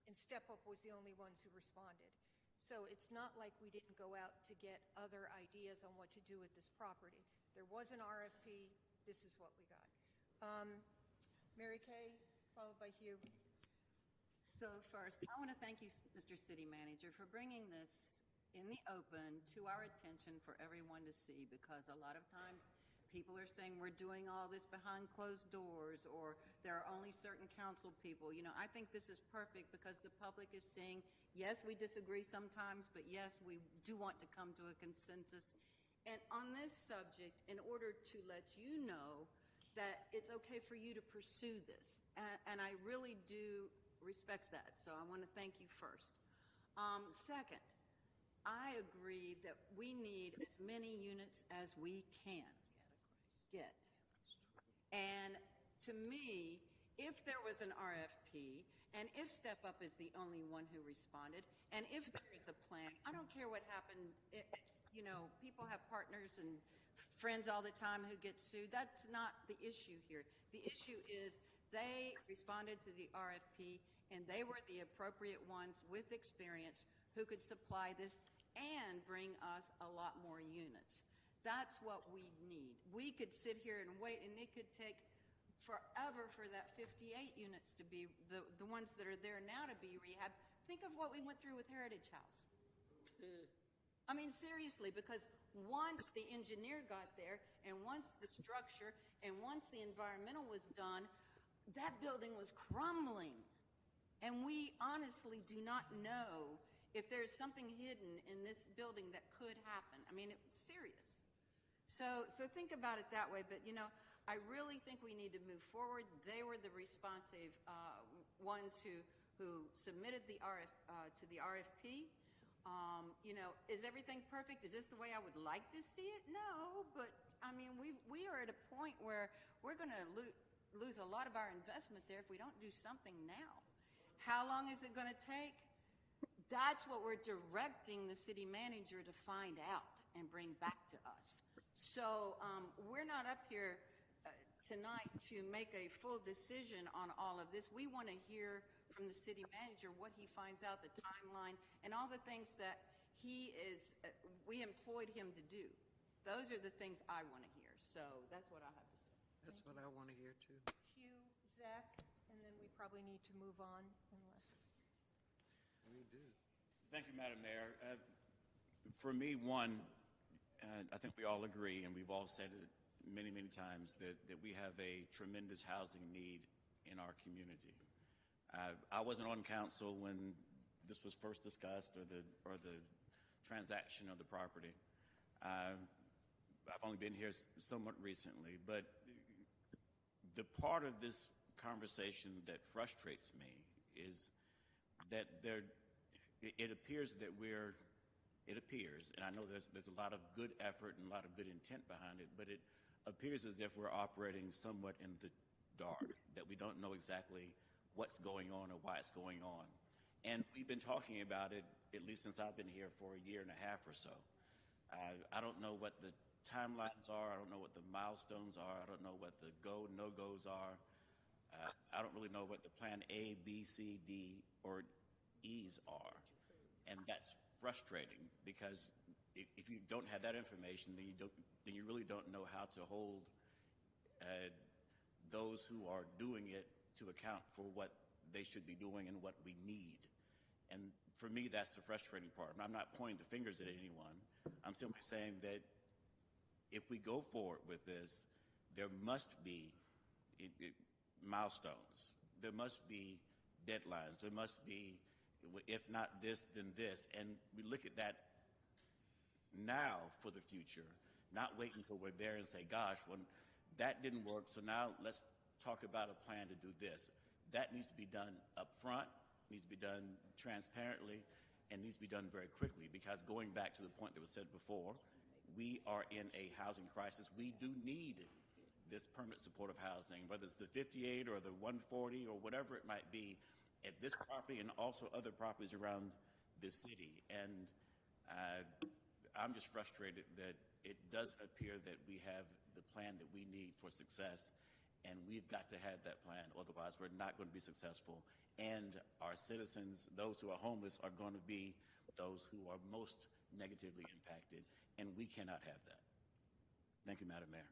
and Step Up was the only ones who responded. So it's not like we didn't go out to get other ideas on what to do with this property. There was an RFP. This is what we got. Mary Kay, followed by Hugh. So first, I want to thank you, Mr. City Manager, for bringing this in the open to our attention for everyone to see, because a lot of times people are saying we're doing all this behind closed doors or there are only certain council people. You know, I think this is perfect because the public is saying, yes, we disagree sometimes, but yes, we do want to come to a consensus. And on this subject, in order to let you know that it's okay for you to pursue this, and I really do respect that, so I want to thank you first. Second, I agree that we need as many units as we can get. And to me, if there was an RFP, and if Step Up is the only one who responded, and if there is a plan, I don't care what happened. You know, people have partners and friends all the time who get sued. That's not the issue here. The issue is they responded to the RFP, and they were the appropriate ones with experience who could supply this and bring us a lot more units. That's what we need. We could sit here and wait, and it could take forever for that 58 units to be, the ones that are there now to be rehabbed. Think of what we went through with Heritage House. I mean, seriously, because once the engineer got there, and once the structure, and once the environmental was done, that building was crumbling. And we honestly do not know if there's something hidden in this building that could happen. I mean, it was serious. So think about it that way. But, you know, I really think we need to move forward. They were the responsive ones who submitted the to the RFP. You know, is everything perfect? Is this the way I would like to see it? No, but, I mean, we are at a point where we're going to lose a lot of our investment there if we don't do something now. How long is it going to take? That's what we're directing the city manager to find out and bring back to us. So we're not up here tonight to make a full decision on all of this. We want to hear from the city manager what he finds out, the timeline, and all the things that we employed him to do. Those are the things I want to hear. So that's what I have to say. That's what I want to hear too. Hugh, Zach, and then we probably need to move on unless. We do. Thank you, Madam Mayor. For me, one, I think we all agree, and we've all said it many, many times, that we have a tremendous housing need in our community. I wasn't on council when this was first discussed, or the transaction of the property. I've only been here somewhat recently, but the part of this conversation that frustrates me is that it appears, and I know there's a lot of good effort and a lot of good intent behind it, but it appears as if we're operating somewhat in the dark, that we don't know exactly what's going on or why it's going on. And we've been talking about it, at least since I've been here, for a year and a half or so. I don't know what the timelines are. I don't know what the milestones are. I don't know what the go, no-goes are. I don't really know what the plan A, B, C, D, or E's are. And that's frustrating, because if you don't have that information, then you really don't know how to hold those who are doing it to account for what they should be doing and what we need. And for me, that's the frustrating part. I'm not pointing the fingers at anyone. I'm simply saying that if we go forward with this, there must be milestones. There must be deadlines. There must be, if not this, then this. And we look at that now for the future, not wait until we're there and say, gosh, well, that didn't work, so now let's talk about a plan to do this. That needs to be done up front, needs to be done transparently, and needs to be done very quickly, because going back to the point that was said before, we are in a housing crisis. We do need this permanent supportive housing, whether it's the 58 or the 140 or whatever it might be, at this property and also other properties around this city. And I'm just frustrated that it doesn't appear that we have the plan that we need for success, and we've got to have that plan. Otherwise, we're not going to be successful. And our citizens, those who are homeless, are going to be those who are most negatively impacted, and we cannot have that. Thank you, Madam Mayor.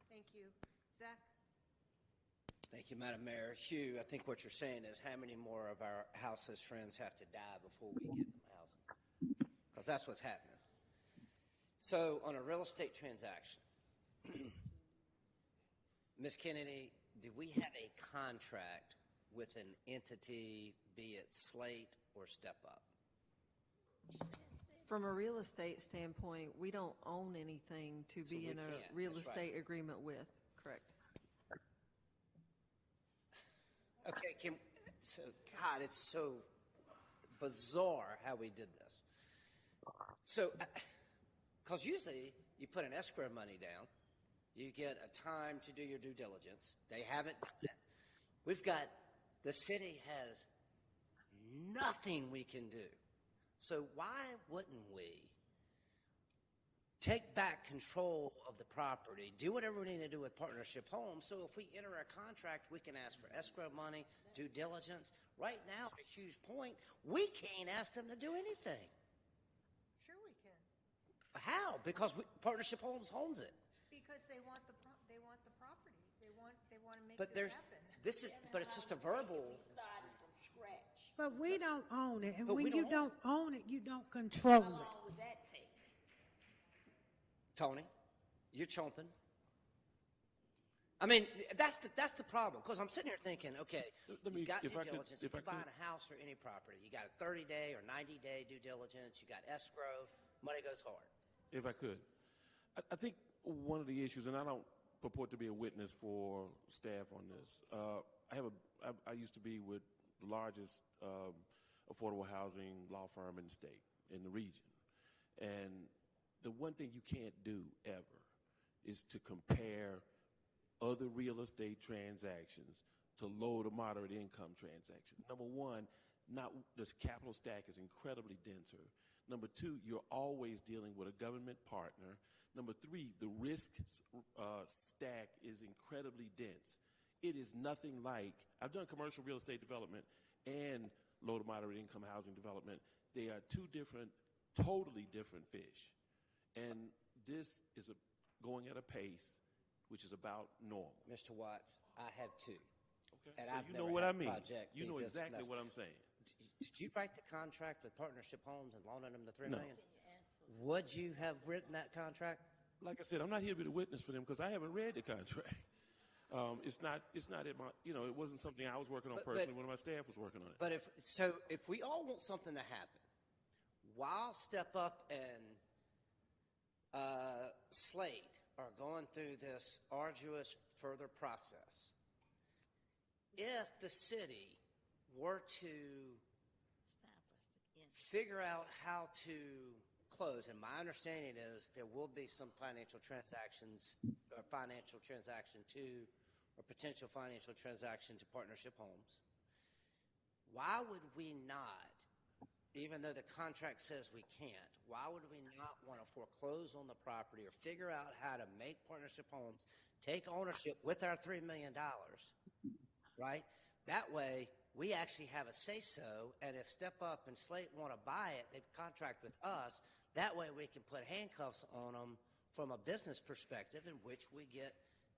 Thank you. Zach? Thank you, Madam Mayor. Hugh, I think what you're saying is how many more of our houseless friends have to die before we get them housing? Because that's what's happening. So on a real estate transaction, Ms. Kennedy, do we have a contract with an entity, be it Slate or Step Up? From a real estate standpoint, we don't own anything to So be we in a can't. real That's estate right. agreement with. Correct. Okay, so God, it's so bizarre how we did this. So, because usually you put an escrow money down, you get a time to do your due diligence. They haven't done it. We've got, the city has nothing we can do. So why wouldn't we take back control of the property, do whatever we need to do with Partnership Homes, so if we enter a contract, we can ask for escrow money, due diligence. Right now, at a huge point, we can't ask them to do anything. Sure we can. How? Because Partnership Homes owns it. Because they want the property. They want to make But this happen. But it's just a verbal. Started from scratch. But we don't own it, and But when we you don't don't own it, you don't control How it. long would that take? Tony, you're chomping. I mean, that's the problem. Because I'm sitting here thinking, okay, you got due diligence. If you're buying a house or any property, you got a 30-day or 90-day due diligence. You got escrow. Money goes hard. If I could, I think one of the issues, and I don't purport to be a witness for staff on this. I used to be with the largest affordable housing law firm in the state, in the region, and the one thing you can't do ever is to compare other real estate transactions to low to moderate income transactions. Number one, this capital stack is incredibly denser. Number two, you're always dealing with a government partner. Number three, the risk stack is incredibly dense. It is nothing like, I've done commercial real estate development and low to moderate income housing development. They are two different, totally different fish. And this is going at a pace which is about normal. Mr. Watts, I have two. Okay. And So I've you never know what had I mean. a project You be know this exactly messed what up. I'm saying. Did you write the contract with Partnership Homes and loaning them the $3 No. million? Would you have written that contract? Like I said, I'm not here to be the witness for them because I haven't read the contract. It's not at my, it wasn't something I was working on personally. One of my staff was working on it. But if we all want something to happen, while Step Up and Slate are going through this arduous further process, if the city were to figure out how to close, and my understanding is there will be some financial transaction to, or potential financial transaction to Partnership Homes, why would we not, even though the contract says we can't, why would we not want to foreclose on the property or figure out how to make Partnership Homes take ownership with our $3 million, right? That way, we actually have a say-so, and if Step Up and Slate want to buy it, they contract with us. That way, we can put handcuffs on them from a business perspective in which we get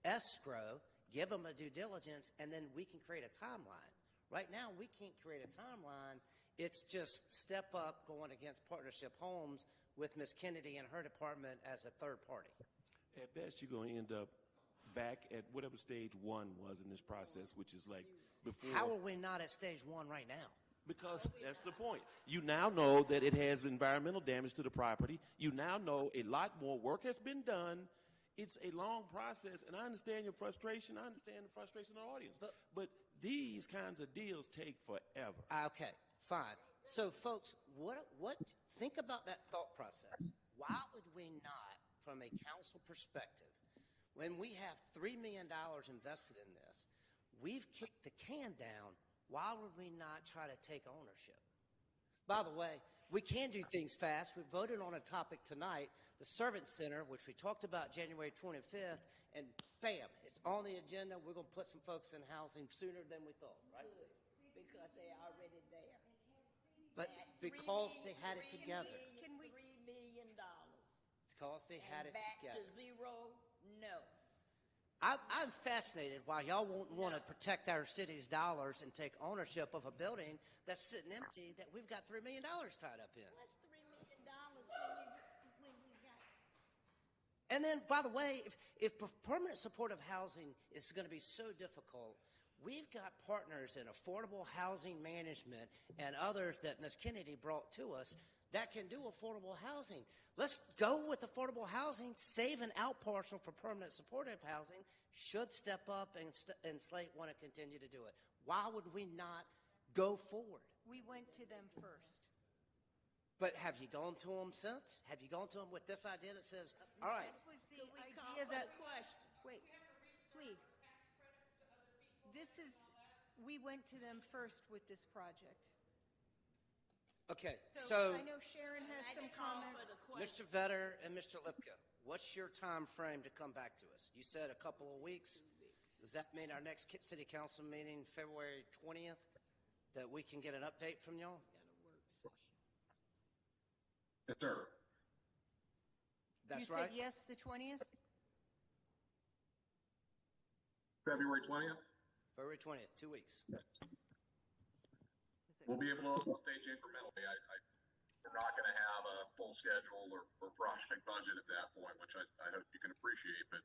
escrow, give them a due diligence, and then we can create a timeline. Right now, we can't create a timeline. It's just Step Up going against Partnership Homes with Ms. Kennedy and her department as a third party. At best, you're going to end up back at whatever stage one was in this process, which is like before. How are we not at stage one right now? Because that's the point. You now know that it has environmental damage to the property. You now know a lot more work has been done. It's a long process, and I understand your frustration. I understand the frustration of the audience. But these kinds of deals take forever. Okay, fine. So, folks, think about that thought process. Why would we not, from a council perspective, when we have $3 million invested in this, we've kicked the can down, why would we not try to take ownership? By the way, we can do things fast. We voted on a topic tonight, the Servant Center, which we talked about January 25th, and bam, it's on the agenda. We're going to put some folks in housing sooner than we thought, right? Good, because they're already there. But because they had it together. $3 million. Because they had it together. Back to zero? No. I'm fascinated why y'all won't want to protect our city's dollars and take ownership of a building that's sitting empty that we've got $3 million tied up in. What's $3 million when you got? And then, by the way, if permanent supportive housing is going to be so difficult, we've got partners in affordable housing management and others that Ms. Kennedy brought to us that can do affordable housing. Let's go with affordable housing, save an out parcel for permanent supportive housing, should Step Up and Slate want to continue to do it. Why would we not go forward? We went to them first. But have you gone to them since? Have you gone to them with this idea that says, all right. This was the idea that, wait, please. We went to them first with this project. Okay, so I know Sharon has some comments. Mr. Vetter and Mr. Lipka, what's your time frame to come back to us? You said a couple of weeks. Does that mean our next city council meeting, February 20th, that we can get an update from y'all? Yes, sir. That's you right. said yes, the 20th? February 20th? February 20th, 2 weeks. We'll be able to update you incrementally. We're not going to have a full schedule or project budget at that point, which I hope you can appreciate, but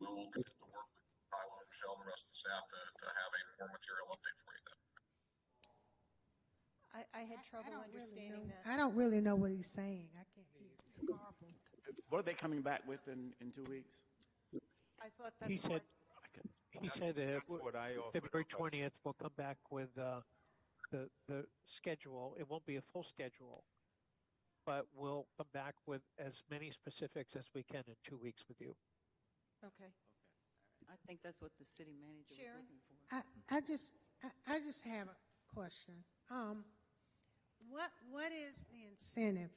we will continue to work with Tyler, Michelle, and the rest of the staff to have a more material update for you then. I had trouble understanding that. I don't really know what he's saying. I can't hear. It's garbled. What are they coming back with in 2 weeks? I thought that's He said That's what I offered February us. 20th we'll come back with the schedule. It won't be a full schedule, but we'll come back with as many specifics as we can in 2 weeks with you. Okay. I think that's what the city manager Sharon? was looking for. I just have a question. What is the incentive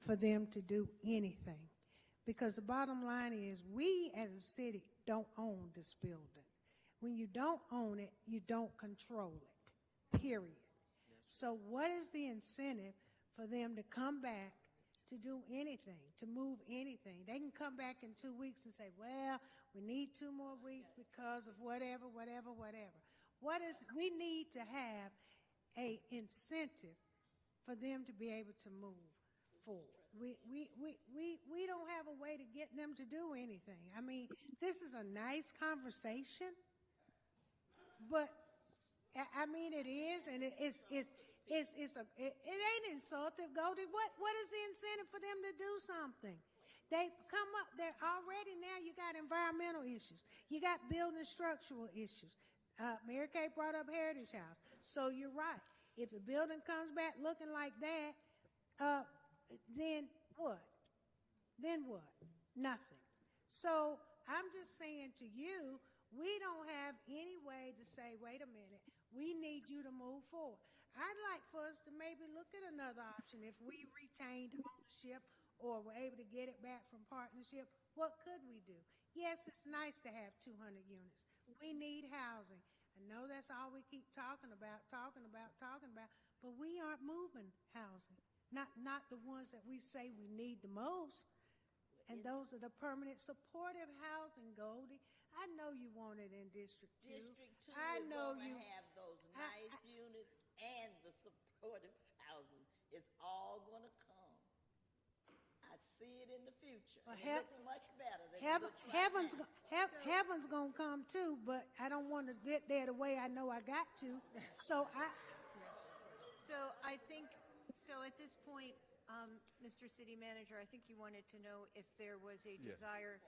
for them to do anything? Because the bottom line is we as a city don't own this building. When you don't own it, you don't control it, period. So what is the incentive for them to come back to do anything, to move anything? They can come back in 2 weeks and say, well, we need 2 more weeks because of whatever. We need to have a incentive for them to be able to move forward. We don't have a way to get them to do anything. I mean, this is a nice conversation, but I mean, it is, and it ain't insultive, Goldie. What is the incentive for them to do something? They come up there already. Now you got environmental issues. You got building structural issues. Mary Kay brought up Heritage House. So you're right. If a building comes back looking like that, then what? Nothing. So I'm just saying to you, we don't have any way to say, wait a minute, we need you to move forward. I'd like for us to maybe look at another option. If we retained ownership or were able to get it back from partnership, what could we do? Yes, it's nice to have 200 units. We need housing. I know that's all we keep talking about, but we aren't moving housing. Not the ones that we say we need the most. And those are the permanent supportive housing, Goldie. I know you want it in District 2. District 2 I is know going you to have those nice units and the supportive housing. It's all going to come. I see it in the future. Well, it looks much better than it looks right now. heaven's going to come too, but I don't want to get there the way I know I got to. So I think, at this point, Mr. City Manager, I think you wanted to know if there was a desire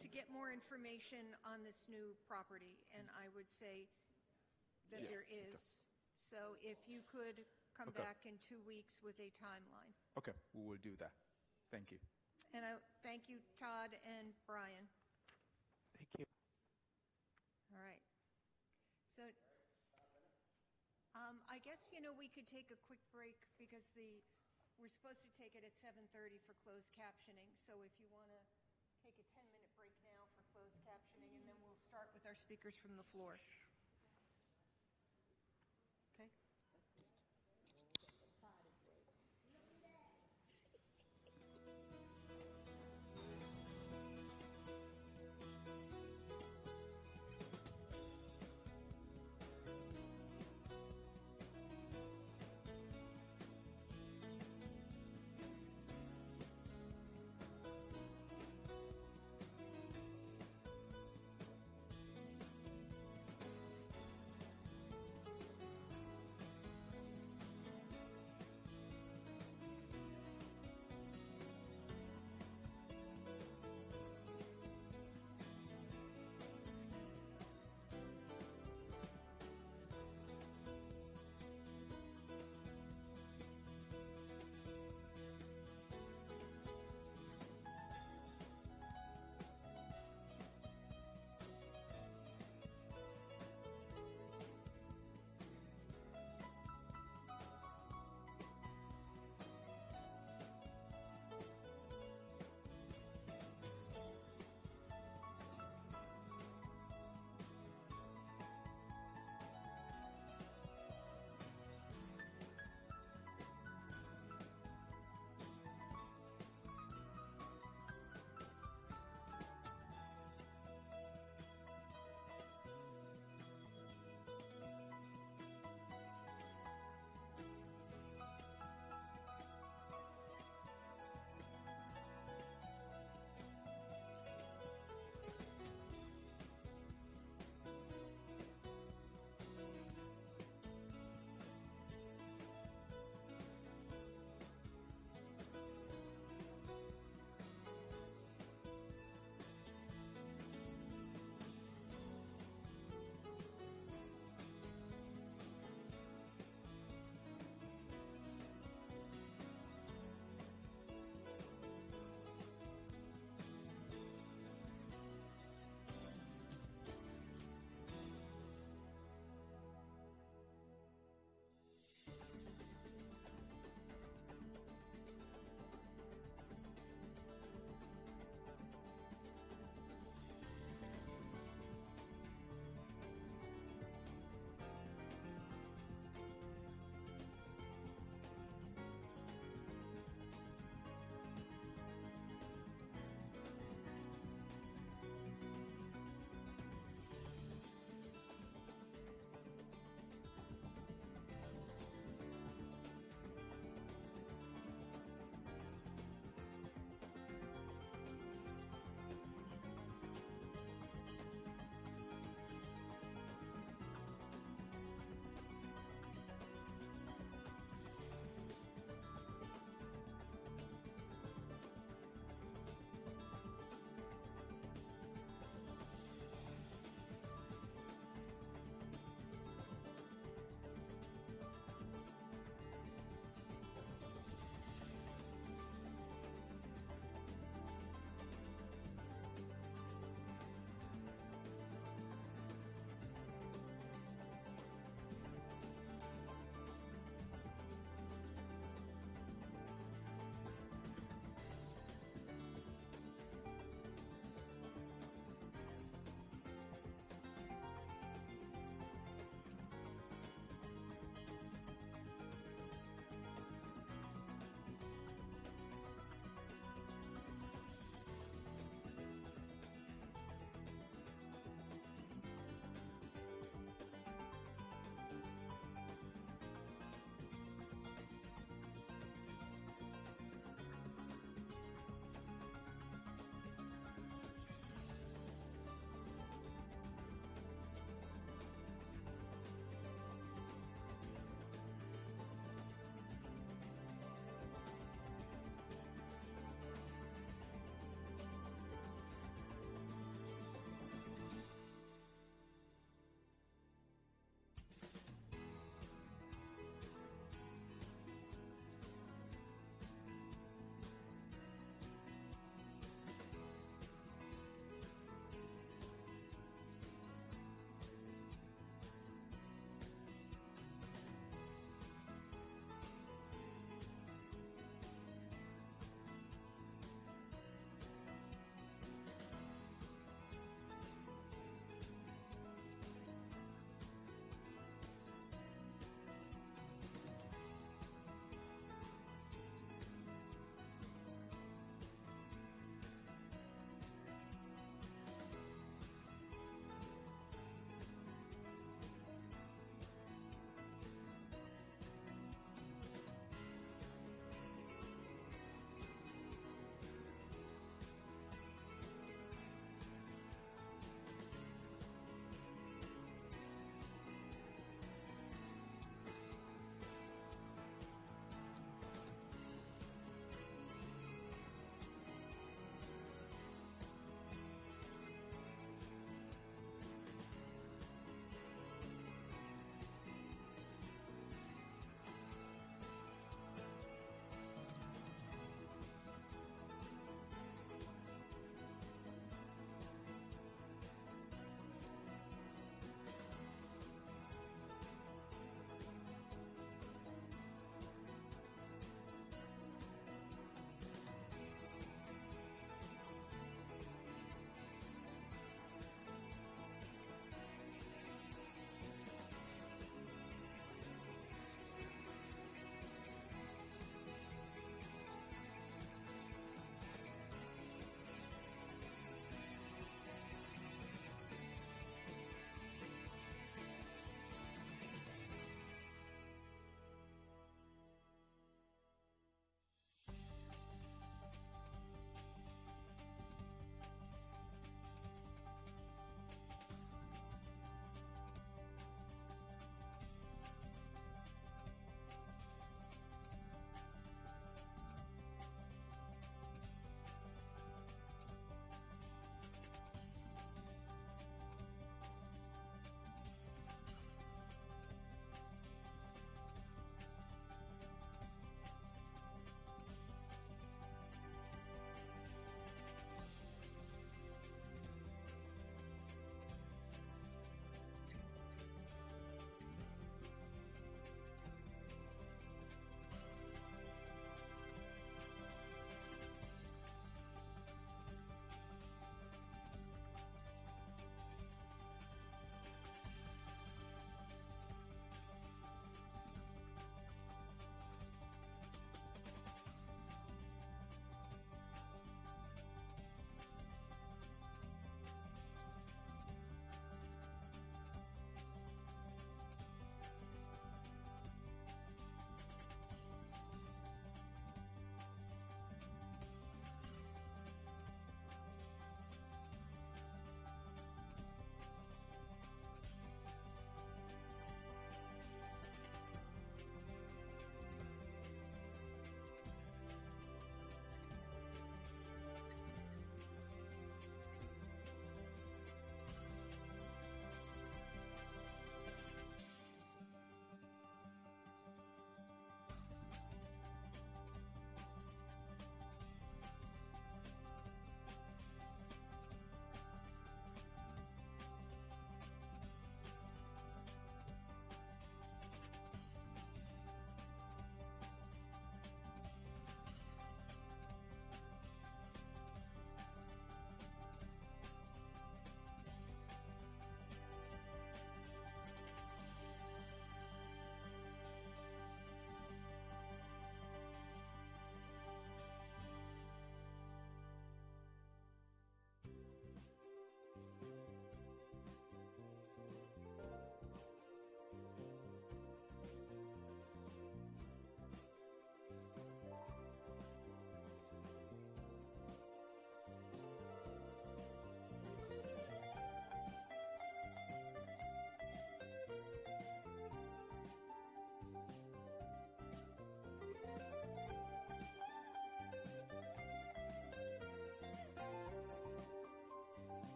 to get more information on this new property, and I would say that there is. So if you could come back in 2 weeks with a timeline. Okay, we will do that. Thank you. And I thank you, Todd and Brian. Thank you. All right. So I guess, we could take a quick break because we're supposed to take it at 7:30 for closed captioning. So if you want to take a 10-minute break now for closed captioning, and then we'll start with our speakers from the floor. Okay?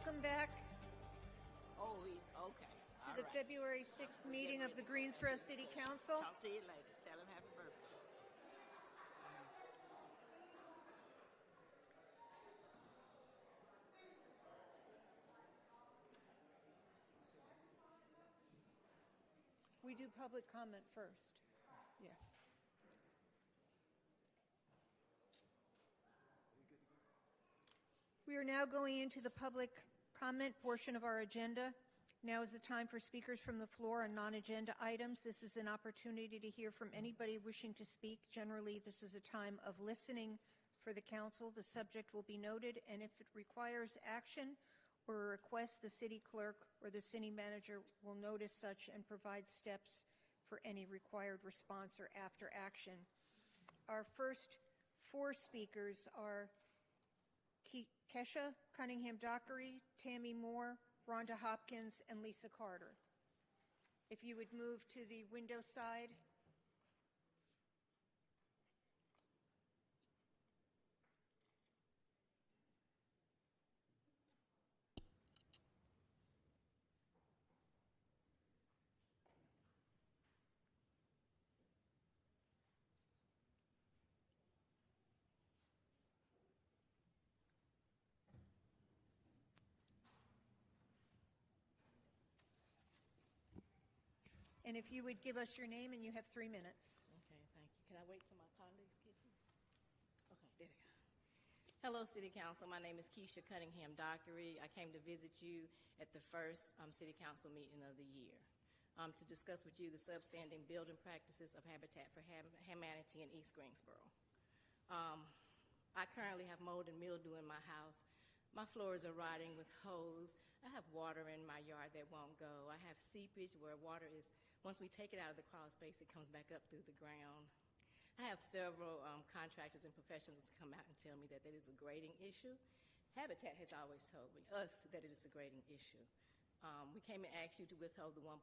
Welcome back Oh, he's okay. to the February 6th meeting of the Greensboro City Council. Talk to you later. Tell him happy birthday. We do public comment first. Yeah. We are now going into the public comment portion of our agenda. Now is the time for speakers from the floor on non-agenda items. This is an opportunity to hear from anybody wishing to speak. Generally, this is a time of listening for the council. The subject will be noted, and if it requires action or a request, the city clerk or the city manager will notice such and provide steps for any required response or after action. Our first four speakers are Kesha Cunningham-Dockery, Tammy Moore, Rhonda Hopkins, and Lisa Carter. If you would move to the window side. And if you would give us your name, and you have 3 minutes. Okay, thank you. Can I wait till my colleagues get here? Okay, there they go. Hello, City Council. My name is Keisha Cunningham-Dockery. I came to visit you at the first City Council meeting of the year to discuss with you the substanding building practices of Habitat for Humanity in East Greensboro. I currently have mold and mildew in my house. My floors are rotting with hose. I have water in my yard that won't go. I have seepage where water is, once we take it out of the crawl space, it comes back up through the ground. I have several contractors and professionals come out and tell me that is a grading issue. Habitat has always told us that it is a grading issue. We came and asked you to withhold the $1.5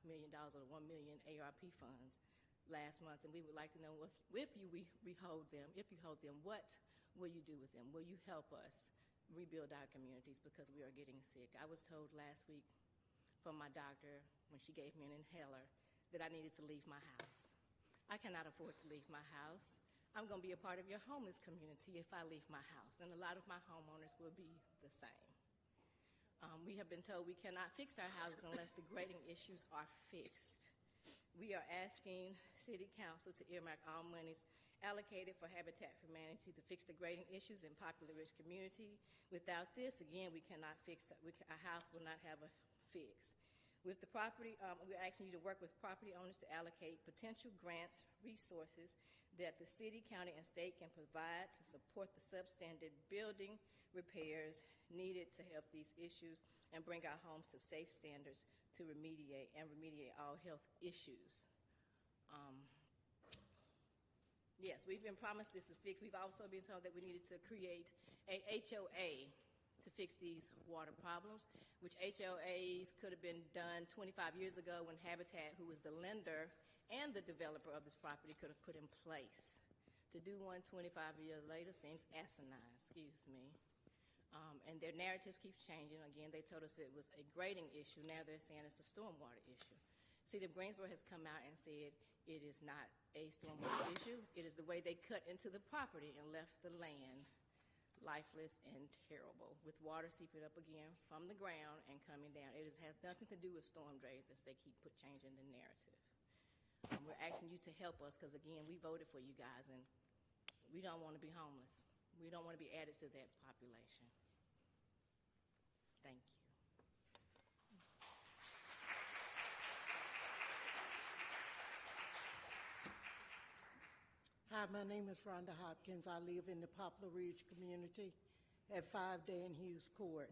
million or the $1 million ARP funds last month, and we would like to know if you hold them, what will you do with them? Will you help us rebuild our communities, because we are getting sick? I was told last week from my doctor when she gave me an inhaler that I needed to leave my house. I cannot afford to leave my house. I'm going to be a part of your homeless community if I leave my house, and a lot of my homeowners will be the same. We have been told we cannot fix our houses unless the grading issues are fixed. We are asking City Council to earmark all monies allocated for Habitat for Humanity to fix the grading issues in Popular Ridge community. Without this, again, we cannot fix it. Our house will not have a fix. With the property, we're asking you to work with property owners to allocate potential grants, resources that the city, county, and state can provide to support the substandard building repairs needed to help these issues and bring our homes to safe standards to remediate all health issues. Yes, we've been promised this is fixed. We've also been told that we needed to create a HOA to fix these water problems, which HOAs could have been done 25 years ago when Habitat, who was the lender and the developer of this property, could have put in place. To do one 25 years later seems asinine, excuse me. And their narrative keeps changing. Again, they told us it was a grading issue. Now they're saying it's a stormwater issue. City of Greensboro has come out and said it is not a stormwater issue. It is the way they cut into the property and left the land lifeless and terrible, with water seeping up again from the ground and coming down. It has nothing to do with storm drains, as they keep changing the narrative. We're asking you to help us because, again, we voted for you guys, and we don't want to be homeless. We don't want to be added to that population. Thank you. Hi, my name is Rhonda Hopkins. I live in the Poplar Ridge community at 5 Dan Hughes Court.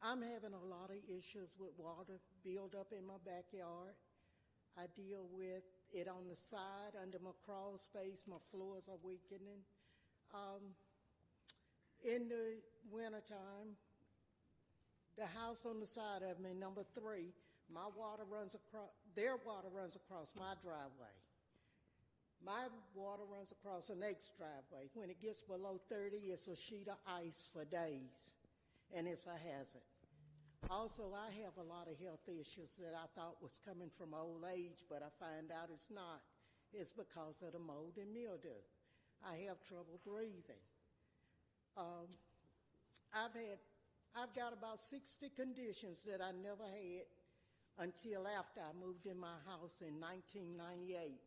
I'm having a lot of issues with water build up in my backyard. I deal with it on the side, under my crawl space. My floors are weakening. In the wintertime, the house on the side of me, number 3, my water runs across, their water runs across my driveway. My water runs across the next driveway. When it gets below 30, it's a sheet of ice for days. and it's a hazard. Also, I have a lot of health issues that I thought was coming from old age, but I find out it's not. It's because of the mold and mildew. I have trouble breathing. I've got about 60 conditions that I never had until after I moved in my house in 1998.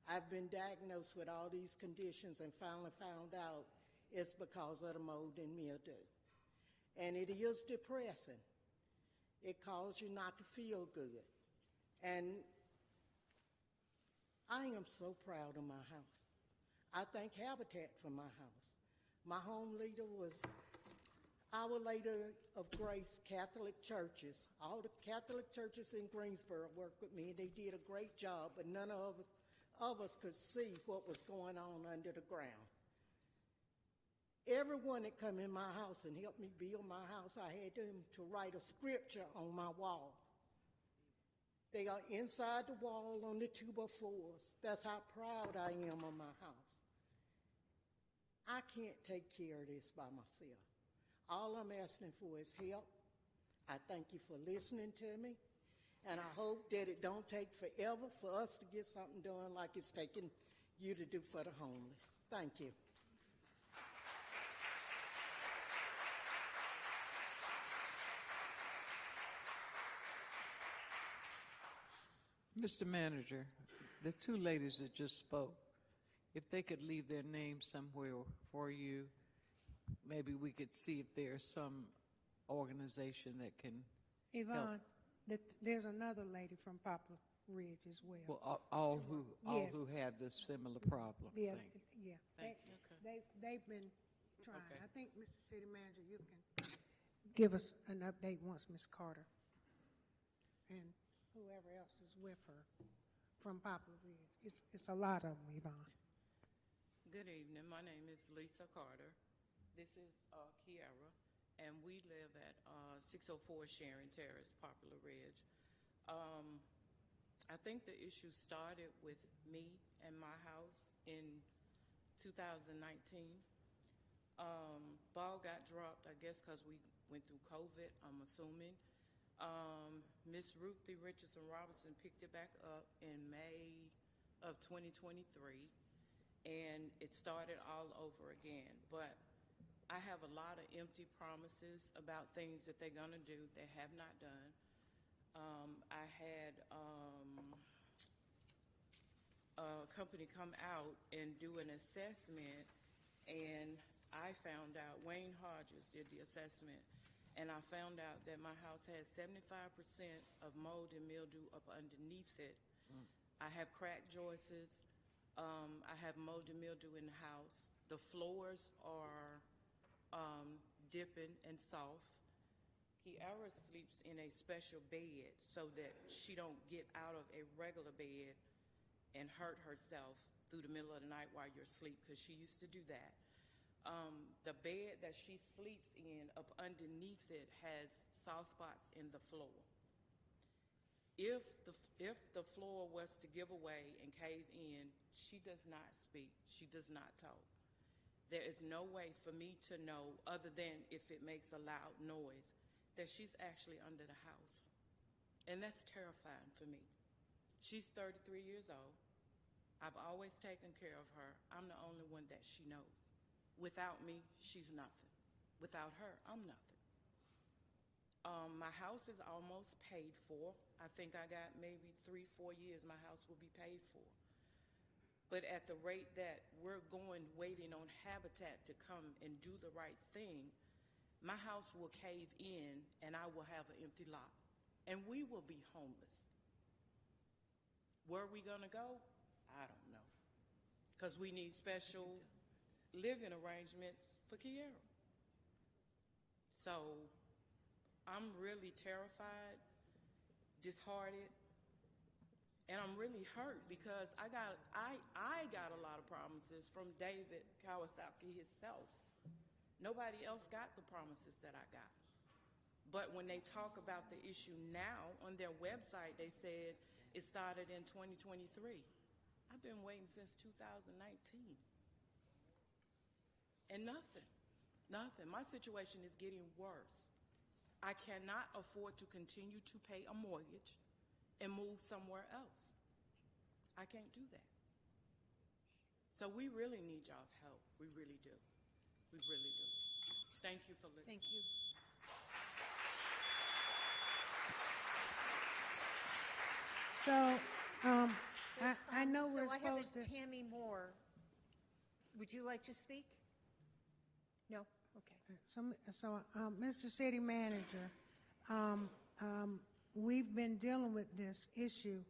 I've been diagnosed with all these conditions and finally found out it's because of the mold and mildew. And it is depressing. It causes you not to feel good. And I am so proud of my house. I thank Habitat for my house. My home leader was Our Lady of Grace Catholic churches. All the Catholic churches in Greensboro worked with me, and they did a great job, but none of us could see what was going on under the ground. Everyone that come in my house and helped me build my house, I had them to write a scripture on my wall. They are inside the wall on the 2x4s. That's how proud I am of my house. I can't take care of this by myself. All I'm asking for is help. I thank you for listening to me, and I hope that it don't take forever for us to get something done like it's taking you to do for the homeless. Thank you. Mr. Manager, the two ladies that just spoke, if they could leave their names somewhere for you, maybe we could see if there's some organization that can Yvonne, there's another lady from Poplar Ridge as well. Well, all Yes. who have this similar problem. Yeah, Thank you. yeah. Thank They've been trying. Okay. I think, Mr. City Manager, you can give us an update once Ms. Carter and whoever else is with her from Poplar Ridge. It's a lot of them, Yvonne. Good evening. My name is Lisa Carter. This is Kiara, and we live at 604 Sharon Terrace, Poplar Ridge. I think the issue started with me and my house in 2019. Ball got dropped, I guess, because we went through COVID, I'm assuming. Miss Ruthie Richardson Robinson picked it back up in May of 2023, and it started all over again. But I have a lot of empty promises about things that they're going to do they have not done. I had a company come out and do an assessment, and I found out, Wayne Hodges did the assessment, and I found out that my house has 75% of mold and mildew up underneath it. I have cracked joists. I have mold and mildew in the house. The floors are dipping and soft. Kiara sleeps in a special bed so that she don't get out of a regular bed and hurt herself through the middle of the night while you're asleep, because she used to do that. The bed that she sleeps in, up underneath it, has soft spots in the floor. If the floor was to give away and cave in, she does not speak. She does not talk. There is no way for me to know, other than if it makes a loud noise, that she's actually under the house. And that's terrifying for me. She's 33 years old. I've always taken care of her. I'm the only one that she knows. Without me, she's nothing. Without her, I'm nothing. My house is almost paid for. I think I got maybe 3-4 years my house will be paid for. But at the rate that we're going, waiting on Habitat to come and do the right thing, my house will cave in and I will have an empty lot. And we will be homeless. Where are we going to go? I don't know. Because we need special living arrangements for Kiara. So I'm really terrified, disheartened, and I'm really hurt because I got a lot of promises from David Kawasaki himself. Nobody else got the promises that I got. But when they talk about the issue now on their website, they said it started in 2023. I've been waiting since 2019. And nothing. Nothing. My situation is getting worse. I cannot afford to continue to pay a mortgage and move somewhere else. I can't do that. So we really need y'all's help. We really do. We really do. Thank you for listening. Thank you. So, I know we're So I have supposed to. Tammy Moore. Would you like to speak? No? Okay. So, Mr. City Manager, we've been dealing with this issue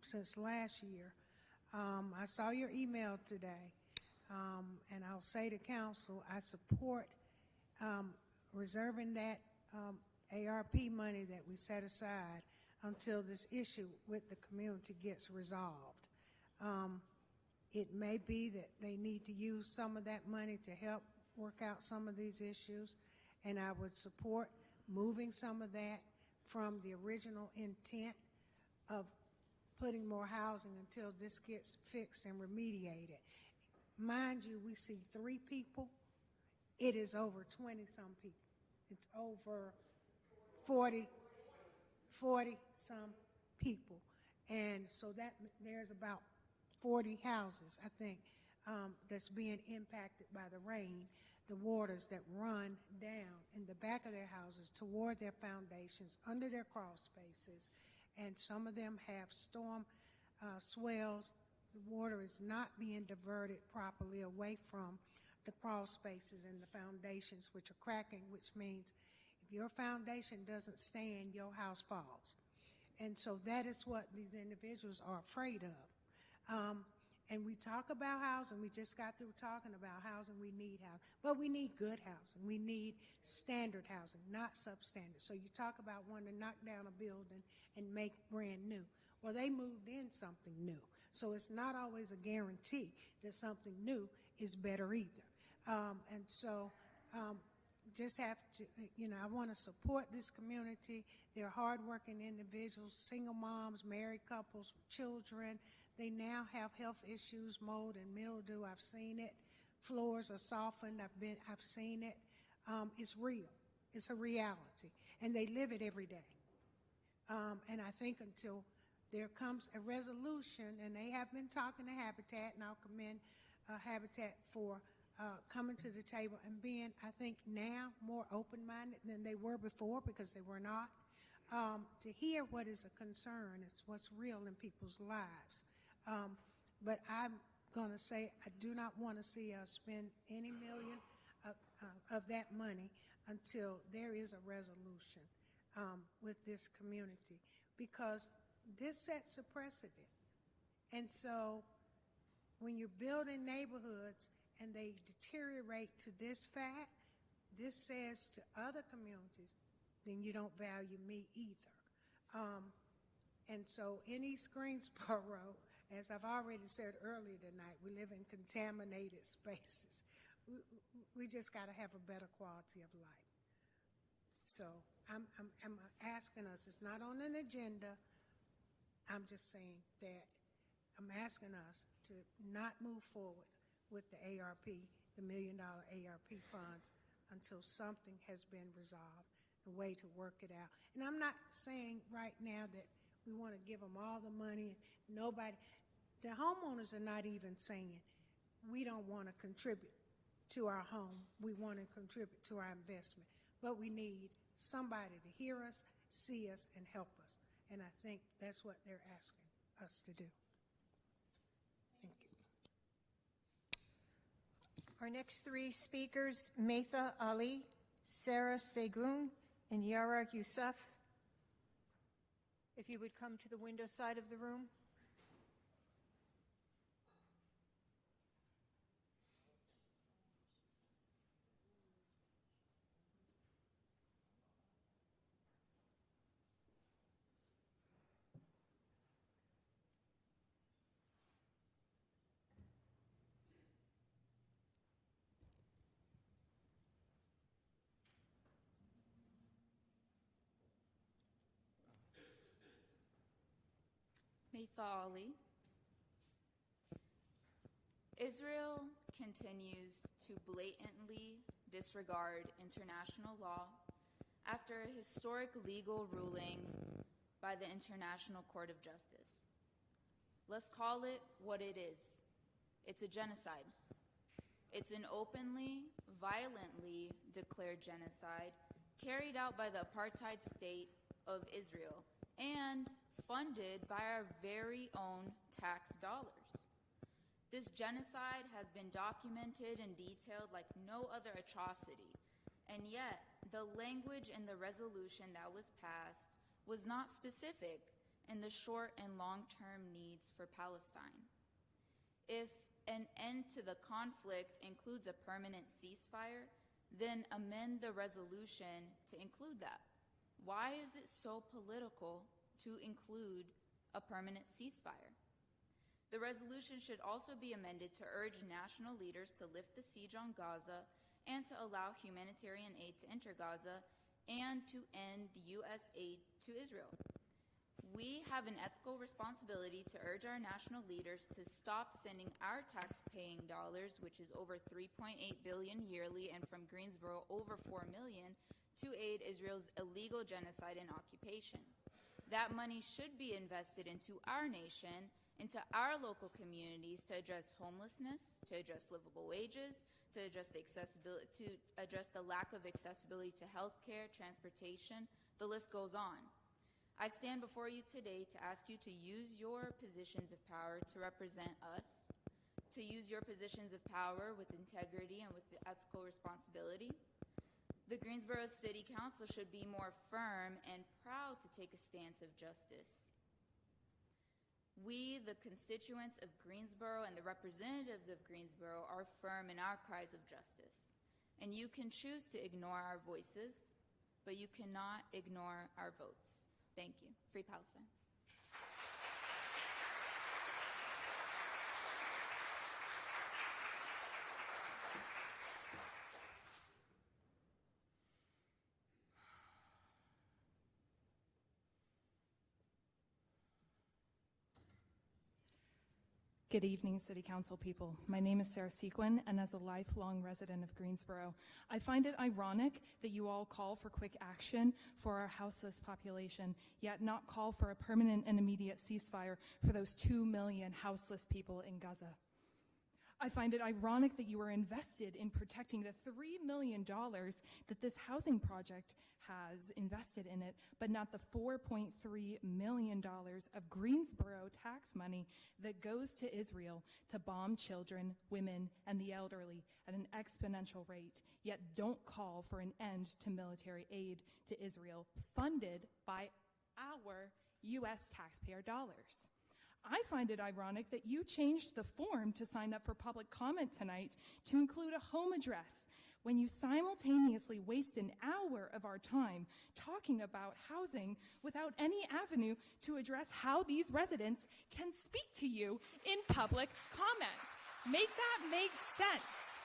since last year. I saw your email today, and I'll say to council, I support reserving that ARP money that we set aside until this issue with the community gets resolved. It may be that they need to use some of that money to help work out some of these issues, and I would support moving some of that from the original intent of putting more housing until this gets fixed and remediated. Mind you, we see 3 people. It is over 20-some people. It's over 40-some people. And so that there's about 40 houses, I think, that's being impacted by the rain, the waters that run down in the back of their houses toward their foundations, under their crawl spaces, and some of them have storm swells. The water is not being diverted properly away from the crawl spaces and the foundations, which are cracking, which means if your foundation doesn't stand, your house falls. And so that is what these individuals are afraid of. And we talk about housing. We just got through talking about housing. We need housing. But we need good housing. We need standard housing, not substandard. So you talk about wanting to knock down a building and make brand new. Well, they moved in something new. So it's not always a guarantee that something new is better either. And so just have to, I want to support this community. They're hardworking individuals, single moms, married couples, children. They now have health issues, mold and mildew. I've seen it. Floors are softened. I've seen it. It's real. It's a reality. And they live it every day. And I think until there comes a resolution, and they have been talking to Habitat, and I'll commend Habitat for coming to the table and being, I think, now more open-minded than they were before, because they were not, to hear what is a concern. It's what's real in people's lives. But I'm going to say I do not want to see us spend any million of that money until there is a resolution with this community, because this sets a precedent. And so when you're building neighborhoods and they deteriorate to this fact, this says to other communities, then you don't value me either. And so in East Greensboro, as I've already said earlier tonight, we live in contaminated spaces. We just got to have a better quality of life. So I'm asking us, it's not on an agenda. I'm just saying that I'm asking us to not move forward with the ARP, the $1 million ARP funds, until something has been resolved, a way to work it out. And I'm not saying right now that we want to give them all the money. The homeowners are not even saying we don't want to contribute to our home. We want to contribute to our investment. But we need somebody to hear us, see us, and help us. And I think that's what they're asking us to do. Thank you. Our next 3 speakers, Metha Ali, Sarah Segun, and Yara Youssef. If you would come to the window side of the room. Mithali. Israel continues to blatantly disregard international law after a historic legal ruling by the International Court of Justice. Let's call it what it is. It's a genocide. It's an openly, violently declared genocide carried out by the apartheid state of Israel and funded by our very own tax dollars. This genocide has been documented and detailed like no other atrocity, and yet the language in the resolution that was passed was not specific in the short and long-term needs for Palestine. If an end to the conflict includes a permanent ceasefire, then amend the resolution to include that. Why is it so political to include a permanent ceasefire? The resolution should also be amended to urge national leaders to lift the siege on Gaza and to allow humanitarian aid to enter Gaza and to end the U.S. aid to Israel. We have an ethical responsibility to urge our national leaders to stop sending our tax-paying dollars, which is over $3.8 billion yearly, and from Greensboro over $4 million, to aid Israel's illegal genocide and occupation. That money should be invested into our nation, into our local communities, to address homelessness, to address livable wages, to address the lack of accessibility to healthcare, transportation. The list goes on. I stand before you today to ask you to use your positions of power to represent us, to use your positions of power with integrity and with the ethical responsibility. The Greensboro City Council should be more firm and proud to take a stance of justice. We, the constituents of Greensboro and the representatives of Greensboro, are firm in our cries of justice. And you can choose to ignore our voices, but you cannot ignore our votes. Thank you. Free Palestine. Good evening, City Council people. My name is Sarah Sequin, and as a lifelong resident of Greensboro, I find it ironic that you all call for quick action for our houseless population, yet not call for a permanent and immediate ceasefire for those 2 million houseless people in Gaza. I find it ironic that you are invested in protecting the $3 million that this housing project has invested in it, but not the $4.3 million of Greensboro tax money that goes to Israel to bomb children, women, and the elderly at an exponential rate, yet don't call for an end to military aid to Israel funded by our U.S. taxpayer dollars. I find it ironic that you changed the form to sign up for public comment tonight to include a home address when you simultaneously waste an hour of our time talking about housing without any avenue to address how these residents can speak to you in public comment. Make that make sense.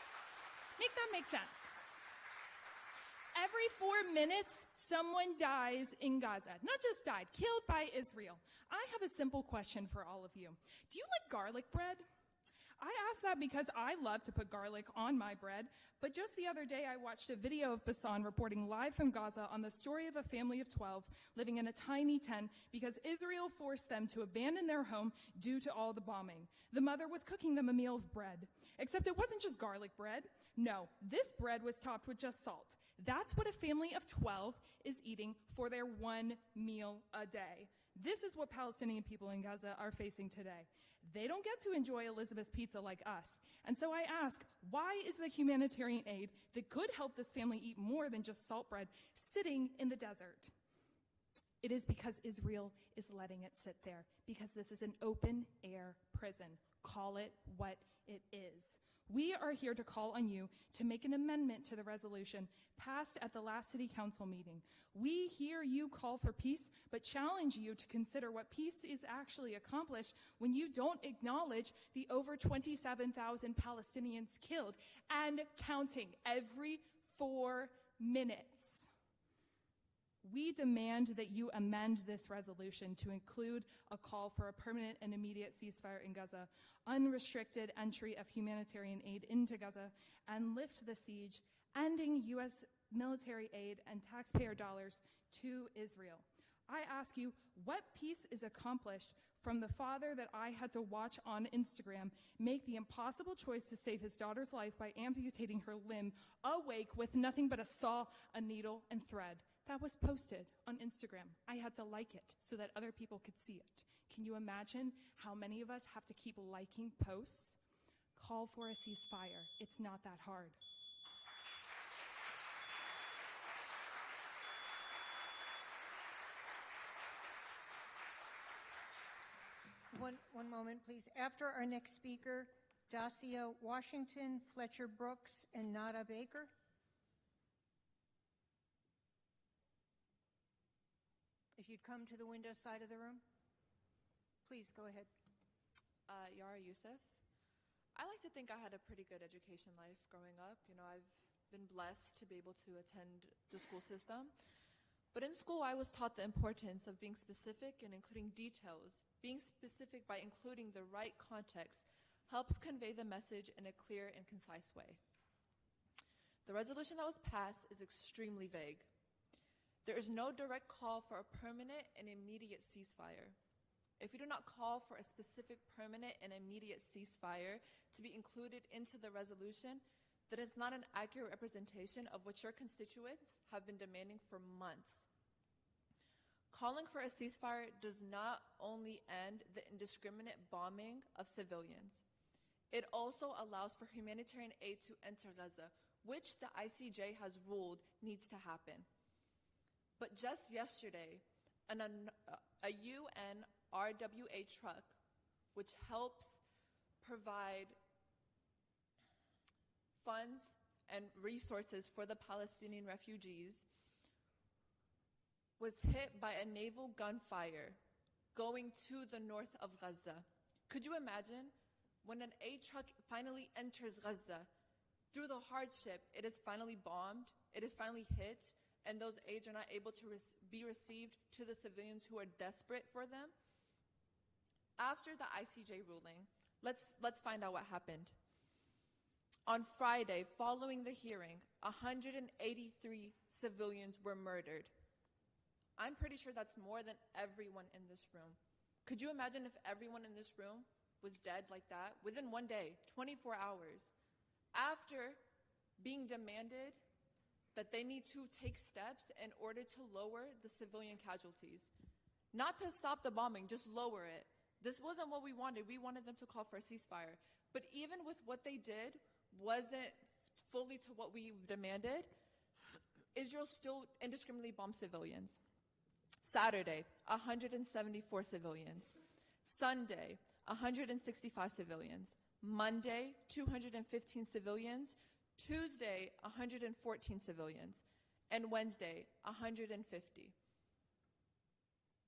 Make that make sense. Every 4 minutes, someone dies in Gaza. Not just died, killed by Israel. I have a simple question for all of you. Do you like garlic bread? I ask that because I love to put garlic on my bread, but just the other day I watched a video of Bassan reporting live from Gaza on the story of a family of 12 living in a tiny tent because Israel forced them to abandon their home due to all the bombing. The mother was cooking them a meal of bread, except it wasn't just garlic bread. No, this bread was topped with just salt. That's what a family of 12 is eating for their one meal a day. This is what Palestinian people in Gaza are facing today. They don't get to enjoy Elizabeth's pizza like us. And so I ask, why is the humanitarian aid that could help this family eat more than just salt bread sitting in the desert? It is because Israel is letting it sit there, because this is an open-air prison. Call it what it is. We are here to call on you to make an amendment to the resolution passed at the last City Council meeting. We hear you call for peace, but challenge you to consider what peace is actually accomplished when you don't acknowledge the over 27,000 Palestinians killed and counting every 4 minutes. We demand that you amend this resolution to include a call for a permanent and immediate ceasefire in Gaza, unrestricted entry of humanitarian aid into Gaza, and lift the siege ending U.S. military aid and taxpayer dollars to Israel. I ask you, what peace is accomplished from the father that I had to watch on Instagram make the impossible choice to save his daughter's life by amputating her limb, awake with nothing but a saw, a needle, and thread? That was posted on Instagram. I had to like it so that other people could see it. Can you imagine how many of us have to keep liking posts? Call for a ceasefire. It's not that hard. One moment, please. After our next speaker, Dacia Washington, Fletcher Brooks, and Nada Baker. If you'd come to the window side of the room, please go ahead. Yara Youssef. I like to think I had a pretty good education life growing up. You know, I've been blessed to be able to attend the school system. But in school, I was taught the importance of being specific and including details. Being specific by including the right context helps convey the message in a clear and concise way. The resolution that was passed is extremely vague. There is no direct call for a permanent and immediate ceasefire. If you do not call for a specific permanent and immediate ceasefire to be included into the resolution, then it's not an accurate representation of what your constituents have been demanding for months. Calling for a ceasefire does not only end the indiscriminate bombing of civilians, it also allows for humanitarian aid to enter Gaza, which the ICJ has ruled needs to happen. But just yesterday, a UN RWA truck, which helps provide funds and resources for the Palestinian refugees, was hit by a naval gunfire going to the north of Gaza. Could you imagine when an aid truck finally enters Gaza, through the hardship, it is finally bombed, it is finally hit, and those aids are not able to be received to the civilians who are desperate for them? After the ICJ ruling, let's find out what happened. On Friday, following the hearing, 183 civilians were murdered. I'm pretty sure that's more than everyone in this room. Could you imagine if everyone in this room was dead like that within one day, 24 hours, after being demanded that they need to take steps in order to lower the civilian casualties? Not to stop the bombing, just lower it. This wasn't what we wanted. We wanted them to call for a ceasefire. But even with what they did wasn't fully to what we demanded, Israel still indiscriminately bombed civilians. Saturday, 174 civilians. Sunday, 165 civilians. Monday, 215 civilians. Tuesday, 114 civilians. And Wednesday, 150.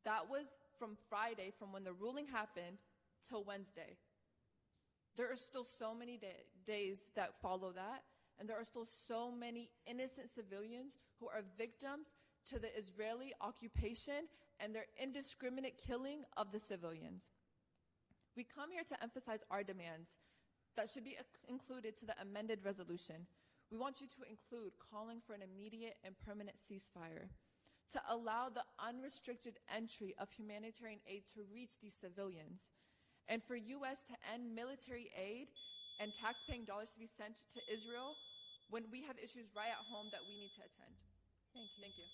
That was from Friday, from when the ruling happened, till Wednesday. There are still so many days that follow that, and there are still so many innocent civilians who are victims to the Israeli occupation and their indiscriminate killing of the civilians. We come here to emphasize our demands that should be included to the amended resolution. We want you to include calling for an immediate and permanent ceasefire, to allow the unrestricted entry of humanitarian aid to reach these civilians, and for U.S. to end military aid and taxpaying dollars to be sent to Israel when we have issues right at home that we need to attend. Thank you. Thank you.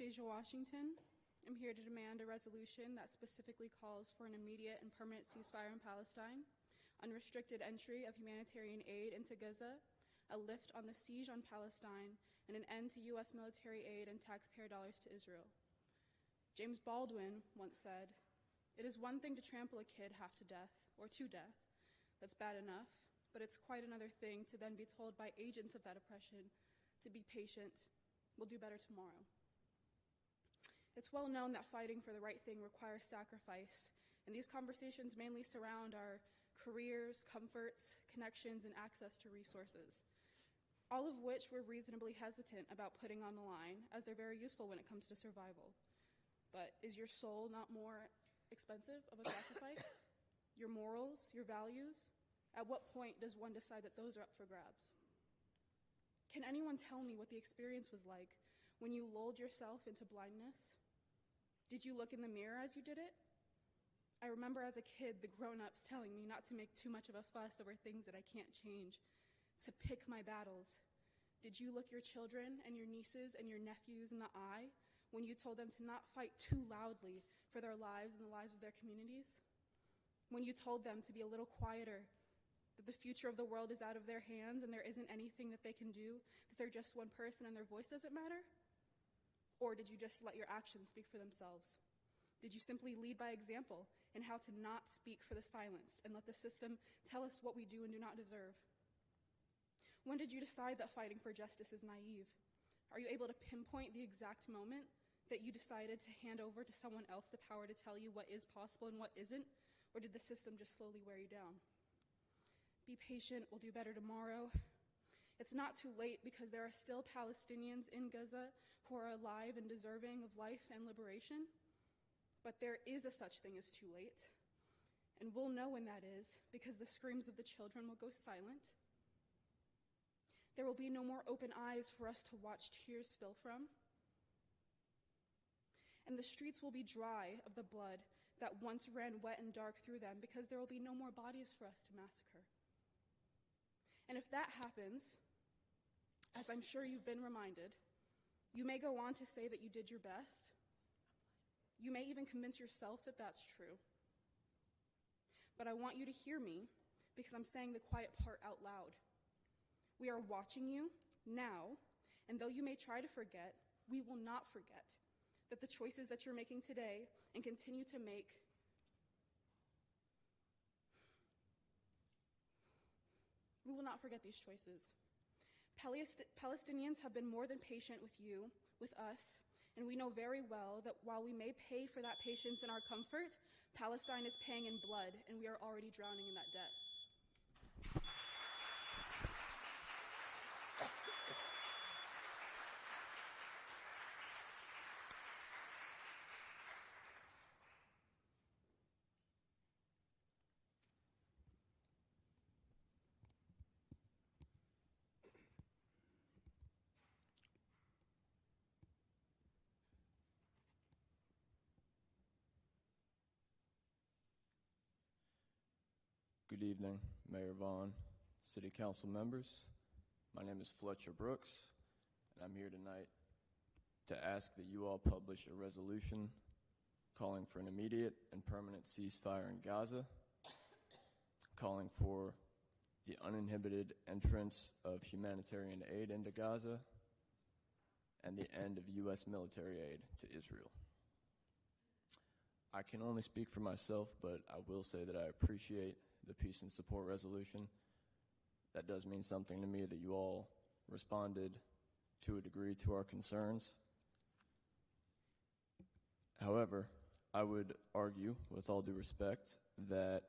Deja Washington. I'm here to demand a resolution that specifically calls for an immediate and permanent ceasefire in Palestine, unrestricted entry of humanitarian aid into Gaza, a lift on the siege on Palestine, and an end to U.S. military aid and taxpayer dollars to Israel. James Baldwin once said, "It is one thing to trample a kid half to death or to death. That's bad enough, but it's quite another thing to then be told by agents of that oppression to be patient. We'll do better tomorrow." It's well known that fighting for the right thing requires sacrifice, and these conversations mainly surround our careers, comforts, connections, and access to resources, all of which we're reasonably hesitant about putting on the line as they're very useful when it comes to survival. But is your soul not more expensive of a sacrifice? Your morals, your values? At what point does one decide that those are up for grabs? Can anyone tell me what the experience was like when you lulled yourself into blindness? Did you look in the mirror as you did it? I remember as a kid the grown-ups telling me not to make too much of a fuss over things that I can't change, to pick my battles. Did you look your children and your nieces and your nephews in the eye when you told them to not fight too loudly for their lives and the lives of their communities? When you told them to be a little quieter, that the future of the world is out of their hands and there isn't anything that they can do, that they're just one person and their voice doesn't matter? Or did you just let your actions speak for themselves? Did you simply lead by example in how to not speak for the silenced and let the system tell us what we do and do not deserve? When did you decide that fighting for justice is naive? Are you able to pinpoint the exact moment that you decided to hand over to someone else the power to tell you what is possible and what isn't? Or did the system just slowly wear you down? Be patient, we'll do better tomorrow. It's not too late because there are still Palestinians in Gaza who are alive and deserving of life and liberation. But there is a such thing as too late. And we'll know when that is because the screams of the children will go silent. There will be no more open eyes for us to watch tears spill from. And the streets will be dry of the blood that once ran wet and dark through them because there will be no more bodies for us to massacre. And if that happens, as I'm sure you've been reminded, you may go on to say that you did your best. You may even convince yourself that that's true. But I want you to hear me because I'm saying the quiet part out loud. We are watching you now, and though you may try to forget, we will not forget that the choices that you're making today and continue to make we will not forget these choices. Palestinians have been more than patient with you, with us, and we know very well that while we may pay for that patience and our comfort, Palestine is paying in blood, and we are already drowning in that debt. Good evening, Mayor Vaughn, City Council members. My name is Fletcher Brooks, and I'm here tonight to ask that you all publish a resolution calling for an immediate and permanent ceasefire in Gaza, calling for the uninhibited entrance of humanitarian aid into Gaza, and the end of U.S. military aid to Israel. I can only speak for myself, but I will say that I appreciate the peace and support resolution. That does mean something to me that you all responded to a degree to our concerns. However, I would argue, with all due respect, that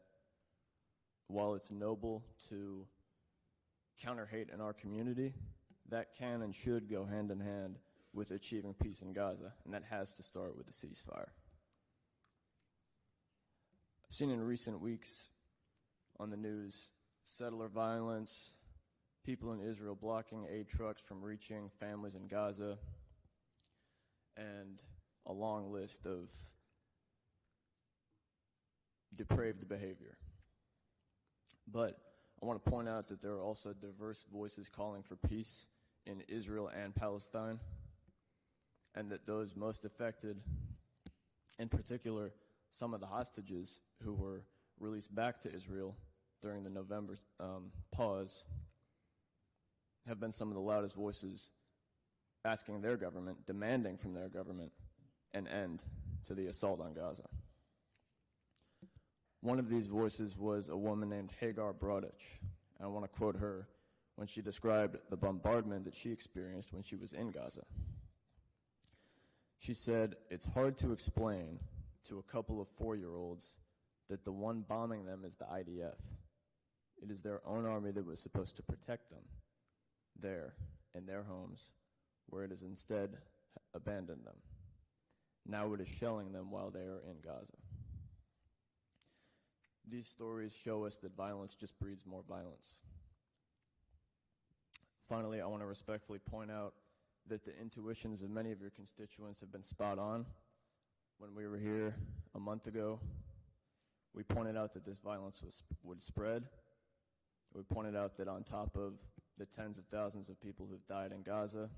while it's noble to counter hate in our community, that can and should go hand in hand with achieving peace in Gaza, and that has to start with a ceasefire. I've seen in recent weeks on the news settler violence, people in Israel blocking aid trucks from reaching families in Gaza, and a long list of depraved behavior. But I want to point out that there are also diverse voices calling for peace in Israel and Palestine, and that those most affected, in particular, some of the hostages who were released back to Israel during the November pause, have been some of the loudest voices asking their government, demanding from their government, an end to the assault on Gaza. One of these voices was a woman named Hagar Brodich, and I want to quote her when she described the bombardment that she experienced when she was in Gaza. She said, "It's hard to explain to a couple of 4-year-olds that the one bombing them is the IDF. It is their own army that was supposed to protect them there in their homes, where it has instead abandoned them. Now it is shelling them while they are in Gaza. These stories show us that violence just breeds more violence. Finally, I want to respectfully point out that the intuitions of many of your constituents have been spot on. When we were here a month ago, we pointed out that this violence would spread. We pointed out that on top of the tens of thousands of people who've died in Gaza,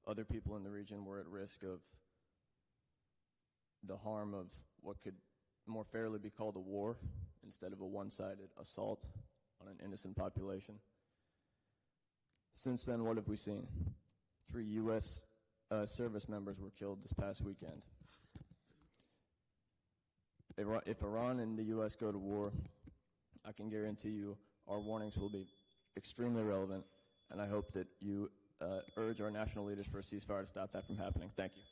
other people in the region were at risk of the harm of what could more fairly be called a war instead of a one-sided assault on an innocent population. Since then, what have we seen? 3 U.S. Service members were killed this past weekend. If Iran and the U.S. go to war, I can guarantee you our warnings will be extremely relevant, and I hope that you urge our national leaders for a ceasefire to stop that from happening. Thank you.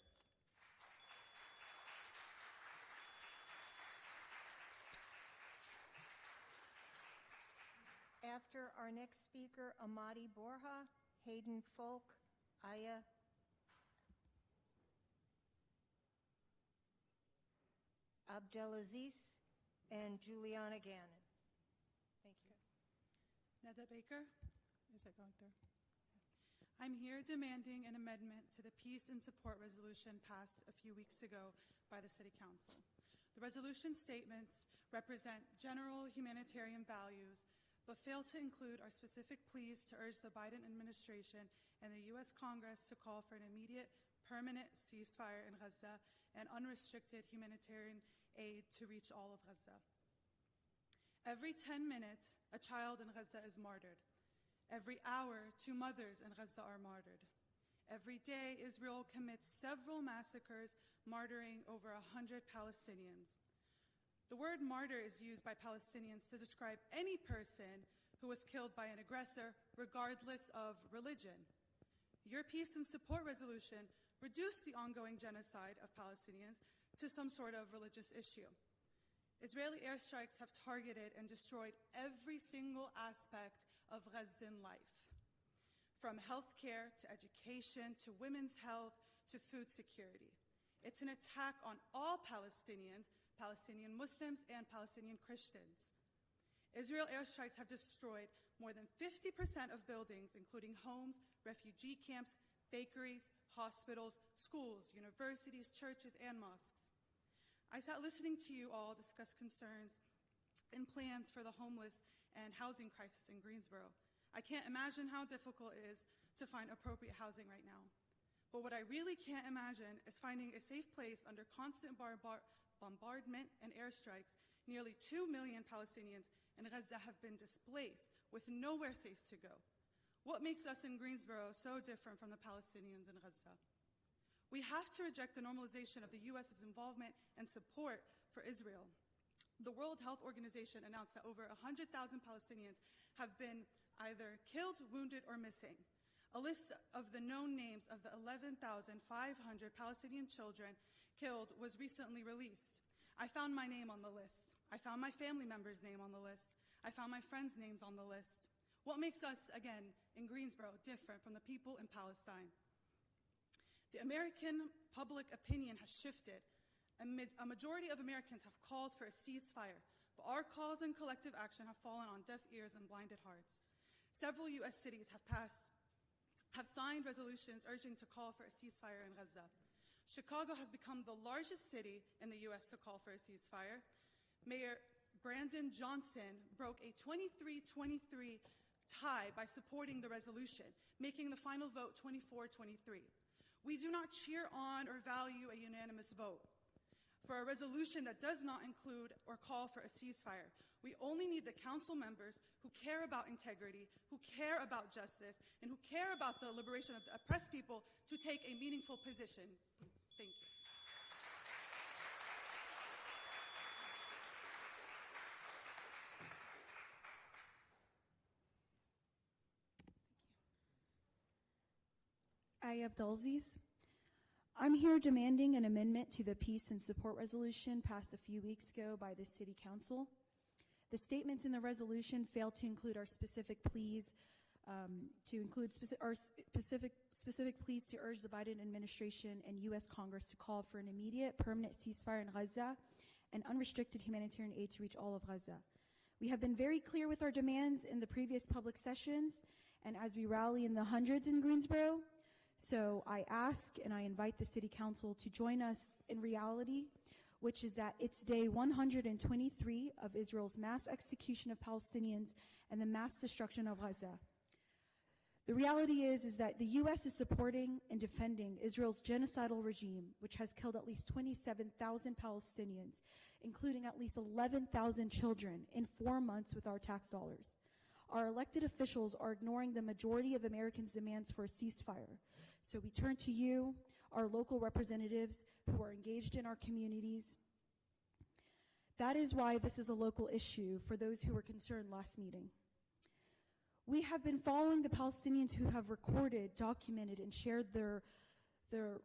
After our next speaker, Amadi Borja, Hayden Folk, Aya Abdelaziz, and Juliana Gannon. Thank you. Neda Baker, is it going through? I'm here demanding an amendment to the Peace and Support Resolution passed a few weeks ago by the City Council. The resolution statements represent general humanitarian values, but fail to include our specific pleas to urge the Biden administration and the U.S. Congress to call for an immediate, permanent ceasefire in Gaza and unrestricted humanitarian aid to reach all of Gaza. Every 10 minutes, a child in Gaza is martyred. Every hour, 2 mothers in Gaza are martyred. Every day, Israel commits several massacres, martyring over 100 Palestinians. The word martyr is used by Palestinians to describe any person who was killed by an aggressor, regardless of religion. Your Peace and Support Resolution reduced the ongoing genocide of Palestinians to some sort of religious issue. Israeli airstrikes have targeted and destroyed every single aspect of Gazan life, from healthcare to education to women's health to food security. It's an attack on all Palestinians, Palestinian Muslims, and Palestinian Christians. Israel airstrikes have destroyed more than 50% of buildings, including homes, refugee camps, bakeries, hospitals, schools, universities, churches, and mosques. I sat listening to you all discuss concerns and plans for the homeless and housing crisis in Greensboro. I can't imagine how difficult it is to find appropriate housing right now. But what I really can't imagine is finding a safe place under constant bombardment and airstrikes. Nearly 2 million Palestinians in Gaza have been displaced with nowhere safe to go. What makes us in Greensboro so different from the Palestinians in Gaza? We have to reject the normalization of the U.S.'s involvement and support for Israel. The World Health Organization announced that over 100,000 Palestinians have been either killed, wounded, or missing. A list of the known names of the 11,500 Palestinian children killed was recently released. I found my name on the list. I found my family member's name on the list. I found my friends' names on the list. What makes us, again, in Greensboro, different from the people in Palestine? The American public opinion has shifted. A majority of Americans have called for a ceasefire, but our calls and collective action have fallen on deaf ears and blinded hearts. Several U.S. cities have signed resolutions urging to call for a ceasefire in Gaza. Chicago has become the largest city in the U.S. to call for a ceasefire. Mayor Brandon Johnson broke a 23-23 tie by supporting the resolution, making the final vote 24-23. We do not cheer on or value a unanimous vote. For a resolution that does not include or call for a ceasefire, we only need the council members who care about integrity, who care about justice, and who care about the liberation of the oppressed people to take a meaningful position. Thank you. Aya Abdelaziz. I'm here demanding an amendment to the Peace and Support Resolution passed a few weeks ago by the City Council. The statements in the resolution fail to include our specific pleas, specific pleas to urge the Biden administration and U.S. Congress to call for an immediate permanent ceasefire in Gaza and unrestricted humanitarian aid to reach all of Gaza. We have been very clear with our demands in the previous public sessions and as we rally in the hundreds in Greensboro. So I ask and I invite the City Council to join us in reality, which is that it's day 123 of Israel's mass execution of Palestinians and the mass destruction of Gaza. The reality is that the U.S. is supporting and defending Israel's genocidal regime, which has killed at least 27,000 Palestinians, including at least 11,000 children in 4 months with our tax dollars. Our elected officials are ignoring the majority of Americans' demands for a ceasefire. So we turn to you, our local representatives who are engaged in our communities. That is why this is a local issue for those who were concerned last meeting. We have been following the Palestinians who have recorded, documented, and shared their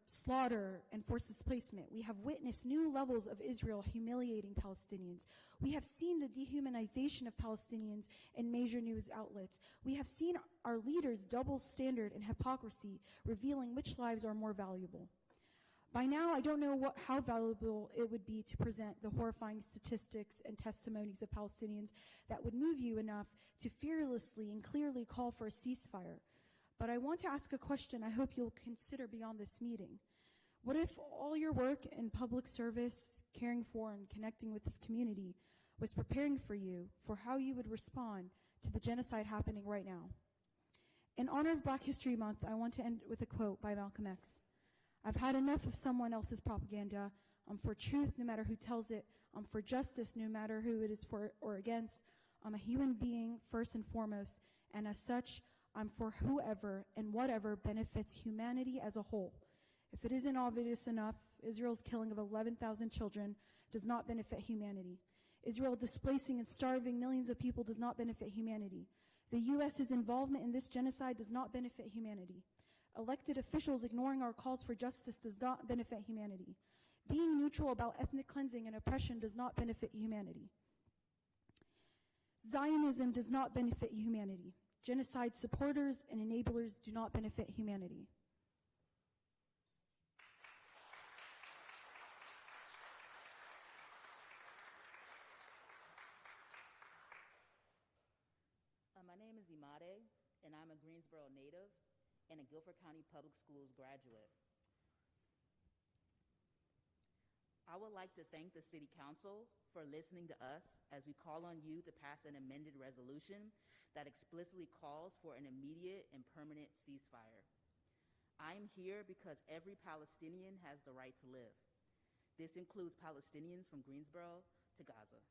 slaughter and forced displacement. We have witnessed new levels of Israel humiliating Palestinians. We have seen the dehumanization of Palestinians in major news outlets. We have seen our leaders' double standard and hypocrisy, revealing which lives are more valuable. By now, I don't know how valuable it would be to present the horrifying statistics and testimonies of Palestinians that would move you enough to fearlessly and clearly call for a ceasefire. But I want to ask a question I hope you'll consider beyond this meeting. What if all your work in public service, caring for and connecting with this community was preparing for you for how you would respond to the genocide happening right now? In honor of Black History Month, I want to end with a quote by Malcolm X. I've had enough of someone else's propaganda. I'm for truth no matter who tells it. I'm for justice no matter who it is for or against. I'm a human being first and foremost, and as such, I'm for whoever and whatever benefits humanity as a whole. If it isn't obvious enough, Israel's killing of 11,000 children does not benefit humanity. Israel displacing and starving millions of people does not benefit humanity. The U.S.'s involvement in this genocide does not benefit humanity. Elected officials ignoring our calls for justice does not benefit humanity. Being neutral about ethnic cleansing and oppression does not benefit humanity. Zionism does not benefit humanity. Genocide supporters and enablers do not benefit humanity. My name is Imade, and I'm a Greensboro native and a Guilford County Public Schools graduate. I would like to thank the City Council for listening to us as we call on you to pass an amended resolution that explicitly calls for an immediate and permanent ceasefire. I'm here because every Palestinian has the right to live. This includes Palestinians from Greensboro to Gaza.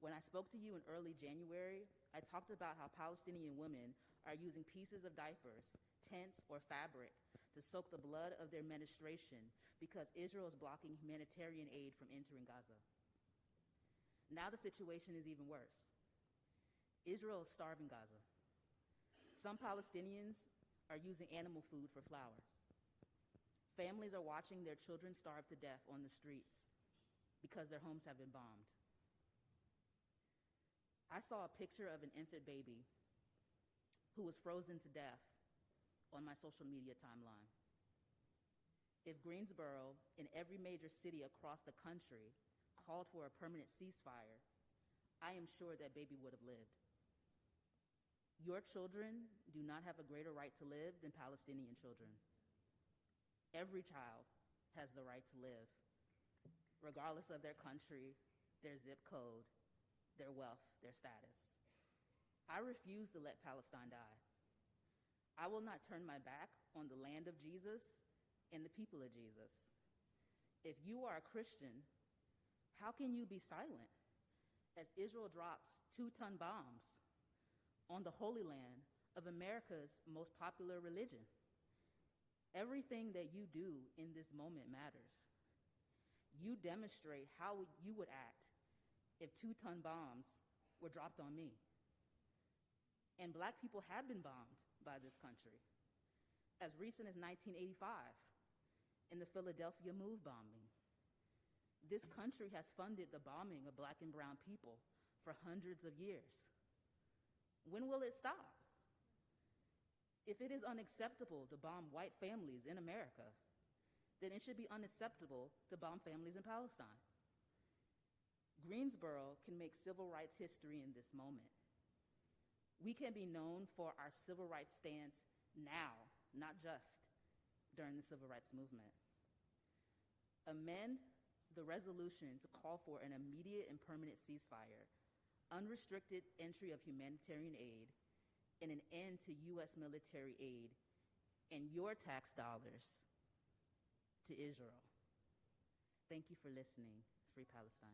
When I spoke to you in early January, I talked about how Palestinian women are using pieces of diapers, tents, or fabric to soak the blood of their menstruation because Israel is blocking humanitarian aid from entering Gaza. Now the situation is even worse. Israel is starving Gaza. Some Palestinians are using animal food for flour. Families are watching their children starve to death on the streets because their homes have been bombed. I saw a picture of an infant baby who was frozen to death on my social media timeline. If Greensboro and every major city across the country called for a permanent ceasefire, I am sure that baby would have lived. Your children do not have a greater right to live than Palestinian children. Every child has the right to live, regardless of their country, their zip code, their wealth, their status. I refuse to let Palestine die. I will not turn my back on the land of Jesus and the people of Jesus. If you are a Christian, how can you be silent as Israel drops 2-ton bombs on the Holy Land of America's most popular religion? Everything that you do in this moment matters. You demonstrate how you would act if 2-ton bombs were dropped on me. And Black people have been bombed by this country, as recent as 1985 in the Philadelphia Move bombing. This country has funded the bombing of Black and brown people for hundreds of years. When will it stop? If it is unacceptable to bomb white families in America, then it should be unacceptable to bomb families in Palestine. Greensboro can make civil rights history in this moment. We can be known for our civil rights stance now, not just during the civil rights movement. Amend the resolution to call for an immediate and permanent ceasefire, unrestricted entry of humanitarian aid, and an end to U.S. military aid and your tax dollars to Israel. Thank you for listening. Free Palestine.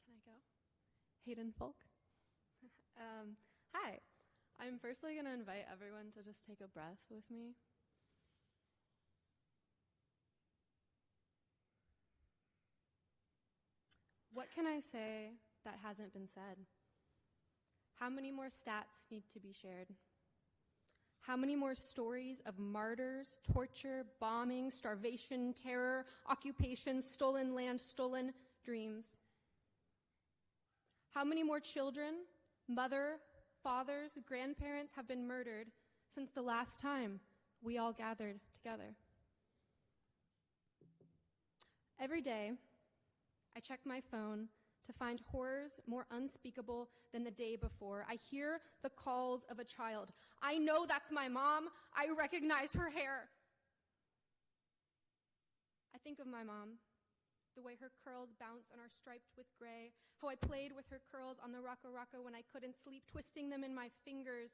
Can I go? Hayden Folk. Hi. I'm firstly going to invite everyone to just take a breath with me. What can I say that hasn't been said? How many more stats need to be shared? How many more stories of martyrs, torture, bombing, starvation, terror, occupation, stolen land, stolen dreams? How many more children, mother, fathers, grandparents have been murdered since the last time we all gathered together? Every day, I check my phone to find horrors more unspeakable than the day before. I hear the calls of a child. I know that's my mom. I recognize her hair. I think of my mom, the way her curls bounce and are striped with gray, how I played with her curls on the Rocco Rocco when I couldn't sleep, twisting them in my fingers.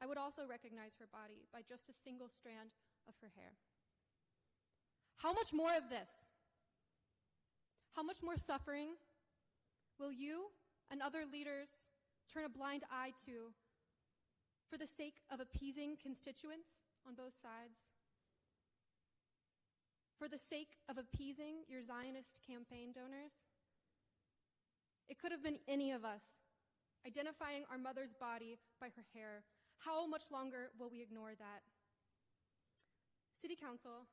I would also recognize her body by just a single strand of her hair. How much more of this? How much more suffering will you and other leaders turn a blind eye to for the sake of appeasing constituents on both sides? For the sake of appeasing your Zionist campaign donors? It could have been any of us, identifying our mother's body by her hair. How much longer will we ignore that? City Council,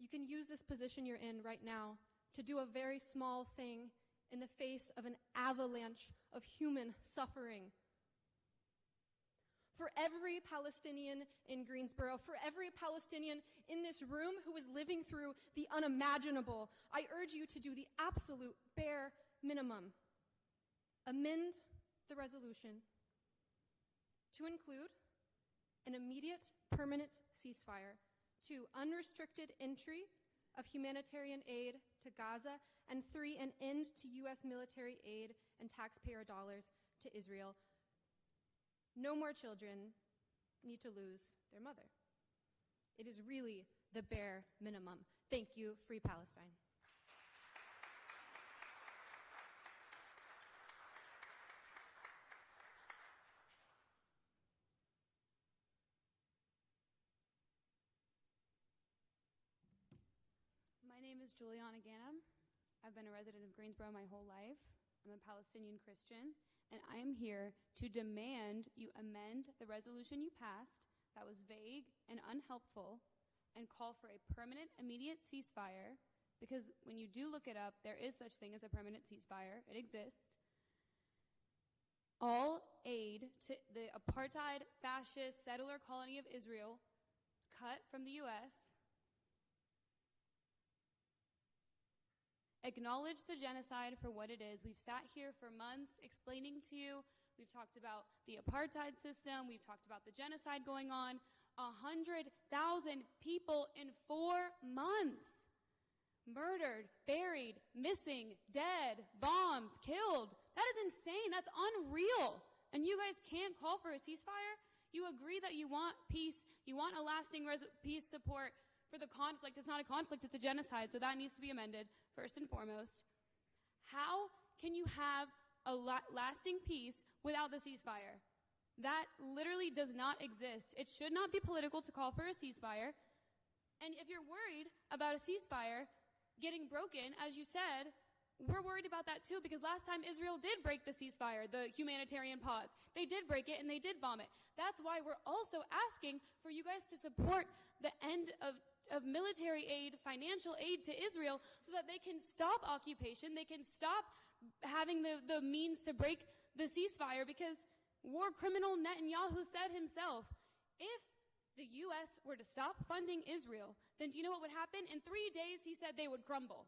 you can use this position you're in right now to do a very small thing in the face of an avalanche of human suffering. For every Palestinian in Greensboro, for every Palestinian in this room who is living through the unimaginable, I urge you to do the absolute bare minimum. Amend the resolution to include an immediate permanent ceasefire, 2, unrestricted entry of humanitarian aid to Gaza, and 3, an end to U.S. military aid and taxpayer dollars to Israel. No more children need to lose their mother. It is really the bare minimum. Thank you. Free Palestine. My name is Juliana Ganem. I've been a resident of Greensboro my whole life. I'm a Palestinian Christian, and I am here to demand you amend the resolution you passed that was vague and unhelpful and call for a permanent, immediate ceasefire, because when you do look it up, there is such thing as a permanent ceasefire. It exists. All aid to the apartheid, fascist, settler colony of Israel cut from the U.S. Acknowledge the genocide for what it is. We've sat here for months explaining to you. We've talked about the apartheid system. We've talked about the genocide going on. 100,000 people in 4 months. Murdered, buried, missing, dead, bombed, killed. That is insane. That's unreal. And you guys can't call for a ceasefire? You agree that you want peace. You want a lasting peace support for the conflict. It's not a conflict, it's a genocide, so that needs to be amended, first and foremost. How can you have a lasting peace without the ceasefire? That literally does not exist. It should not be political to call for a ceasefire. And if you're worried about a ceasefire getting broken, as you said, we're worried about that too, because last time Israel did break the ceasefire, the humanitarian pause. They did break it and they did bomb it. That's why we're also asking for you guys to support the end of military aid, financial aid to Israel, so that they can stop occupation, they can stop having the means to break the ceasefire, because war criminal Netanyahu said himself, if the U.S. were to stop funding Israel, then do you know what would happen? In 3 days, he said they would crumble.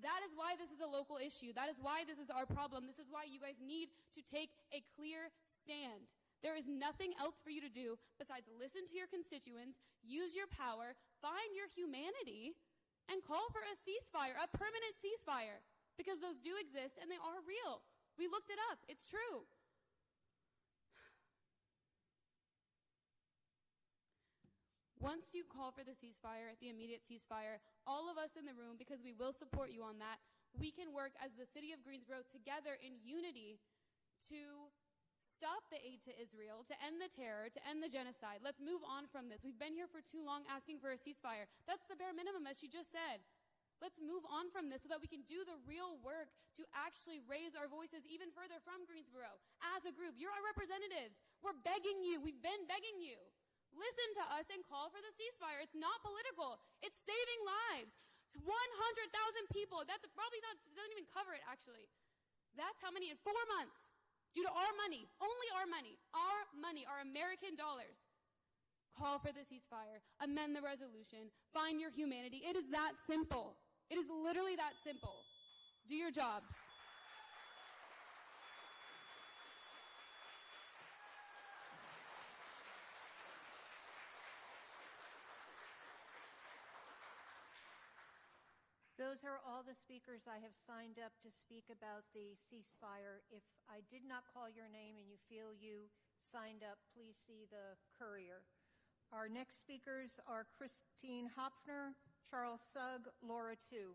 That is why this is a local issue. That is why this is our problem. This is why you guys need to take a clear stand. There is nothing else for you to do besides listen to your constituents, use your power, find your humanity, and call for a ceasefire, a permanent ceasefire, because those do exist and they are real. We looked it up. It's true. Once you call for the ceasefire, the immediate ceasefire, all of us in the room, because we will support you on that, we can work as the City of Greensboro together in unity to stop the aid to Israel, to end the terror, to end the genocide. Let's move on from this. We've been here for too long asking for a ceasefire. That's the bare minimum, as she just said. Let's move on from this so that we can do the real work to actually raise our voices even further from Greensboro. As a group, you're our representatives. We're begging you. We've been begging you. Listen to us and call for the ceasefire. It's not political. It's saving lives. 100,000 people. That's probably not, doesn't even cover it, actually. That's how many in 4 months, due to our money, only our money, our American dollars. Call for the ceasefire. Amend the resolution. Find your humanity. It is that simple. It is literally that simple. Do your jobs. Those are all the speakers I have signed up to speak about the ceasefire. If I did not call your name and you feel you signed up, please see the courier. Our next speakers are Christine Hopfner, Charles Sugg, Laura Tu.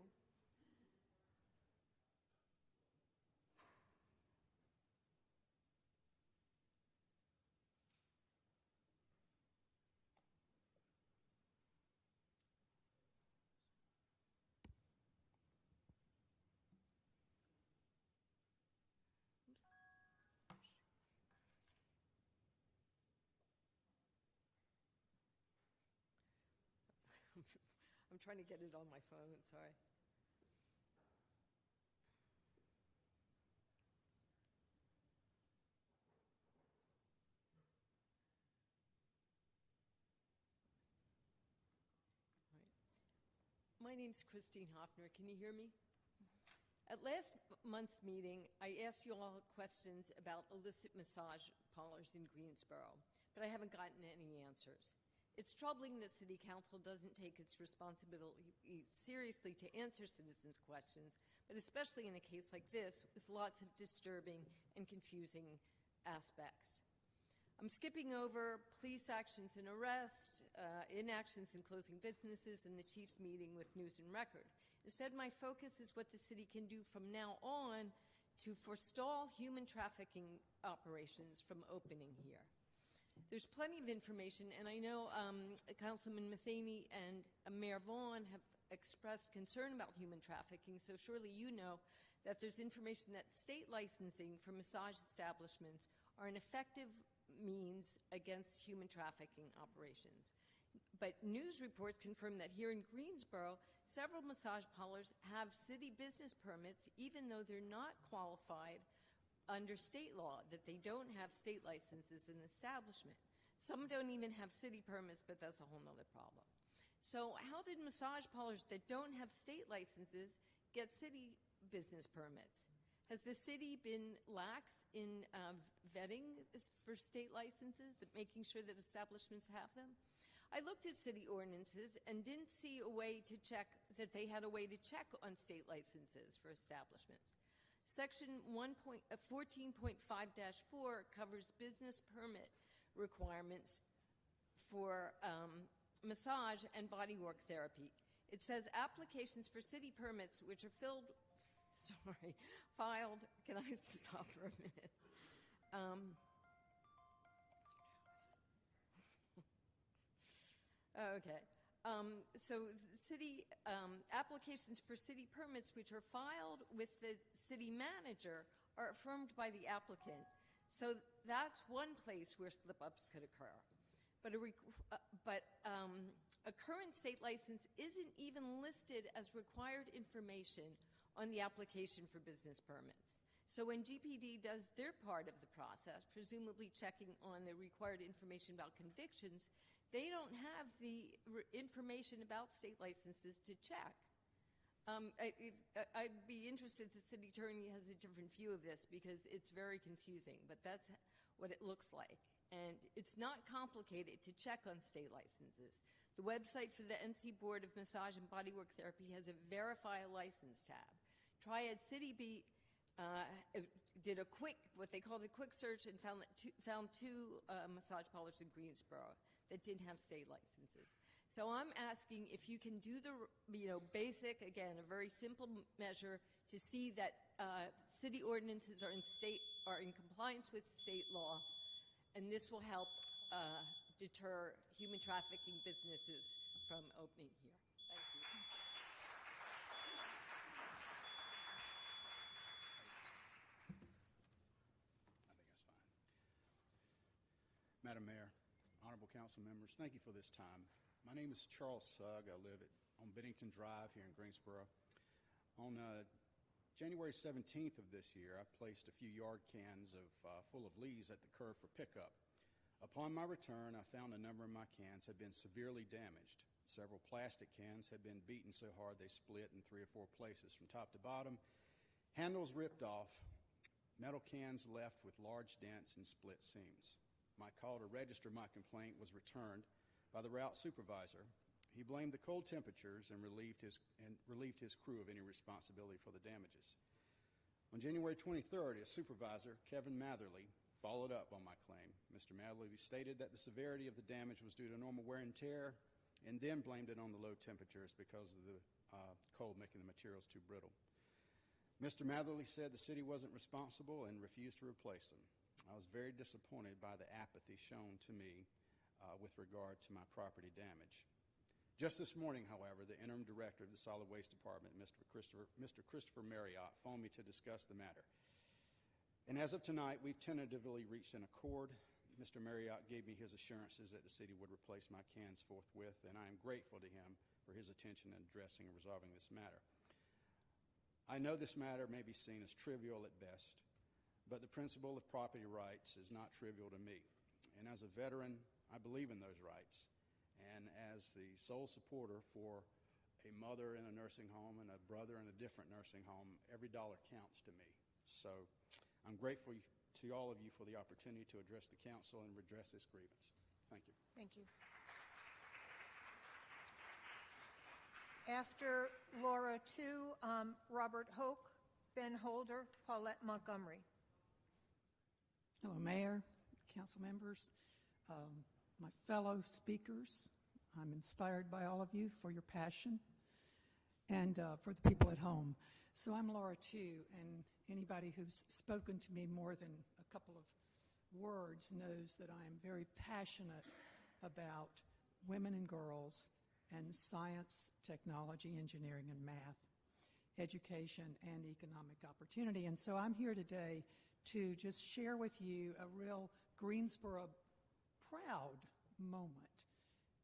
I'm trying to get it on my phone, sorry. My name's Christine Hoffner. Can you hear me? At last month's meeting, I asked you all questions about illicit massage parlors in Greensboro, but I haven't gotten any answers. It's troubling that City Council doesn't take its responsibility seriously to answer citizens' questions, but especially in a case like this with lots of disturbing and confusing aspects. I'm skipping over police actions and arrest, inactions in closing businesses, and the chief's meeting with News and Record. Instead, my focus is what the city can do from now on to forestall human trafficking operations from opening here. There's plenty of information, and I know Councilman Matheny and Mayor Vaughn have expressed concern about human trafficking, so surely you know that there's information that state licensing for massage establishments are an effective means against human trafficking operations. But news reports confirm that here in Greensboro, several massage parlors have city business permits, even though they're not qualified under state law, that they don't have state licenses in establishment. Some don't even have city permits, but that's a whole nother problem. So how did massage parlors that don't have state licenses get city business permits? Has the city been lax in vetting for state licenses, making sure that establishments have them? I looked at city ordinances and didn't see a way to check that they had a way to check on state licenses for establishments. Section 14.5-4 covers business permit requirements for massage and bodywork therapy. It says applications for city permits which are filed, can I stop for a minute? Okay. city applications for city permits which are filed with the city manager are affirmed by the applicant. So that's one place where slip-ups could occur. But a current state license isn't even listed as required information on the application for business permits. So when GPD does their part of the process, presumably checking on the required information about convictions, they don't have the information about state licenses to check. I'd be interested if the city attorney has a different view of this because it's very confusing, but that's what it looks like. And it's not complicated to check on state licenses. The website for the NC Board of Massage and Bodywork Therapy has a Verify a License tab. Triad City Beat did what they called a quick search and found two massage parlors in Greensboro that didn't have state licenses. So I'm asking if you can do the basic, again, a very simple measure to see that city ordinances are in compliance with state law, and this will help deter human trafficking businesses from opening here. Thank you. Madam Mayor, honorable council members, thank you for this time. My name is Charles Sugg. I live on Bennington Drive here in Greensboro. On January 17th of this year, I placed a few yard cans full of leaves at the curb for pickup. Upon my return, I found a number of my cans had been severely damaged. Several plastic cans had been beaten so hard they split in 3 or 4 places from top to bottom, handles ripped off, metal cans left with large dents and split seams. My call to register my complaint was returned by the route supervisor. He blamed the cold temperatures and relieved his crew of any responsibility for the damages. On January 23rd, his supervisor, Kevin Matherly, followed up on my claim. Mr. Matherly stated that the severity of the damage was due to normal wear and tear, and then blamed it on the low temperatures because of the cold making the materials too brittle. Mr. Matherly said the city wasn't responsible and refused to replace them. I was very disappointed by the apathy shown to me with regard to my property damage. Just this morning, however, the interim director of the Solid Waste Department, Mr. Christopher Marriott, phoned me to discuss the matter. And as of tonight, we've tentatively reached an accord. Mr. Marriott gave me his assurances that the city would replace my cans forthwith, and I am grateful to him for his attention in addressing and resolving this matter. I know this matter may be seen as trivial at best, but the principle of property rights is not trivial to me. And as a veteran, I believe in those rights. And as the sole supporter for a mother in a nursing home and a brother in a different nursing home, every dollar counts to me. So I'm grateful to all of you for the opportunity to address the council and redress this grievance. Thank you. Thank you. After Laura 2, Robert Hoke, Ben Holder, Paulette Montgomery. Hello, Mayor, council members, my fellow speakers. I'm inspired by all of you for your passion and for the people at home. So I'm Laura too, and anybody who's spoken to me more than a couple of words knows that I am very passionate about women and girls and science, technology, engineering, and math, education, and economic opportunity. And so I'm here today to just share with you a real Greensboro proud moment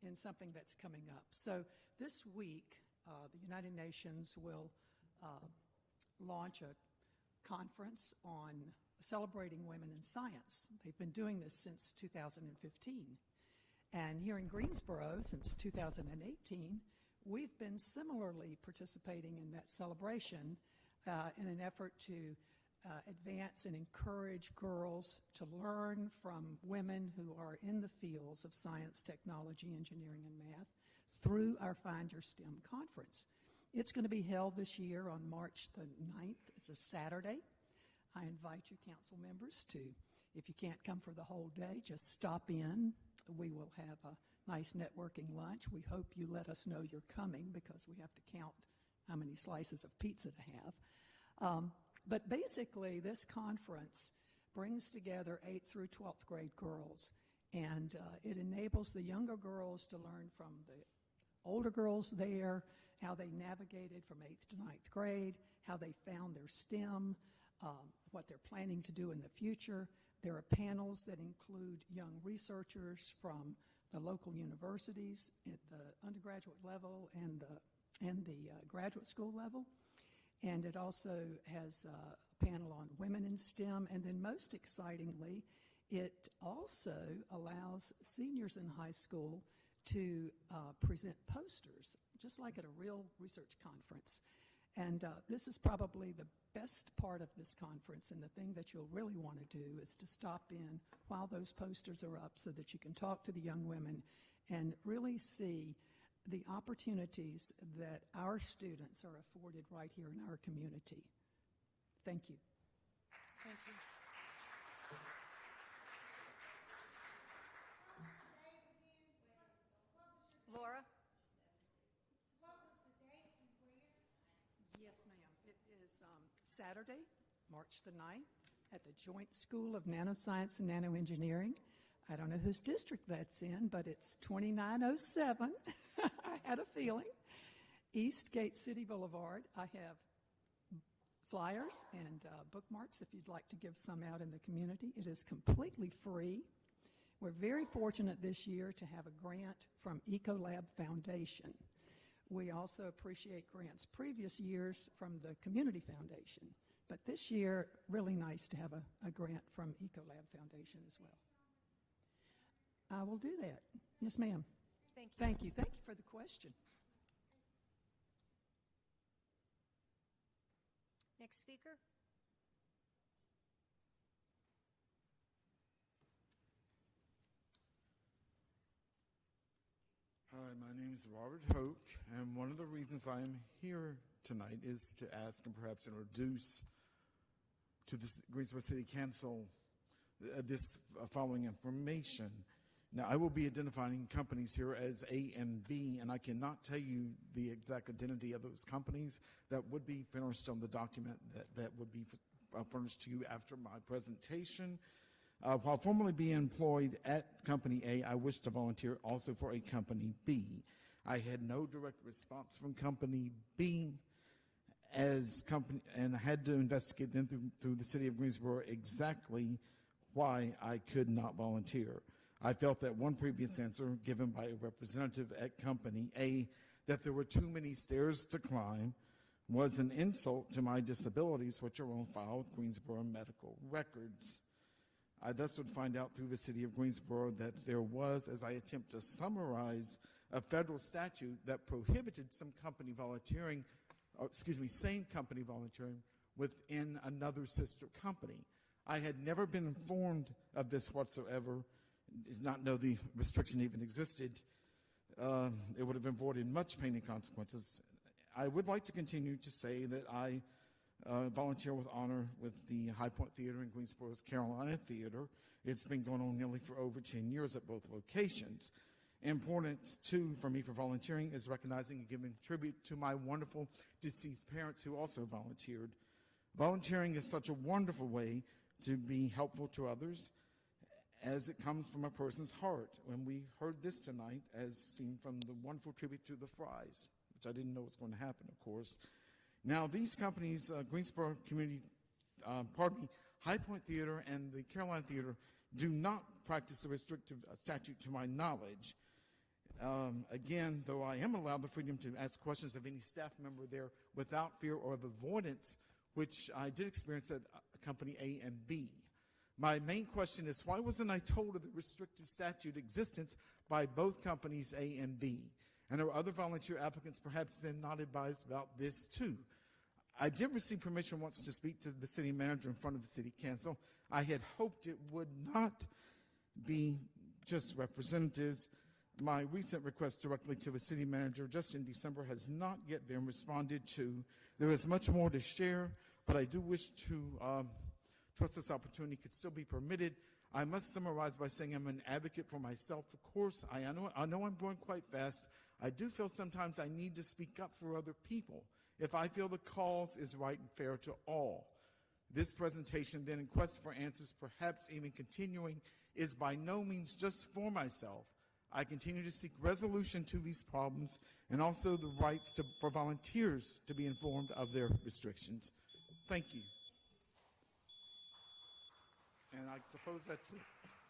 in something that's coming up. So this week, the United Nations will launch a conference on celebrating women in science. They've been doing this since 2015. And here in Greensboro, since 2018, we've been similarly participating in that celebration in an effort to advance and encourage girls to learn from women who are in the fields of science, technology, engineering, and math through our Find Your STEM conference. It's going to be held this year on March the 9th. It's a Saturday. I invite you, council members, to, if you can't come for the whole day, just stop in. We will have a nice networking lunch. We hope you let us know you're coming because we have to count how many slices of pizza to have. But basically, this conference brings together 8th through 12th grade girls, and it enables the younger girls to learn from the older girls there, how they navigated from 8th to 9th grade, how they found their STEM, what they're planning to do in the future. There are panels that include young researchers from the local universities at the undergraduate level and the graduate school level. And it also has a panel on women in STEM. And then most excitingly, it also allows seniors in high school to present posters, just like at a real research conference. And this is probably the best part of this conference, and the thing that you'll really want to do is to stop in while those posters are up so that you can talk to the young women and really see the opportunities that our students are afforded right here in our community. Thank you. Thank you. Laura? Yes, ma'am. It is Saturday, March the 9th, at the Joint School of Nanoscience and Nanoengineering. I don't know whose district that's in, but it's 2907. I had a feeling. Eastgate City Boulevard. I have flyers and bookmarks if you'd like to give some out in the community. It is completely free. We're very fortunate this year to have a grant from Ecolab Foundation. We also appreciate grants previous years from the Community Foundation. But this year, really nice to have a grant from Ecolab Foundation as well. I will do that. Yes, ma'am. Thank you. Thank you. Thank you for the question. Next speaker? Hi, my name is Robert Hoke, and one of the reasons I am here tonight is to ask and perhaps introduce to the Greensboro City Council this following information. Now, I will be identifying companies here as A and B, and I cannot tell you the exact identity of those companies. That would be furnished on the document that would be furnished to you after my presentation. While formerly being employed at Company A, I wish to volunteer also for a Company B. I had no direct response from Company B and I had to investigate then through the City of Greensboro exactly why I could not volunteer. I felt that one previous answer given by a representative at Company A, that there were too many stairs to climb, was an insult to my disabilities, which are on file with Greensboro Medical Records. I thus would find out through the City of Greensboro that there was, as I attempt to summarize, a federal statute that prohibited some company volunteering, same company volunteering within another sister company. I had never been informed of this whatsoever, did not know the restriction even existed. It would have avoided much pain and consequences. I would like to continue to say that I volunteer with honor with the High Point Theater in Greensboro's Carolina Theater. It's been going on nearly for over 10 years at both locations. Important, too, for me for volunteering is recognizing and giving tribute to my wonderful deceased parents who also volunteered. Volunteering is such a wonderful way to be helpful to others as it comes from a person's heart. When we heard this tonight, as seen from the wonderful tribute to the Fries, which I didn't know was going to happen, of course. Now, these companies, Greensboro Community, High Point Theater and the Carolina Theater, do not practice the restrictive statute to my knowledge. Again, though I am allowed the freedom to ask questions of any staff member there without fear or of avoidance, which I did experience at Company A and B. My main question is, why wasn't I told of the restrictive statute existence by both companies A and B? And there were other volunteer applicants perhaps then not advised about this too. I did receive permission once to speak to the city manager in front of the city council. I had hoped it would not be just representatives. My recent request directly to the city manager just in December has not yet been responded to. There is much more to share, but I do wish to trust this opportunity could still be permitted. I must summarize by saying I'm an advocate for myself. Of course, I know I'm going quite fast. I do feel sometimes I need to speak up for other people if I feel the cause is right and fair to all. This presentation, then, in quest for answers, perhaps even continuing, is by no means just for myself. I continue to seek resolution to these problems and also the rights for volunteers to be informed of their restrictions. Thank you. And I suppose that's it.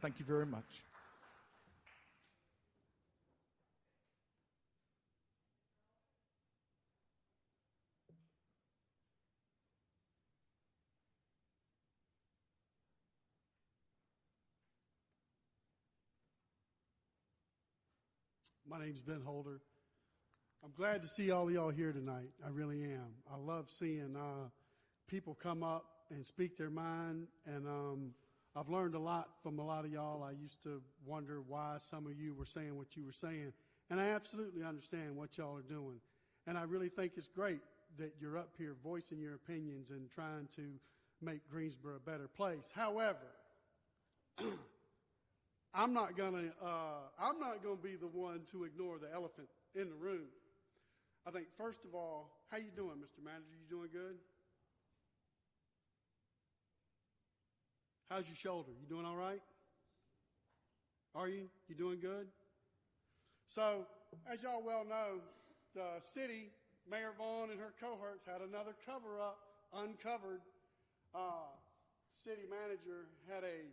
Thank you very much. My name's Ben Holder. I'm glad to see all of y'all here tonight. I really am. I love seeing people come up and speak their mind, and I've learned a lot from a lot of y'all. I used to wonder why some of you were saying what you were saying, and I absolutely understand what y'all are doing. And I really think it's great that you're up here voicing your opinions and trying to make Greensboro a better place. However, I'm not gonna be the one to ignore the elephant in the room. I think, first of all, how you doing, Mr. Manager? You doing good? How's your shoulder? You doing all right? Are you? You doing good? So, as y'all well know, the city, Mayor Vaughn and her cohorts had another cover-up, uncovered. City manager had a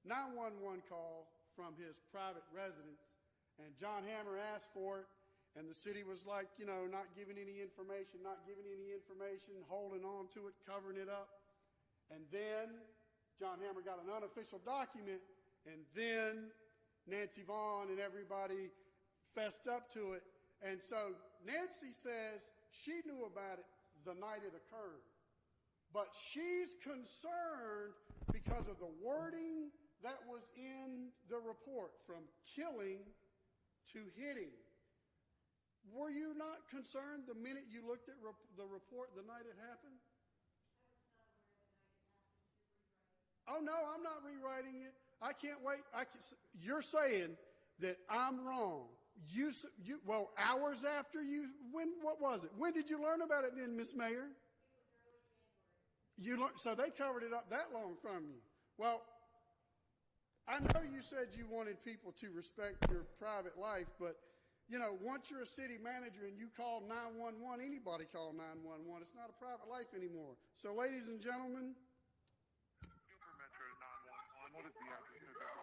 911 call from his private residence, and John Hammer asked for it, and the city was like, not giving any information, holding on to it, covering it up. And then John Hammer got an unofficial document, and then Nancy Vaughn and everybody fessed up to it. And so Nancy says she knew about it the night it occurred, but she's concerned because of the wording that was in the report, from killing to hitting. Were you not concerned the minute you looked at the report the night it happened? Oh, no, I'm not rewriting it. I can't wait. You're saying that I'm wrong. Well, hours after what was it? When did you learn about it then, Miss Mayor? So they covered it up that long from you. Well, I know you said you wanted people to respect your private life, but, once you're a city manager and you call 911, anybody call 911. It's not a private life anymore. So, ladies and gentlemen. Super Metro 911, what is the address of that?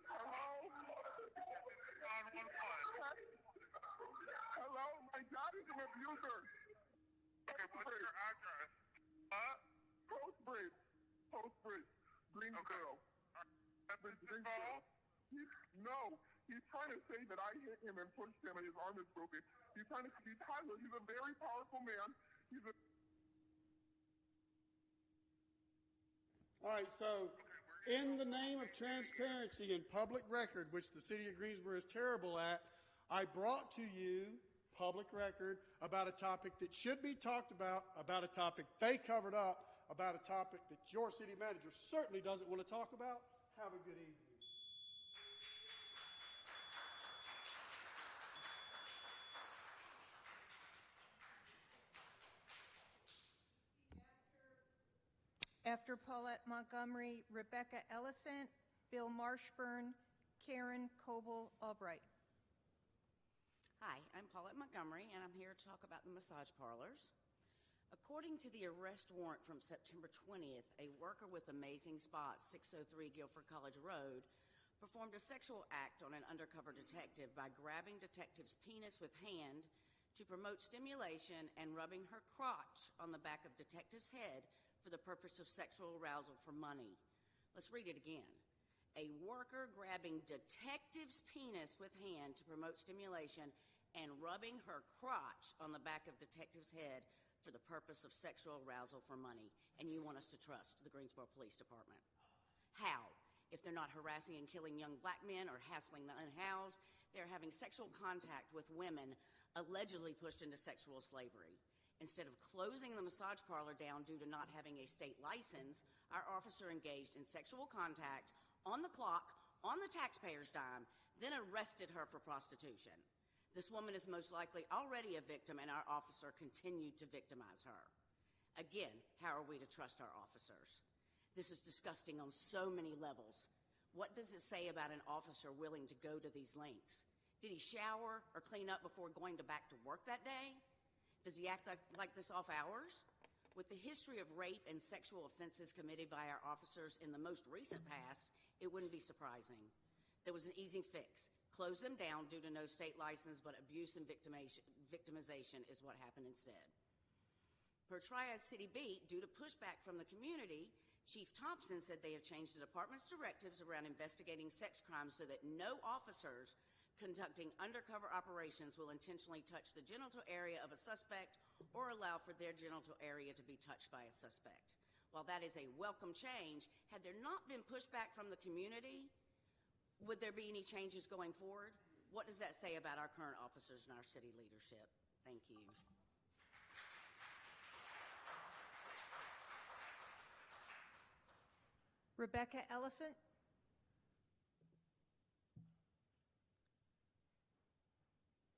Hello? 911. Hello? My dad is an abuser. Okay, what's your address? Postbridge, Greensboro. Okay. Greensboro? No, he's trying to say that I hit him and pushed him and his arm is broken. He's trying to be Tyler. He's a very powerful man. All right, so in the name of transparency and public record, which the city of Greensboro is terrible at, I brought to you public record about a topic that should be talked about a topic they covered up, about a topic that your city manager certainly doesn't want to talk about. Have a good evening. After Paulette Montgomery, Rebecca Ellicent, Bill Marshburn, Karen Coble Albright. Hi, I'm Paulette Montgomery, and I'm here to talk about the massage parlors. According to the arrest warrant from September 20th, a worker with Amazing Spots, 603 Guilford College Road, performed a sexual act on an undercover detective by grabbing detective's penis with hand to promote stimulation and rubbing her crotch on the back of detective's head for the purpose of sexual arousal for money. Let's read it again. A worker grabbing detective's penis with hand to promote stimulation and rubbing her crotch on the back of detective's head for the purpose of sexual arousal for money. And you want us to trust the Greensboro Police Department. How? If they're not harassing and killing young black men or hassling the unhoused, they're having sexual contact with women allegedly pushed into sexual slavery. Instead of closing the massage parlor down due to not having a state license, our officer engaged in sexual contact on the clock, on the taxpayer's dime, then arrested her for prostitution. This woman is most likely already a victim, and our officer continued to victimize her. Again, how are we to trust our officers? This is disgusting on so many levels. What does it say about an officer willing to go to these lengths? Did he shower or clean up before going back to work that day? Does he act like this off hours? With the history of rape and sexual offenses committed by our officers in the most recent past, it wouldn't be surprising. There was an easy fix. Close them down due to no state license, but abuse and victimization is what happened instead. Per Triad City Beat, due to pushback from the community, Chief Thompson said they have changed the department's directives around investigating sex crimes so that no officers conducting undercover operations will intentionally touch the genital area of a suspect or allow for their genital area to be touched by a suspect. While that is a welcome change, had there not been pushback from the community, would there be any changes going forward? What does that say about our current officers and our city leadership? Thank you. Rebecca Ellison.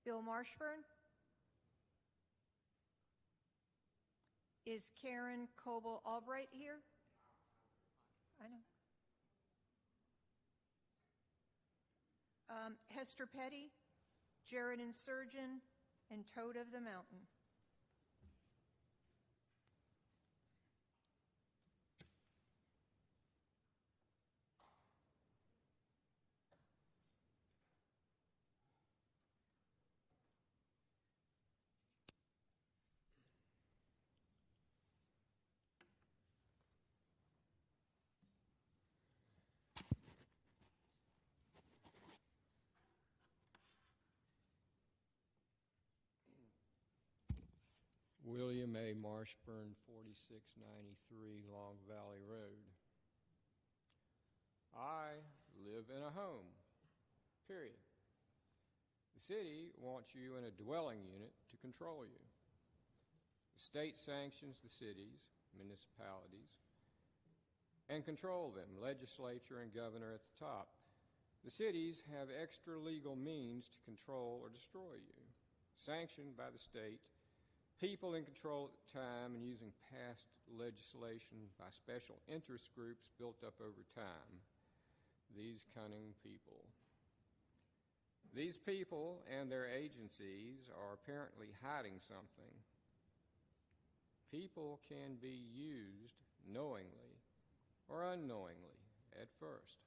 Bill Marshburn. Is Karen Coble Albright here? I know. Hester Petty, Jared Insurgent, and Toad of the Mountain. William A. Marshburn, 4693 Long Valley Road. I live in a home, period. The city wants you in a dwelling unit to control you. The state sanctions the cities, municipalities, and control them, legislature and governor at the top. The cities have extra legal means to control or destroy you, sanctioned by the state. People in control at the time and using past legislation by special interest groups built up over time. These cunning people. These people and their agencies are apparently hiding something. People can be used knowingly or unknowingly at first,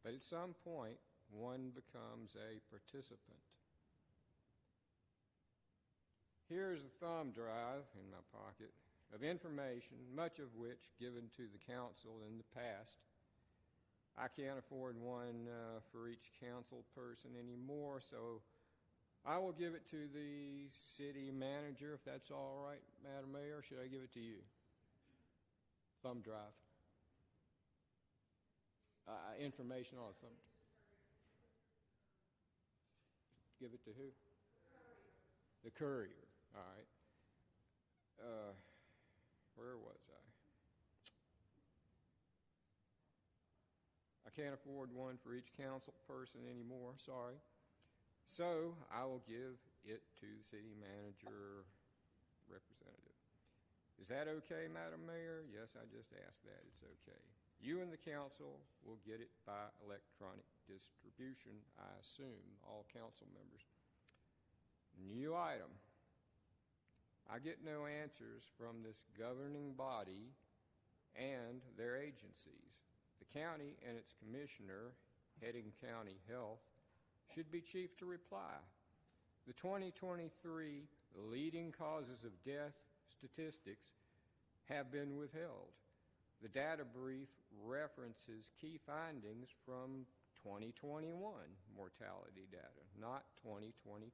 but at some point, one becomes a participant. Here's a thumb drive in my pocket of information, much of which given to the council in the past. I can't afford one for each council person anymore, so I will give it to the city manager, if that's all right, Madam Mayor. Should I give it to you? Thumb drive. Information on a thumb. Give it to who? The courier. All right. Where was I? I can't afford one for each council person anymore, sorry. So I will give it to the city manager representative. Is that okay, Madam Mayor? Yes, I just asked that. It's okay. You and the council will get it by electronic distribution, I assume, all council members. New item. I get no answers from this governing body and their agencies. The county and its commissioner, heading county health, should be chief to reply. The 2023 leading causes of death statistics have been withheld. The data brief references key findings from 2021 mortality data, not 2022.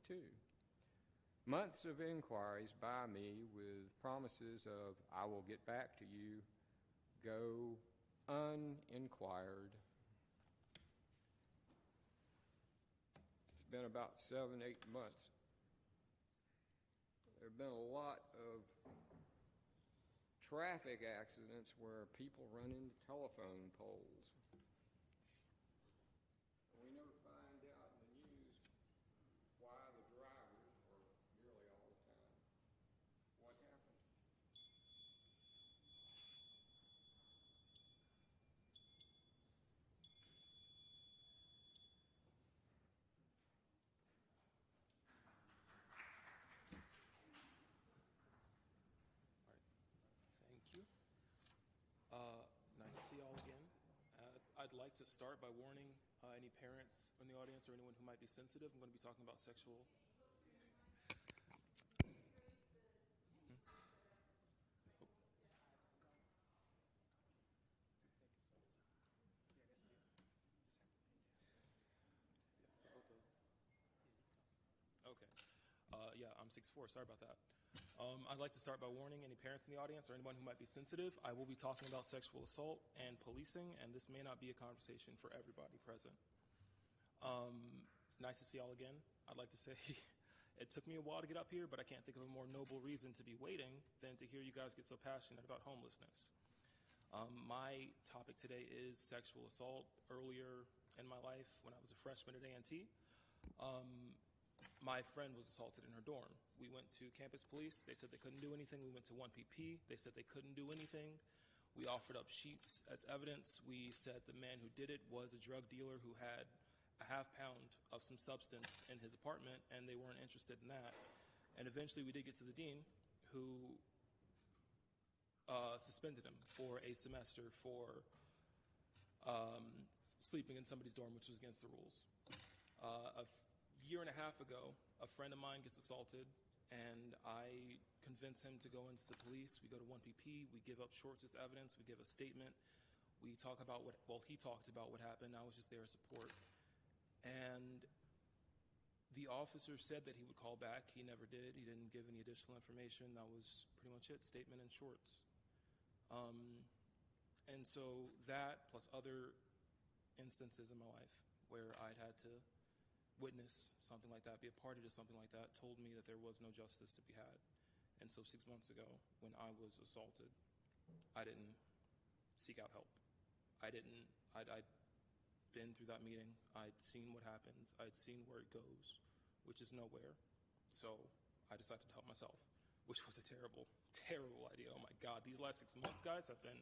Months of inquiries by me with promises of I will get back to you go uninquired. It's been about 7-8 months. There have been a lot of traffic accidents where people run into telephone poles. We never find out in the news why the drivers, or nearly all the time, what happened. I'd like to start by warning any parents in the audience or anyone who might be sensitive. I'm going to be talking about sexual. Okay. Yeah, I'm 6'4". Sorry about that. I'd like to start by warning any parents in the audience or anyone who might be sensitive. I will be talking about sexual assault and policing, and this may not be a conversation for everybody present. Nice to see y'all again. I'd like to say it took me a while to get up here, but I can't think of a more noble reason to be waiting than to hear you guys get so passionate about homelessness. My topic today is sexual assault. Earlier in my life, when I was a freshman at A&T, my friend was assaulted in her dorm. We went to campus police. They said they couldn't do anything. We went to 1PP. They said they couldn't do anything. We offered up sheets as evidence. We said the man who did it was a drug dealer who had a half pound of some substance in his apartment, and they weren't interested in that. And eventually we did get to the dean, who suspended him for a semester for sleeping in somebody's dorm, which was against the rules. A year and a half ago, a friend of mine gets assaulted, and I convince him to go into the police. We go to 1PP. We give up shorts as evidence. We give a statement. We talk about he talked about what happened. I was just there as support. And the officer said that he would call back. He never did. He didn't give any additional information. That was pretty much it, statement in shorts. And so that, plus other instances in my life where I'd had to witness something like that, be a party to something like that, told me that there was no justice to be had. And so 6 months ago, when I was assaulted, I didn't seek out help. I'd been through that meeting. I'd seen what happens. I'd seen where it goes, which is nowhere. So I decided to help myself, which was a terrible, terrible idea. Oh my God, these last 6 months, guys, have been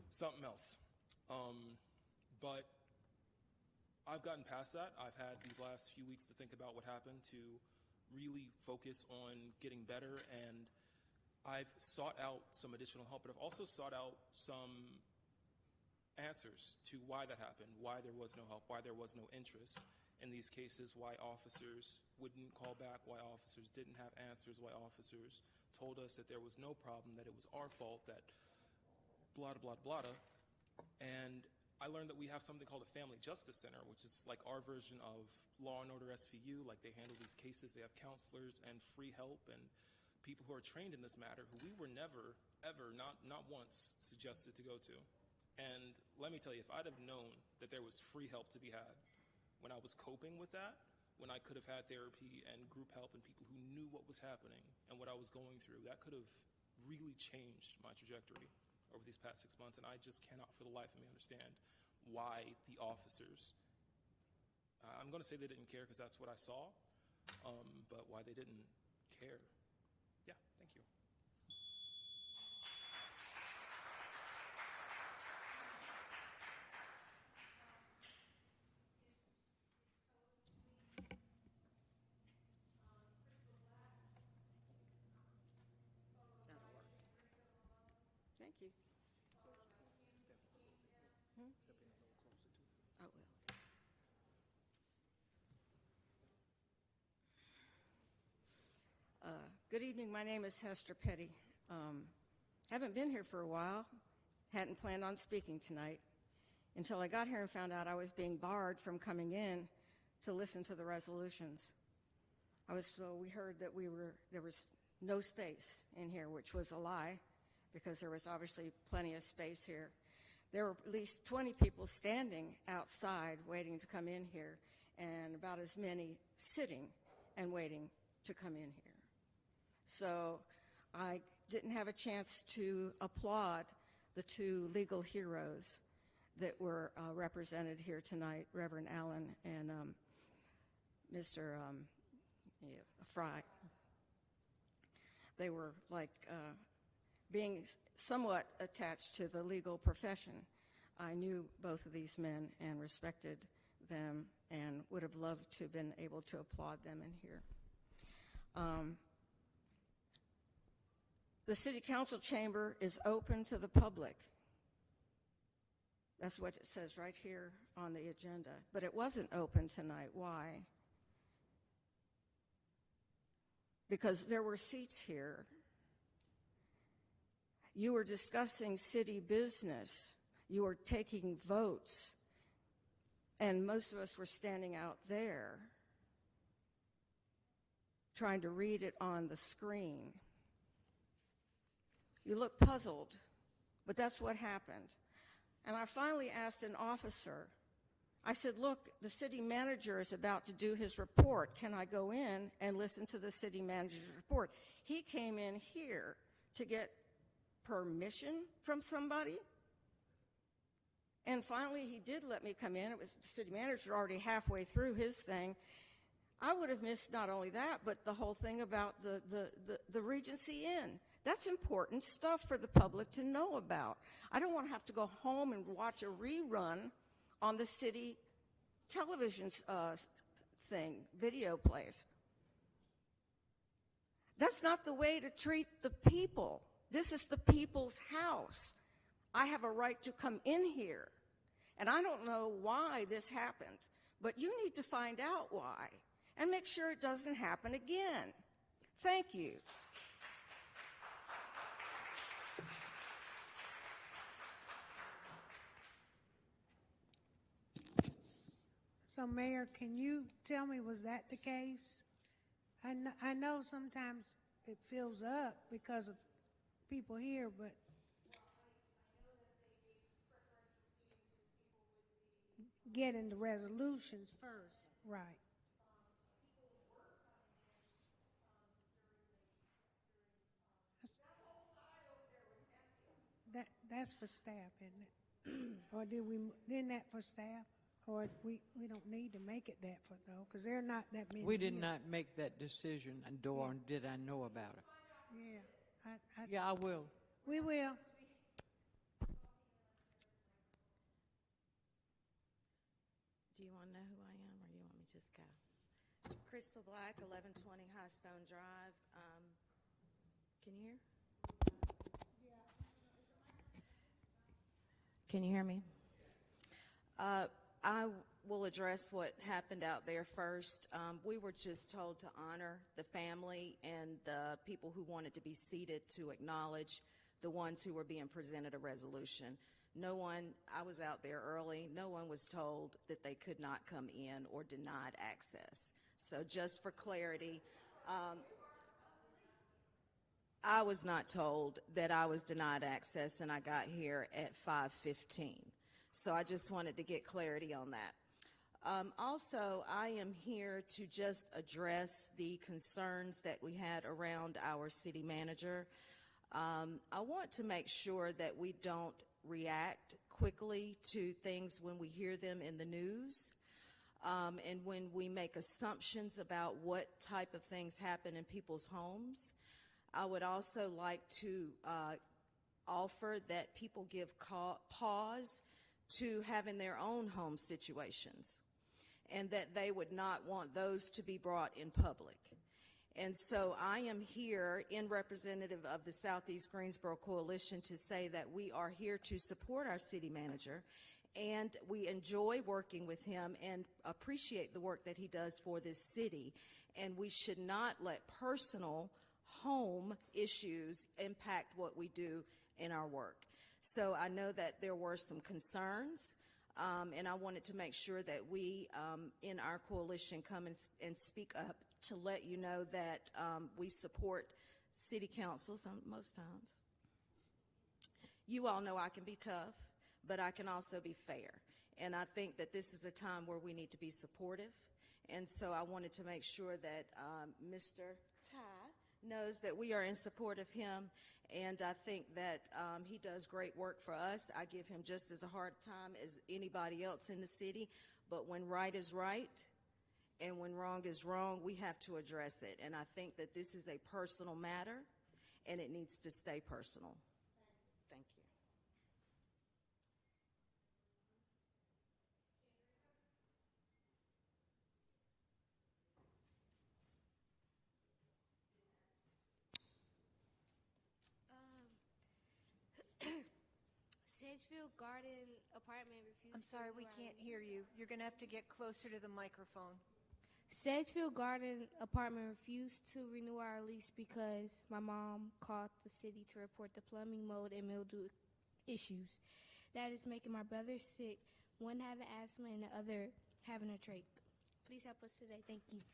something else. But I've gotten past that. I've had these last few weeks to think about what happened, to really focus on getting better, and I've sought out some additional help, but I've also sought out some answers to why that happened, why there was no help, why there was no interest in these cases, why officers wouldn't call back, why officers didn't have answers, why officers told us that there was no problem, that it was our fault, that blah, blah, blah, blah. And I learned that we have something called a Family Justice Center, which is like our version of Law and Order SVU. Like, they handle these cases. They have counselors and free help and people who are trained in this matter, who we were never, ever, not once suggested to go to. And let me tell you, if I'd have known that there was free help to be had when I was coping with that, when I could have had therapy and group help and people who knew what was happening and what I was going through, that could have really changed my trajectory over these past 6 months. And I just cannot for the life of me understand why the officers, I'm going to say they didn't care because that's what I saw, but why they didn't care. Yeah, thank you. Thank you. I will. Good evening. My name is Hester Petty. Haven't been here for a while. Hadn't planned on speaking tonight until I got here and found out I was being barred from coming in to listen to the resolutions. We heard that there was no space in here, which was a lie, because there was obviously plenty of space here. There were at least 20 people standing outside waiting to come in here, and about as many sitting and waiting to come in here. So I didn't have a chance to applaud the two legal heroes that were represented here tonight, Reverend Allen and Mr. Fry. They were like being somewhat attached to the legal profession. I knew both of these men and respected them and would have loved to have been able to applaud them in here. The City Council chamber is open to the public. That's what it says right here on the agenda. But it wasn't open tonight. Why? Because there were seats here. You were discussing city business. You were taking votes. And most of us were standing out there trying to read it on the screen. You look puzzled, but that's what happened. And I finally asked an officer, I said, look, the city manager is about to do his report. Can I go in and listen to the city manager's report? He came in here to get permission from somebody. And finally, he did let me come in. It was the city manager already halfway through his thing. I would have missed not only that, but the whole thing about the Regency Inn. That's important stuff for the public to know about. I don't want to have to go home and watch a rerun on the city television video plays. That's not the way to treat the people. This is the people's house. I have a right to come in here. And I don't know why this happened, but you need to find out why and make sure it doesn't happen again. Thank you. So, Mayor, can you tell me, was that the case? I know sometimes it fills up because of people here, but getting the resolutions first, right? That's for staff, isn't it? Or didn't that for staff? Or we don't need to make it that for, though, because there are not that many. We did here. not make that decision, and nor did I know about it. Yeah. Yeah, I will. We will. Do you want to know who I am, or you want me to just go? Crystal Black, 1120 High Stone Drive. Can you hear? Can you hear me? I will address what happened out there first. We were just told to honor the family and the people who wanted to be seated, to acknowledge the ones who were being presented a resolution. No one, I was out there early, no one was told that they could not come in or denied access. So just for clarity, I was not told that I was denied access, and I got here at 5:15. So I just wanted to get clarity on that. Also, I am here to just address the concerns that we had around our city manager. I want to make sure that we don't react quickly to things when we hear them in the news, and when we make assumptions about what type of things happen in people's homes. I would also like to offer that people give pause to having their own home situations, and that they would not want those to be brought in public. And so I am here in representative of the Southeast Greensboro Coalition to say that we are here to support our city manager, and we enjoy working with him and appreciate the work that he does for this city. And we should not let personal home issues impact what we do in our work. So I know that there were some concerns, and I wanted to make sure that we in our coalition come and speak up to let you know that we support city councils most times. You all know I can be tough, but I can also be fair. And I think that this is a time where we need to be supportive. And so I wanted to make sure that Mr. Ty knows that we are in support of him. And I think that he does great work for us. I give him just as a hard time as anybody else in the city. But when right is right and when wrong is wrong, we have to address it. And I think that this is a personal matter, and it needs to stay personal. Thank you. Sedgefield Garden apartment refused. I'm sorry, we can't hear you. You're going to have to get closer to the microphone. Sedgefield Garden apartment refused to renew our lease because my mom called the city to report the plumbing, mold, and mildew issues. That is making my brother sick, one having asthma and the other having a trach. Please help us today. Thank you.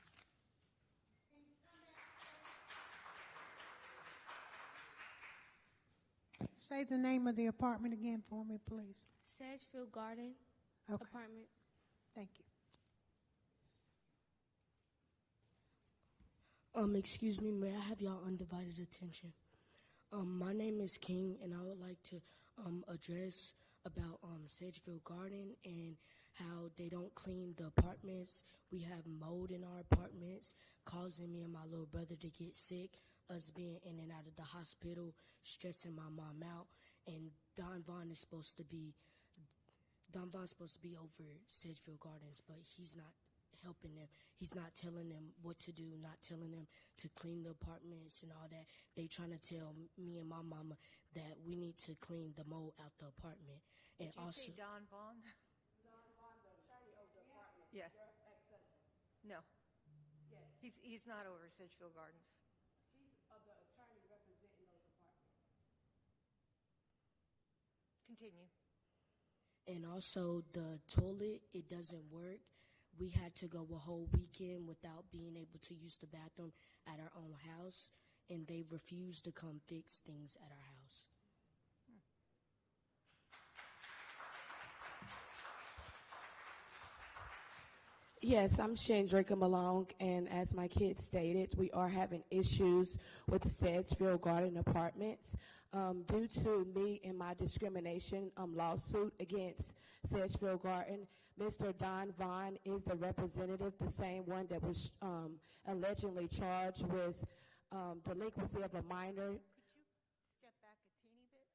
Say the name of the apartment again for me, please. Sedgefield Garden apartments. Thank you. Excuse me, may I have y'all undivided attention? My name is King, and I would like to address about Sedgefield Garden and how they don't clean the apartments. We have mold in our apartments, causing me and my little brother to get sick, us being in and out of the hospital, stressing my mom out, and Don Vaughn is supposed to be over Sedgefield Gardens, but he's not helping them. He's not telling them what to do, not telling them to clean the apartments and all that. They trying to tell me and my mama that we need to clean the mold out the apartment. And Did you also, say Don Vaughn? Don Vaughn, the attorney of the apartment. Yeah. Your ex-husband. No. Yes. He's not over Sedgefield Gardens. He's the attorney representing those apartments. Continue. And also the toilet, it doesn't work. We had to go a whole weekend without being able to use the bathroom at our own house, and they refused to come fix things at our house. Yes, I'm Shandrika Malone, and as my kids stated, we are having issues with Sedgefield Garden Apartments. Due to me and my discrimination lawsuit against Sedgefield Garden, Mr. Don Vaughn is the representative, the same one that was allegedly charged with delinquency of a minor. Could you step back a teeny bit?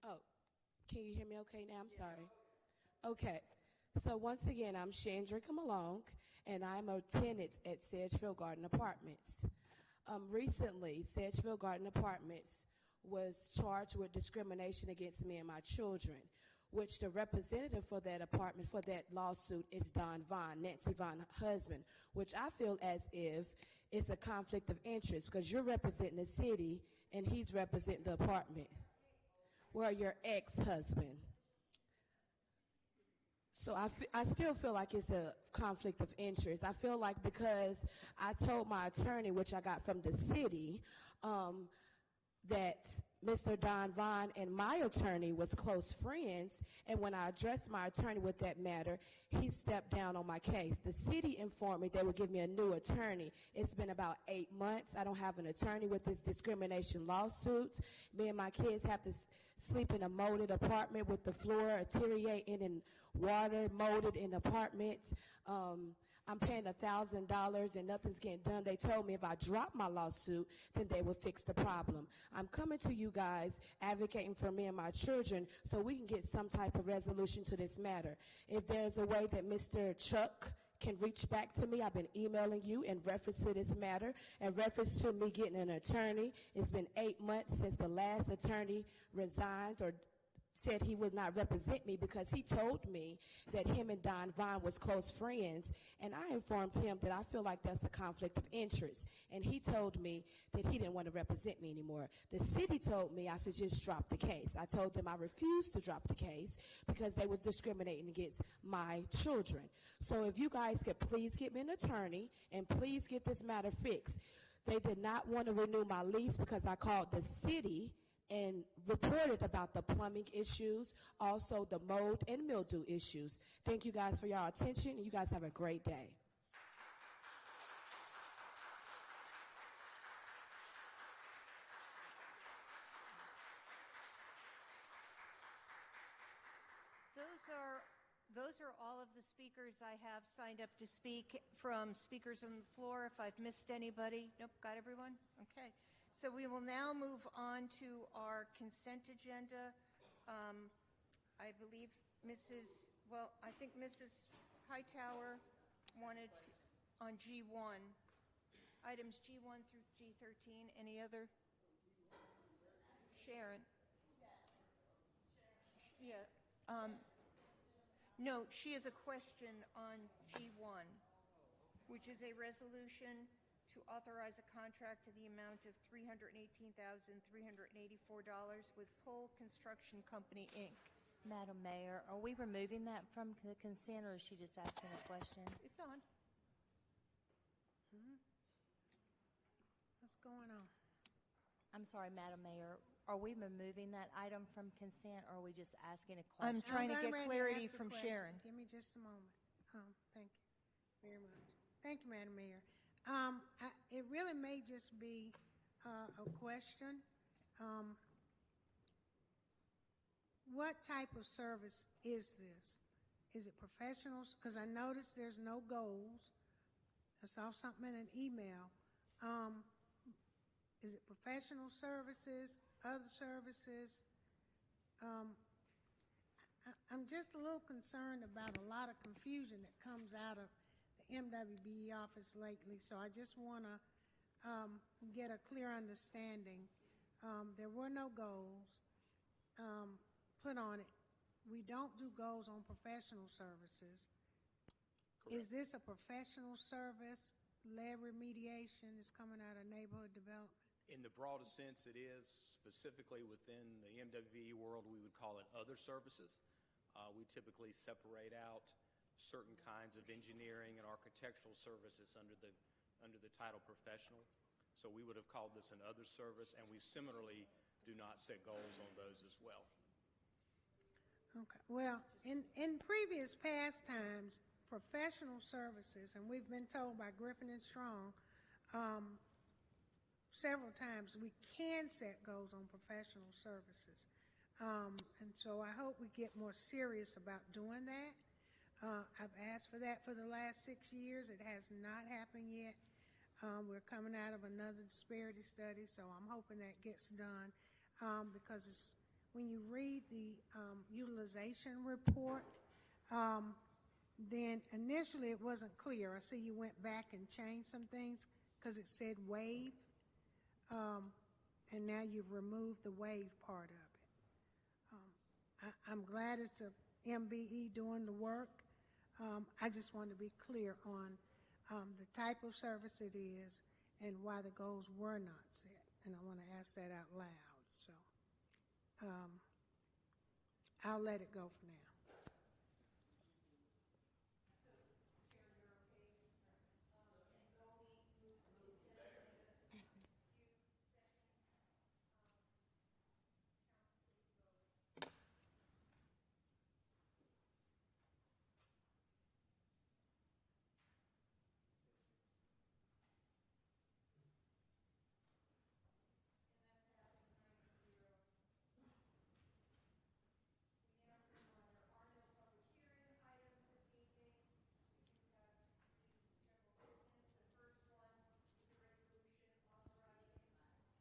Oh, can you hear me okay now? I'm sorry. Okay. So once again, I'm Shandrika Malone, and I'm a tenant at Sedgefield Garden Apartments. Recently, Sedgefield Garden Apartments was charged with discrimination against me and my children, which the representative for that apartment, for that lawsuit, is Don Vaughn, Nancy Vaughn's husband, which I feel as if it's a conflict of interest because you're representing the city and he's representing the apartment. Well, your ex-husband. So I still feel like it's a conflict of interest. I feel like because I told my attorney, which I got from the city, that Mr. Don Vaughn and my attorney was close friends, and when I addressed my attorney with that matter, he stepped down on my case. The city informed me they would give me a new attorney. It's been about 8 months. I don't have an attorney with this discrimination lawsuits. Me and my kids have to sleep in a molded apartment with the floor deteriorating and water molded in apartments. I'm paying $1,000 and nothing's getting done. They told me if I drop my lawsuit, then they would fix the problem. I'm coming to you guys advocating for me and my children so we can get some type of resolution to this matter. If there's a way that Mr. Chuck can reach back to me, I've been emailing you in reference to this matter, in reference to me getting an attorney. It's been 8 months since the last attorney resigned or said he would not represent me because he told me that him and Don Vaughn was close friends, and I informed him that I feel like that's a conflict of interest, and he told me that he didn't want to represent me anymore. The city told me I should just drop the case. I told them I refused to drop the case because they was discriminating against my children. So if you guys could please get me an attorney and please get this matter fixed. They did not want to renew my lease because I called the city and reported about the plumbing issues, also the mold and mildew issues. Thank you guys for your attention, and you guys have a great day. Those are all of the speakers I have signed up to speak from speakers on the floor. If I've missed anybody, nope, got everyone? Okay. So we will now move on to our consent agenda. I believe I think Mrs. Hightower wanted on G1, items G1 through G13. Any other? Sharon. Yeah. No, she has a question on G1, which is a resolution to authorize a contract to the amount of $318,384 with Pull Construction Company, Inc. Madam Mayor, are we removing that from the consent, or is she just asking a question? It's on. What's going on? I'm sorry, Madam Mayor, are we removing that item from consent, or are we just asking a question? I'm trying to get ready clarity ask the from question. Sharon. Give me just a moment. Thank you very much. Thank you, Madam Mayor. It really may just be a question. What type of service is this? Is it professionals? Because I noticed there's no goals. I saw something in an email. Is it professional services, other services? I'm just a little concerned about a lot of confusion that comes out of the MWBE office lately, so I just want to get a clear understanding. There were no goals put on it. We don't do goals on professional services. Correct. Is this a professional service? Lead remediation is coming out of neighborhood development? In the broadest sense, it is. Specifically within the MWE world, we would call it other services. We typically separate out certain kinds of engineering and architectural services under the title professional. So we would have called this an other service, and we similarly do not set goals on those as well. Okay. Well, in previous past times, professional services, and we've been told by Griffin and Strong several times we can set goals on professional services. And so I hope we get more serious about doing that. I've asked for that for the last 6 years. It has not happened yet. We're coming out of another disparity study, so I'm hoping that gets done because when you read the utilization report, then initially it wasn't clear. I see you went back and changed some things because it said waive, and now you've removed the waive part of it. I'm glad it's a MBE doing the work. I just want to be clear on the type of service it is and why the goals were not set, and I want to ask that out loud. So I'll let it go for now.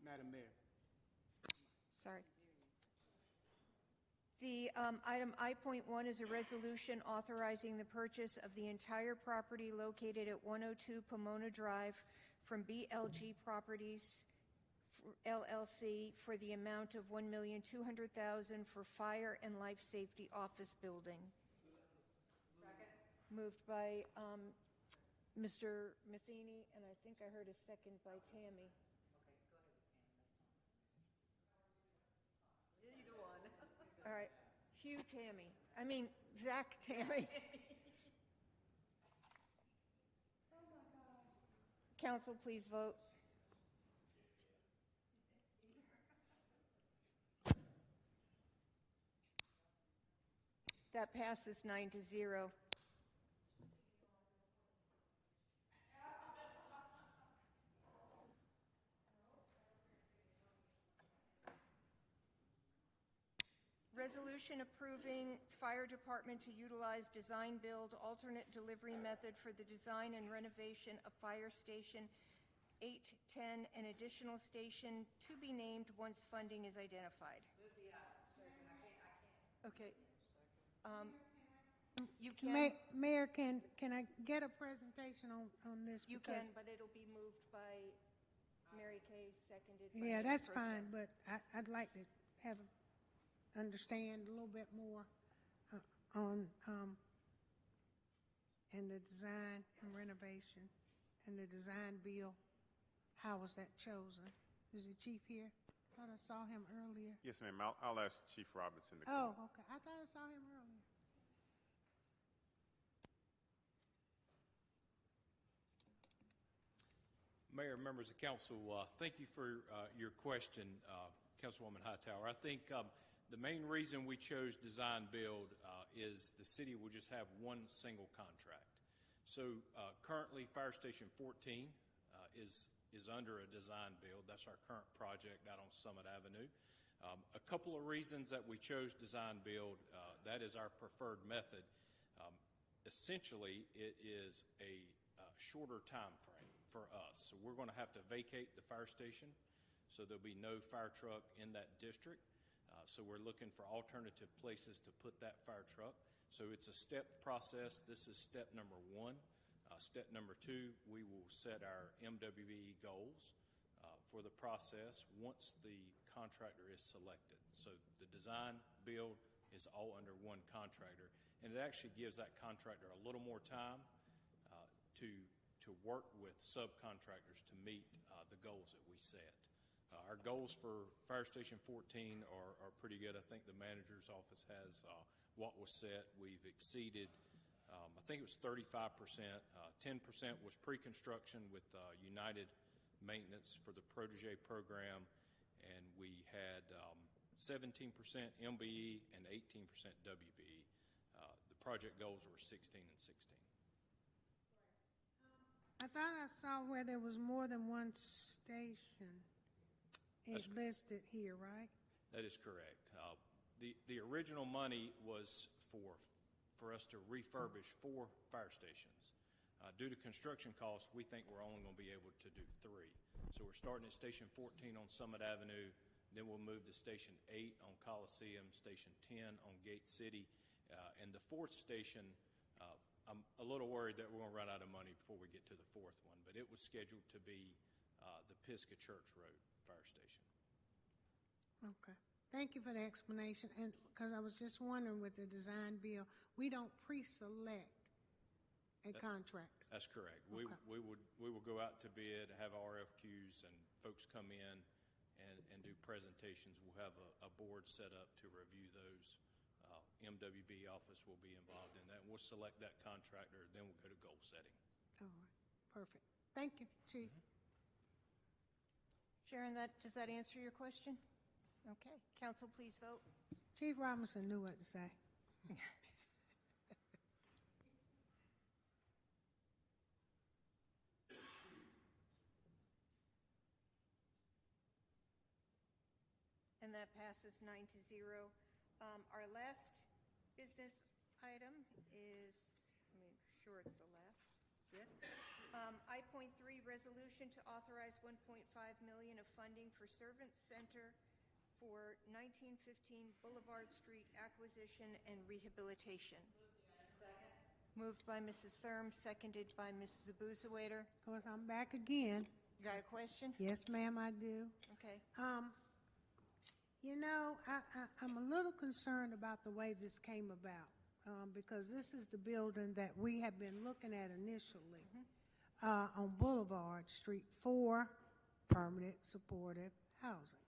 Madam Mayor. Sorry. The item I.1 is a resolution authorizing the purchase of the entire property located at 102 Pomona Drive from BLG Properties LLC for the amount of $1,200,000 for fire and life safety office building. Second. Moved by Mr. Matheny, and I think I heard a second by Tammy. Either one. All right, Hugh Tammy. I mean, Zach Tammy. Oh my gosh. Council, please vote. That passes 9-0. Resolution approving fire department to utilize design build alternate delivery method for the design and renovation of fire station 810, an additional station to be named once funding is identified. Okay. You can. Mayor, can I get a presentation on this? You can, but it'll be moved by Mary Kay, seconded by Yeah, Vice that's Pro Tem. fine, but I'd like to have a understand a little bit more on and the design and renovation and the design bill. How was that chosen? Is the chief here? Thought I saw him earlier. Yes, ma'am. I'll ask Chief Robinson to Oh, comment. okay. I thought I saw him earlier. Mayor, members of council, thank you for your question, Councilwoman Hightower. I think the main reason we chose design build is the city will just have one single contract. So currently Fire Station 14 is under a design build. That's our current project out on Summit Avenue. A couple of reasons that we chose design build, that is our preferred method. Essentially, it is a shorter time frame for us. So we're going to have to vacate the fire station, so there'll be no fire truck in that district. So we're looking for alternative places to put that fire truck. So it's a step process. This is step number 1. Step number 2, we will set our MWBE goals for the process once the contractor is selected. So the design build is all under one contractor, and it actually gives that contractor a little more time to work with subcontractors to meet the goals that we set. Our goals for Fire Station 14 are pretty good. I think the manager's office has what was set. We've exceeded, I think it was 35%. 10% was pre-construction with United Maintenance for the Protege program, and we had 17% MBE and 18% WBE. The project goals were 16 and 16. I thought I saw where there was more than one station. It's listed here, right? That is correct. The original money was for us to refurbish 4 fire stations. Due to construction costs, we think we're only going to be able to do 3. So we're starting at Station 14 on Summit Avenue, then we'll move to Station 8 on Coliseum, Station 10 on Gate City, and the 4th station, I'm a little worried that we're going to run out of money before we get to the 4th one, but it was scheduled to be the Pisgah Church Road Fire Station. Okay. Thank you for the explanation. And because I was just wondering with the design bill, we don't pre-select a contractor. That's correct. Okay. We will go out to bid, have RFQs, and folks come in and do presentations. We'll have a board set up to review those. MWB office will be involved in that. We'll select that contractor, then we'll go to goal setting. All right. Perfect. Thank you, Chief. Sharon, does that answer your question? Okay. Council, please vote. Chief Robinson knew what to say. And that passes 9-0. Our last business item is, I'm sure it's the last, yes. I.3, resolution to authorize $1.5 million of funding for Servant Center for 1915 Boulevard Street acquisition and rehabilitation. Moved by Mrs. Thurm, seconded by Mrs. Abuzawader. Of course, I'm back again. You got a question? Yes, ma'am, I do. Okay. You know, I'm a little concerned about the way this came about because this is the building that we have been looking at initially on Boulevard Street for permanent supportive housing.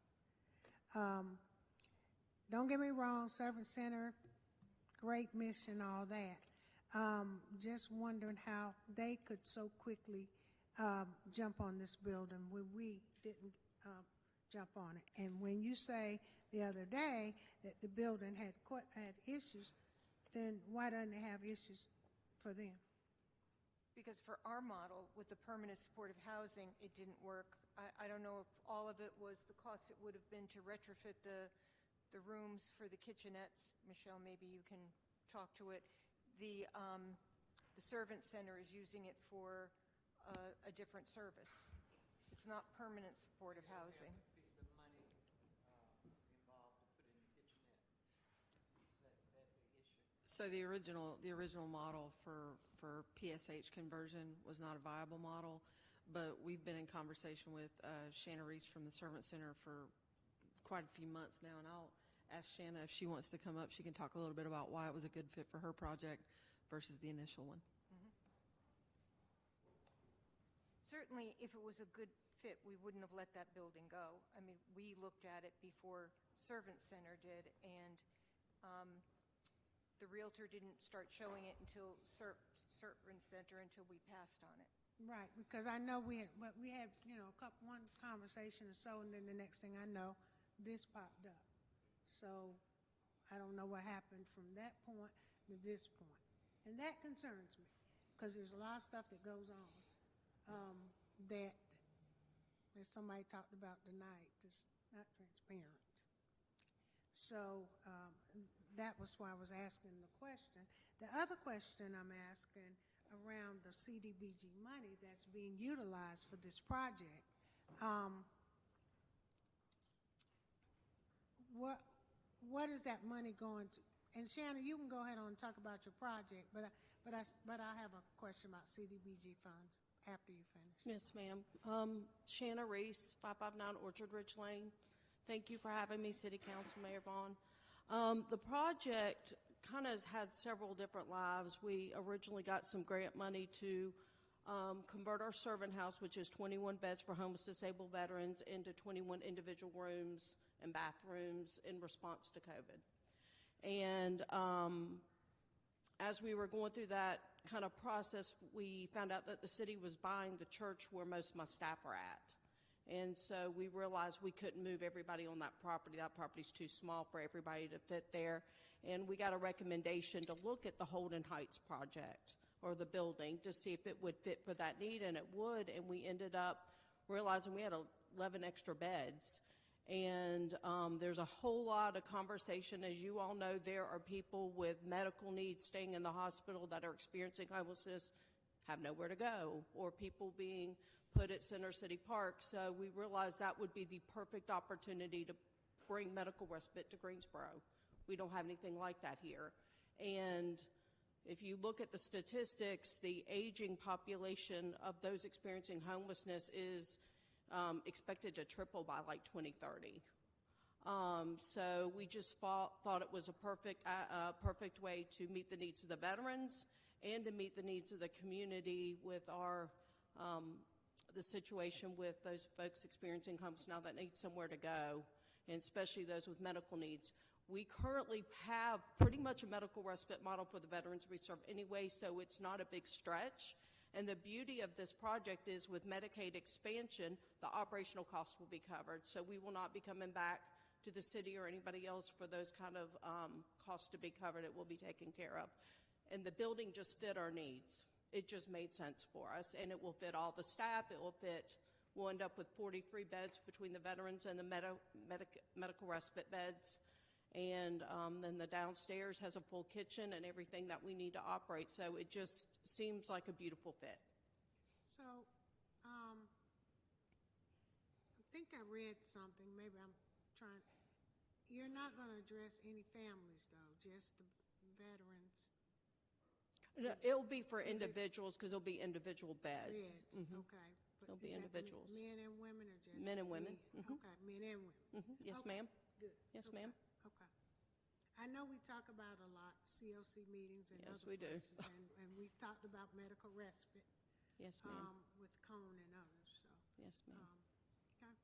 Don't get me wrong, Servant Center, great mission, all that. Just wondering how they could so quickly jump on this building when we didn't jump on it. And when you say the other day that the building had issues, then why doesn't it have issues for them? Because for our model with the permanent supportive housing, it didn't work. I don't know if all of it was the cost it would have been to retrofit the rooms for the kitchenettes. Michelle, maybe you can talk to it. The Servant Center is using it for a different service. It's not permanent supportive housing. So the original model for PSH conversion was not a viable model, but we've been in conversation with Shanna Reese from the Servant Center for quite a few months now, and I'll ask Shanna if she wants to come up. She can talk a little bit about why it was a good fit for her project versus the initial one. Certainly, if it was a good fit, we wouldn't have let that building go. I mean, we looked at it before Servant Center did, and the realtor didn't start showing it until Servant Center until we passed on it. Right, because I know we had one conversation or so, and then the next thing I know, this popped up. So I don't know what happened from that point to this point, and that concerns me because there's a lot of stuff that goes on that somebody talked about tonight that's not transparent. So that was why I was asking the question. The other question I'm asking around the CDBG money that's being utilized for this project, what is that money going to? And Shannon, you can go ahead and talk about your project, but I have a question about CDBG funds after you finish. Yes, ma'am. Shanna Reese, 559 Orchard Ridge Lane. Thank you for having me, City Council, Mayor Vaughn. The project kind of has had several different lives. We originally got some grant money to convert our servant house, which is 21 beds for homeless disabled veterans, into 21 individual rooms and bathrooms in response to COVID. And as we were going through that kind of process, we found out that the city was buying the church where most of my staff are at. And so we realized we couldn't move everybody on that property. That property's too small for everybody to fit there. And we got a recommendation to look at the Holden Heights project or the building to see if it would fit for that need, and it would. And we ended up realizing we had 11 extra beds. And there's a whole lot of conversation. As you all know, there are people with medical needs staying in the hospital that are experiencing homelessness, have nowhere to go, or people being put at Center City Park. So we realized that would be the perfect opportunity to bring medical respite to Greensboro. We don't have anything like that here. And if you look at the statistics, the aging population of those experiencing homelessness is expected to triple by like 2030. So we just thought it was a perfect way to meet the needs of the veterans and to meet the needs of the community with our the situation with those folks experiencing homelessness now that need somewhere to go, and especially those with medical needs. We currently have pretty much a medical respite model for the veterans we serve anyway, so it's not a big stretch. And the beauty of this project is with Medicaid expansion, the operational costs will be covered. So we will not be coming back to the city or anybody else for those kind of costs to be covered. It will be taken care of. And the building just fit our needs. It just made sense for us, and it will fit all the staff. We'll end up with 43 beds between the veterans and the medical respite beds. And then the downstairs has a full kitchen and everything that we need to operate. So it just seems like a beautiful fit. So I think I read something. Maybe I'm trying. You're not going to address any families, though, just the veterans. It'll be for individuals because it'll be individual beds. Mm-hmm. Okay. It'll be individuals. Men and women or just men and women? Mm-hmm. Okay, men and women. Mm-hmm. Yes, okay. ma'am. Good. Yes, okay. ma'am. Okay. I know we talk about a lot COC meetings and yes, other we places, do. and we've talked about medical respite. Yes, ma'am. With Cone and others. So. Yes, ma'am. Okay.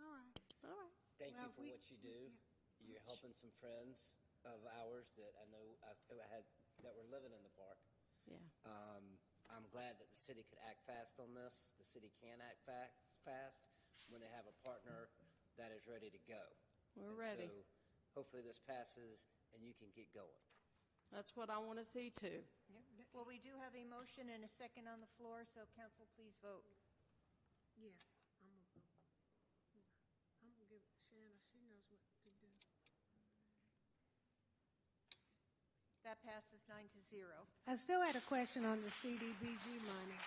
All right. All right. Thank you for what you do. Yeah. You're helping some friends of ours that I know I had that were living in the park. Yeah. I'm glad that the city could act fast on this. The city can act fast when they have a partner that is ready to go. We're ready. So hopefully this passes and you can get going. That's what I want to see too. Yep. Well, we do have a motion and a second on the floor, so council, please vote. Yeah, I'm gonna give it to Shanna. She knows what to do. That passes 9-0. I still had a question on the CDBG money.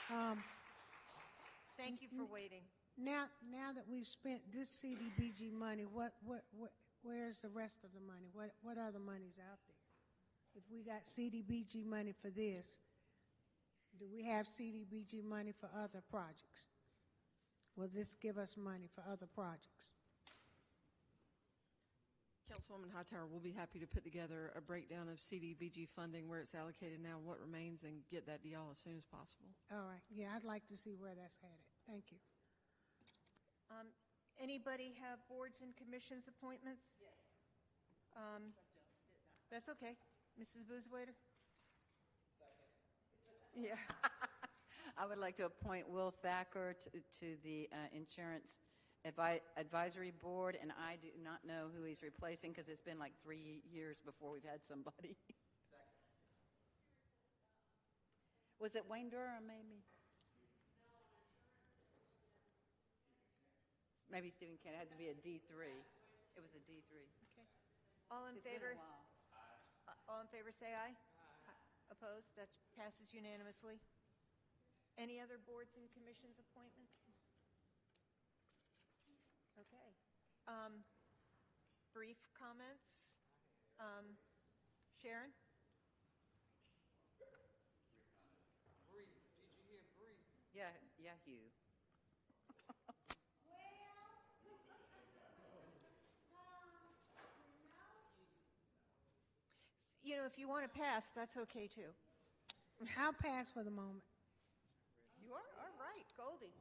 Thank you for waiting. Now that we've spent this CDBG money, where's the rest of the money? What other money's out there? If we got CDBG money for this, do we have CDBG money for other projects? Will this give us money for other projects? Councilwoman Hightower, we'll be happy to put together a breakdown of CDBG funding, where it's allocated now, what remains, and get that to y'all as soon as possible. All right. Yeah, I'd like to see where that's headed. Thank you. Anybody have boards and commissions appointments? Yes. That's okay. Mrs. Boozwaiter? Yeah. I would like to appoint Will Thacker to the Insurance Advisory Board, and I do not know who he's replacing because it's been like 3 years before we've had somebody. Was it Wayne Durham, maybe? Maybe Stephen Kent. It had to be a D3. It was a D3. Okay. All in It's been favor? a while. All in favor say aye. Opposed? That passes unanimously. Any other boards and commissions appointments? Okay. Brief comments. Sharon? Brief. Did you hear brief? Yeah, Hugh. You know, if you want to pass, that's okay too. I'll pass for the moment. You are all right, Goldie.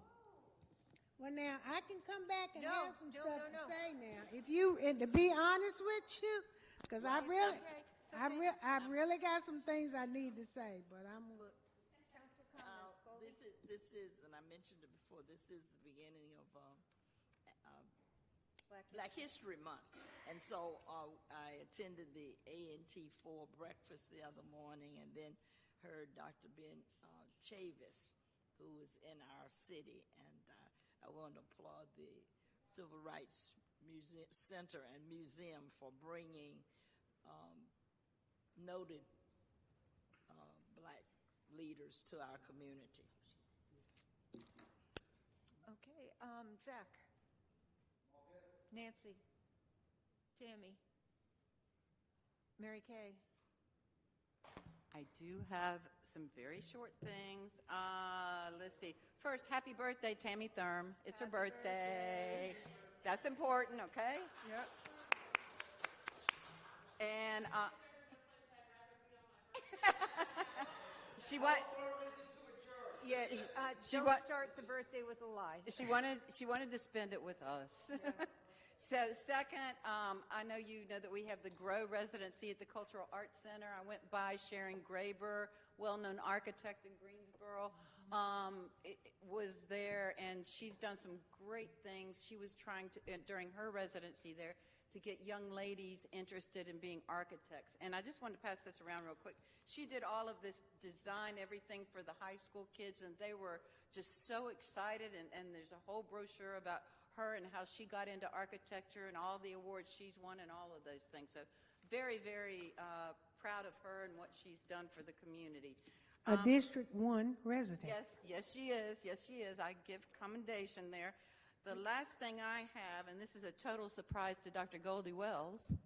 Well, now, I can come back and have some stuff no. to say now. If you, and to be honest with you, because I really got some things I need to say, but I'm. Council comments, Goldie. This is, and I mentioned it before, this is the beginning of Black History Month. And so I attended the A&T4 breakfast the other morning and then heard Dr. Ben Chavis, who was in our city. And I want to applaud the Civil Rights Center and Museum for bringing noted black leaders to our community. Okay. Zach? Nancy? Tammy? Mary Kay? I do have some very short things. Let's see. First, happy birthday, Tammy Thurm. It's her birthday. That's important, okay? Yep. And she what? Yeah. Don't start the birthday with a lie. She wanted to spend it with us. Yes. So second, I know you know that we have the GROW residency at the Cultural Arts Center. I went by Sharon Graber, well-known architect in Greensboro, was there, and she's done some great things. She was trying to, during her residency there, to get young ladies interested in being architects. And I just wanted to pass this around real quick. She did all of this design, everything for the high school kids, and they were just so excited, and there's a whole brochure about her and how she got into architecture and all the awards she's won and all of those things. So very, very proud of her and what she's done for the community. A District 1 resident. Yes, she is. Yes, she is. I give commendation there. The last thing I have, and this is a total surprise to Dr. Goldie Wells.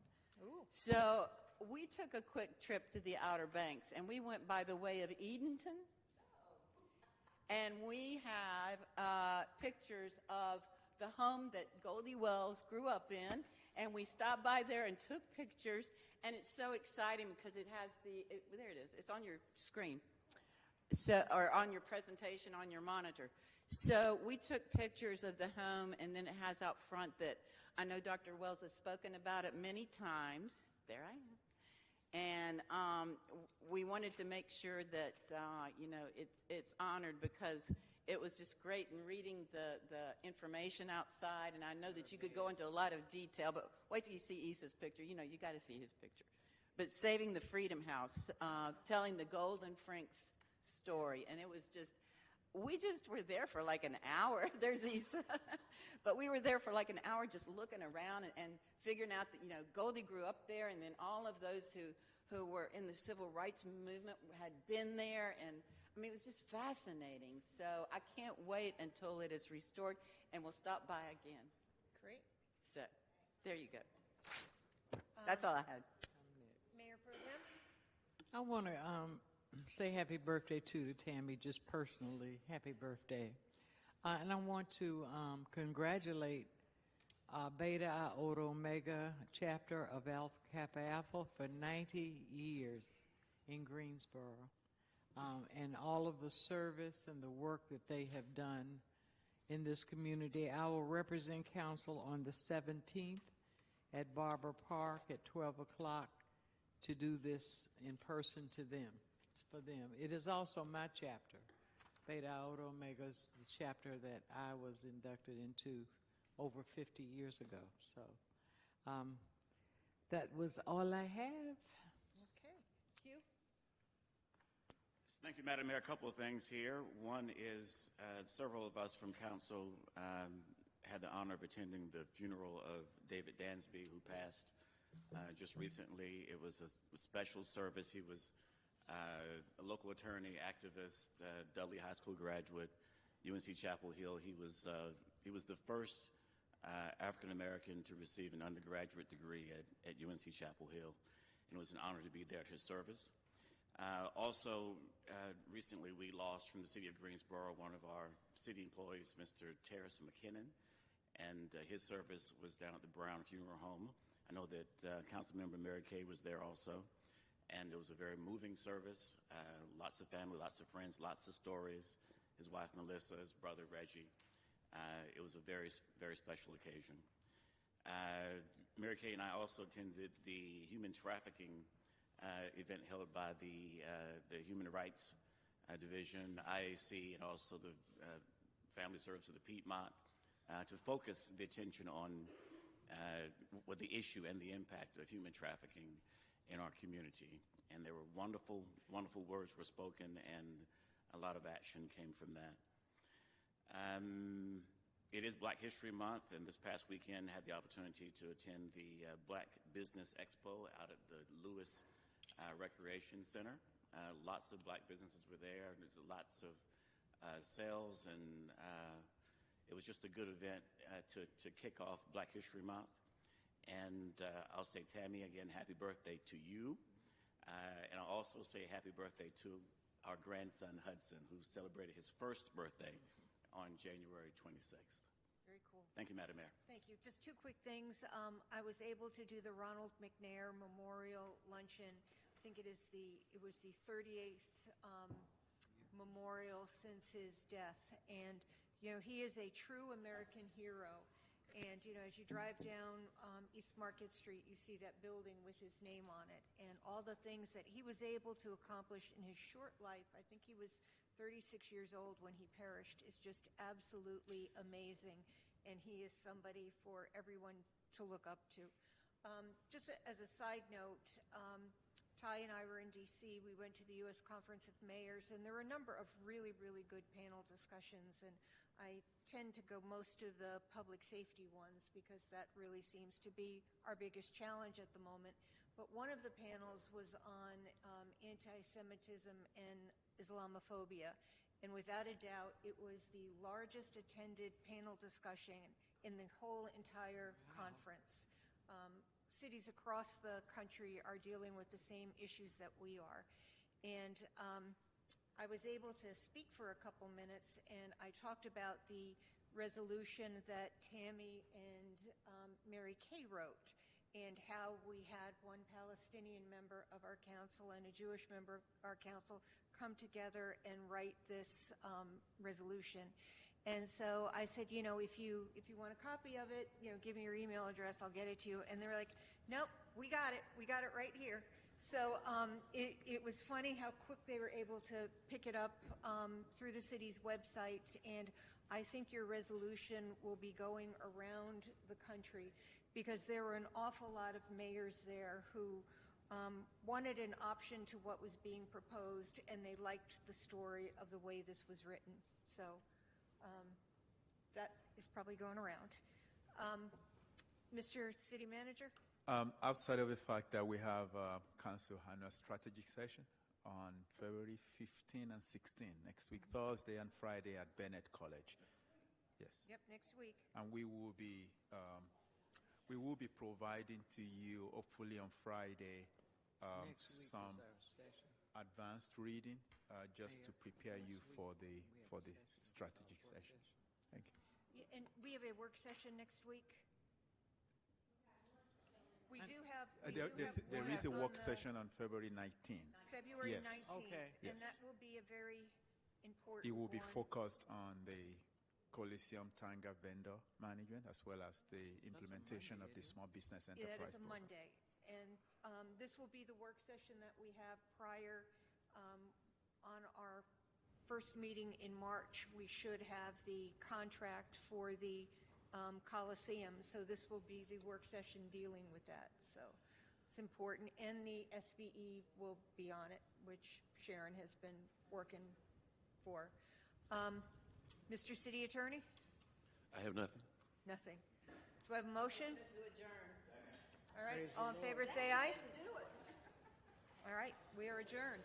Ooh. So we took a quick trip to the Outer Banks, and we went by the way of Edenton. And we have pictures of the home that Goldie Wells grew up in, and we stopped by there and took pictures, and it's so exciting because it has there it is. It's on your screen, or on your presentation on your monitor. So we took pictures of the home, and then it has out front that I know Dr. Wells has spoken about it many times. There I am. And we wanted to make sure that, it's honored because it was just great in reading the information outside. And I know that you could go into a lot of detail, but wait till you see Issa's picture. You got to see his picture. But saving the Freedom House, telling the Golden Franks story. And it was we just were there for like an hour. There's Issa. But we were there for like an hour just looking around and figuring out that, Goldie grew up there, and then all of those who were in the civil rights movement had been there. And, it was just fascinating. So I can't wait until it is restored, and we'll stop by again. Great. So there you go. That's all I had. Mayor Pro Tem? I want to say happy birthday to Tammy, just personally. Happy birthday. And I want to congratulate Beta Iota Omega chapter of Alpha Kappa Alpha for 90 years in Greensboro. And all of the service and the work that they have done in this community. I will represent council on the 17th at Barber Park at 12 o'clock to do this in person to them, for them. It is also my chapter. Beta Iota Omega is the chapter that I was inducted into over 50 years ago. So that was all I have. Okay. Hugh? Thank you, Madam Mayor. A couple of things here. One is several of us from council had the honor of attending the funeral of David Dansby, who passed just recently. It was a special service. He was a local attorney, activist, Dudley High School graduate, UNC Chapel Hill. He was the first African American to receive an undergraduate degree at UNC Chapel Hill, and it was an honor to be there at his service. Also, recently we lost from the City of Greensboro one of our city employees, Mr. Terrace McKinnon, and his service was down at the Brown Funeral Home. I know that Councilmember Mary Kay was there also, and it was a very moving service. Lots of family, lots of friends, lots of stories. His wife Melissa, his brother Reggie. It was a very, very special occasion. Mary Kay and I also attended the human trafficking event held by the Human Rights Division, IAC, and also the Family Service of the Piedmont to focus the attention on what the issue and the impact of human trafficking in our community. And there were wonderful, wonderful words were spoken, and a lot of action came from that. It is Black History Month, and this past weekend I had the opportunity to attend the Black Business Expo out at the Lewis Recreation Center. Lots of Black businesses were there. There's lots of sales, and it was just a good event to kick off Black History Month. And I'll say, Tammy, again, happy birthday to you. And I'll also say happy birthday to our grandson, Hudson, who celebrated his first birthday on January 26th. Very cool. Thank you, Madam Mayor. Thank you. Just two quick things. I was able to do the Ronald McNair Memorial Luncheon. I think it was the 38th memorial since his death. And, you know, he is a true American hero. And, you know, as you drive down East Market Street, you see that building with his name on it. And all the things that he was able to accomplish in his short life, I think he was 36 years old when he perished, is just absolutely amazing. And he is somebody for everyone to look up to. Just as a side note, Ty and I were in D.C. We went to the U.S. Conference of Mayors, and there were a number of really, really good panel discussions. And I tend to go most to the public safety ones because that really seems to be our biggest challenge at the moment. But one of the panels was on anti-Semitism and Islamophobia. And without a doubt, it was the largest attended panel discussion in the whole entire conference. Cities across the country are dealing with the same issues that we are. And I was able to speak for a couple minutes, and I talked about the resolution that Tammy and Mary Kay wrote, and how we had one Palestinian member of our council and a Jewish member of our council come together and write this resolution. And so I said, you know, if you want a copy of it, you know, give me your email address, I'll get it to you. And they were like, nope, we got it right here. So it was funny how quick they were able to pick it up through the city's website, and I think your resolution will be going around the country because there were an awful lot of mayors there who wanted an option to what was being proposed, and they liked the story of the way this was written. So that is probably going around. Mr. City Manager? Outside of the fact that we have Council Annual Strategic Session on February 15 and 16, next week, Thursday and Friday at Bennett College. Yes. Yep, next week. And we will be providing to you, hopefully on Friday, some advanced reading just to prepare you for the strategic session. Thank you. And we have a work session next week. We do have. There is a work session on February 19th. February Yes. 19th. Okay. And Yes. that will be a very important It will be one. focused on the Coliseum Tanga vendor management as well as the implementation of the Small Business Yeah, that Enterprise is a Program. Monday. And this will be the work session that we have prior on our first meeting in March. We should have the contract for the Coliseum. So this will be the work session dealing with that. So it's important. And the SBE will be on it, which Sharon has been working for. Mr. City Attorney? I have nothing. Nothing. Do I have a motion? All right, all in favor say aye. All right, we are adjourned.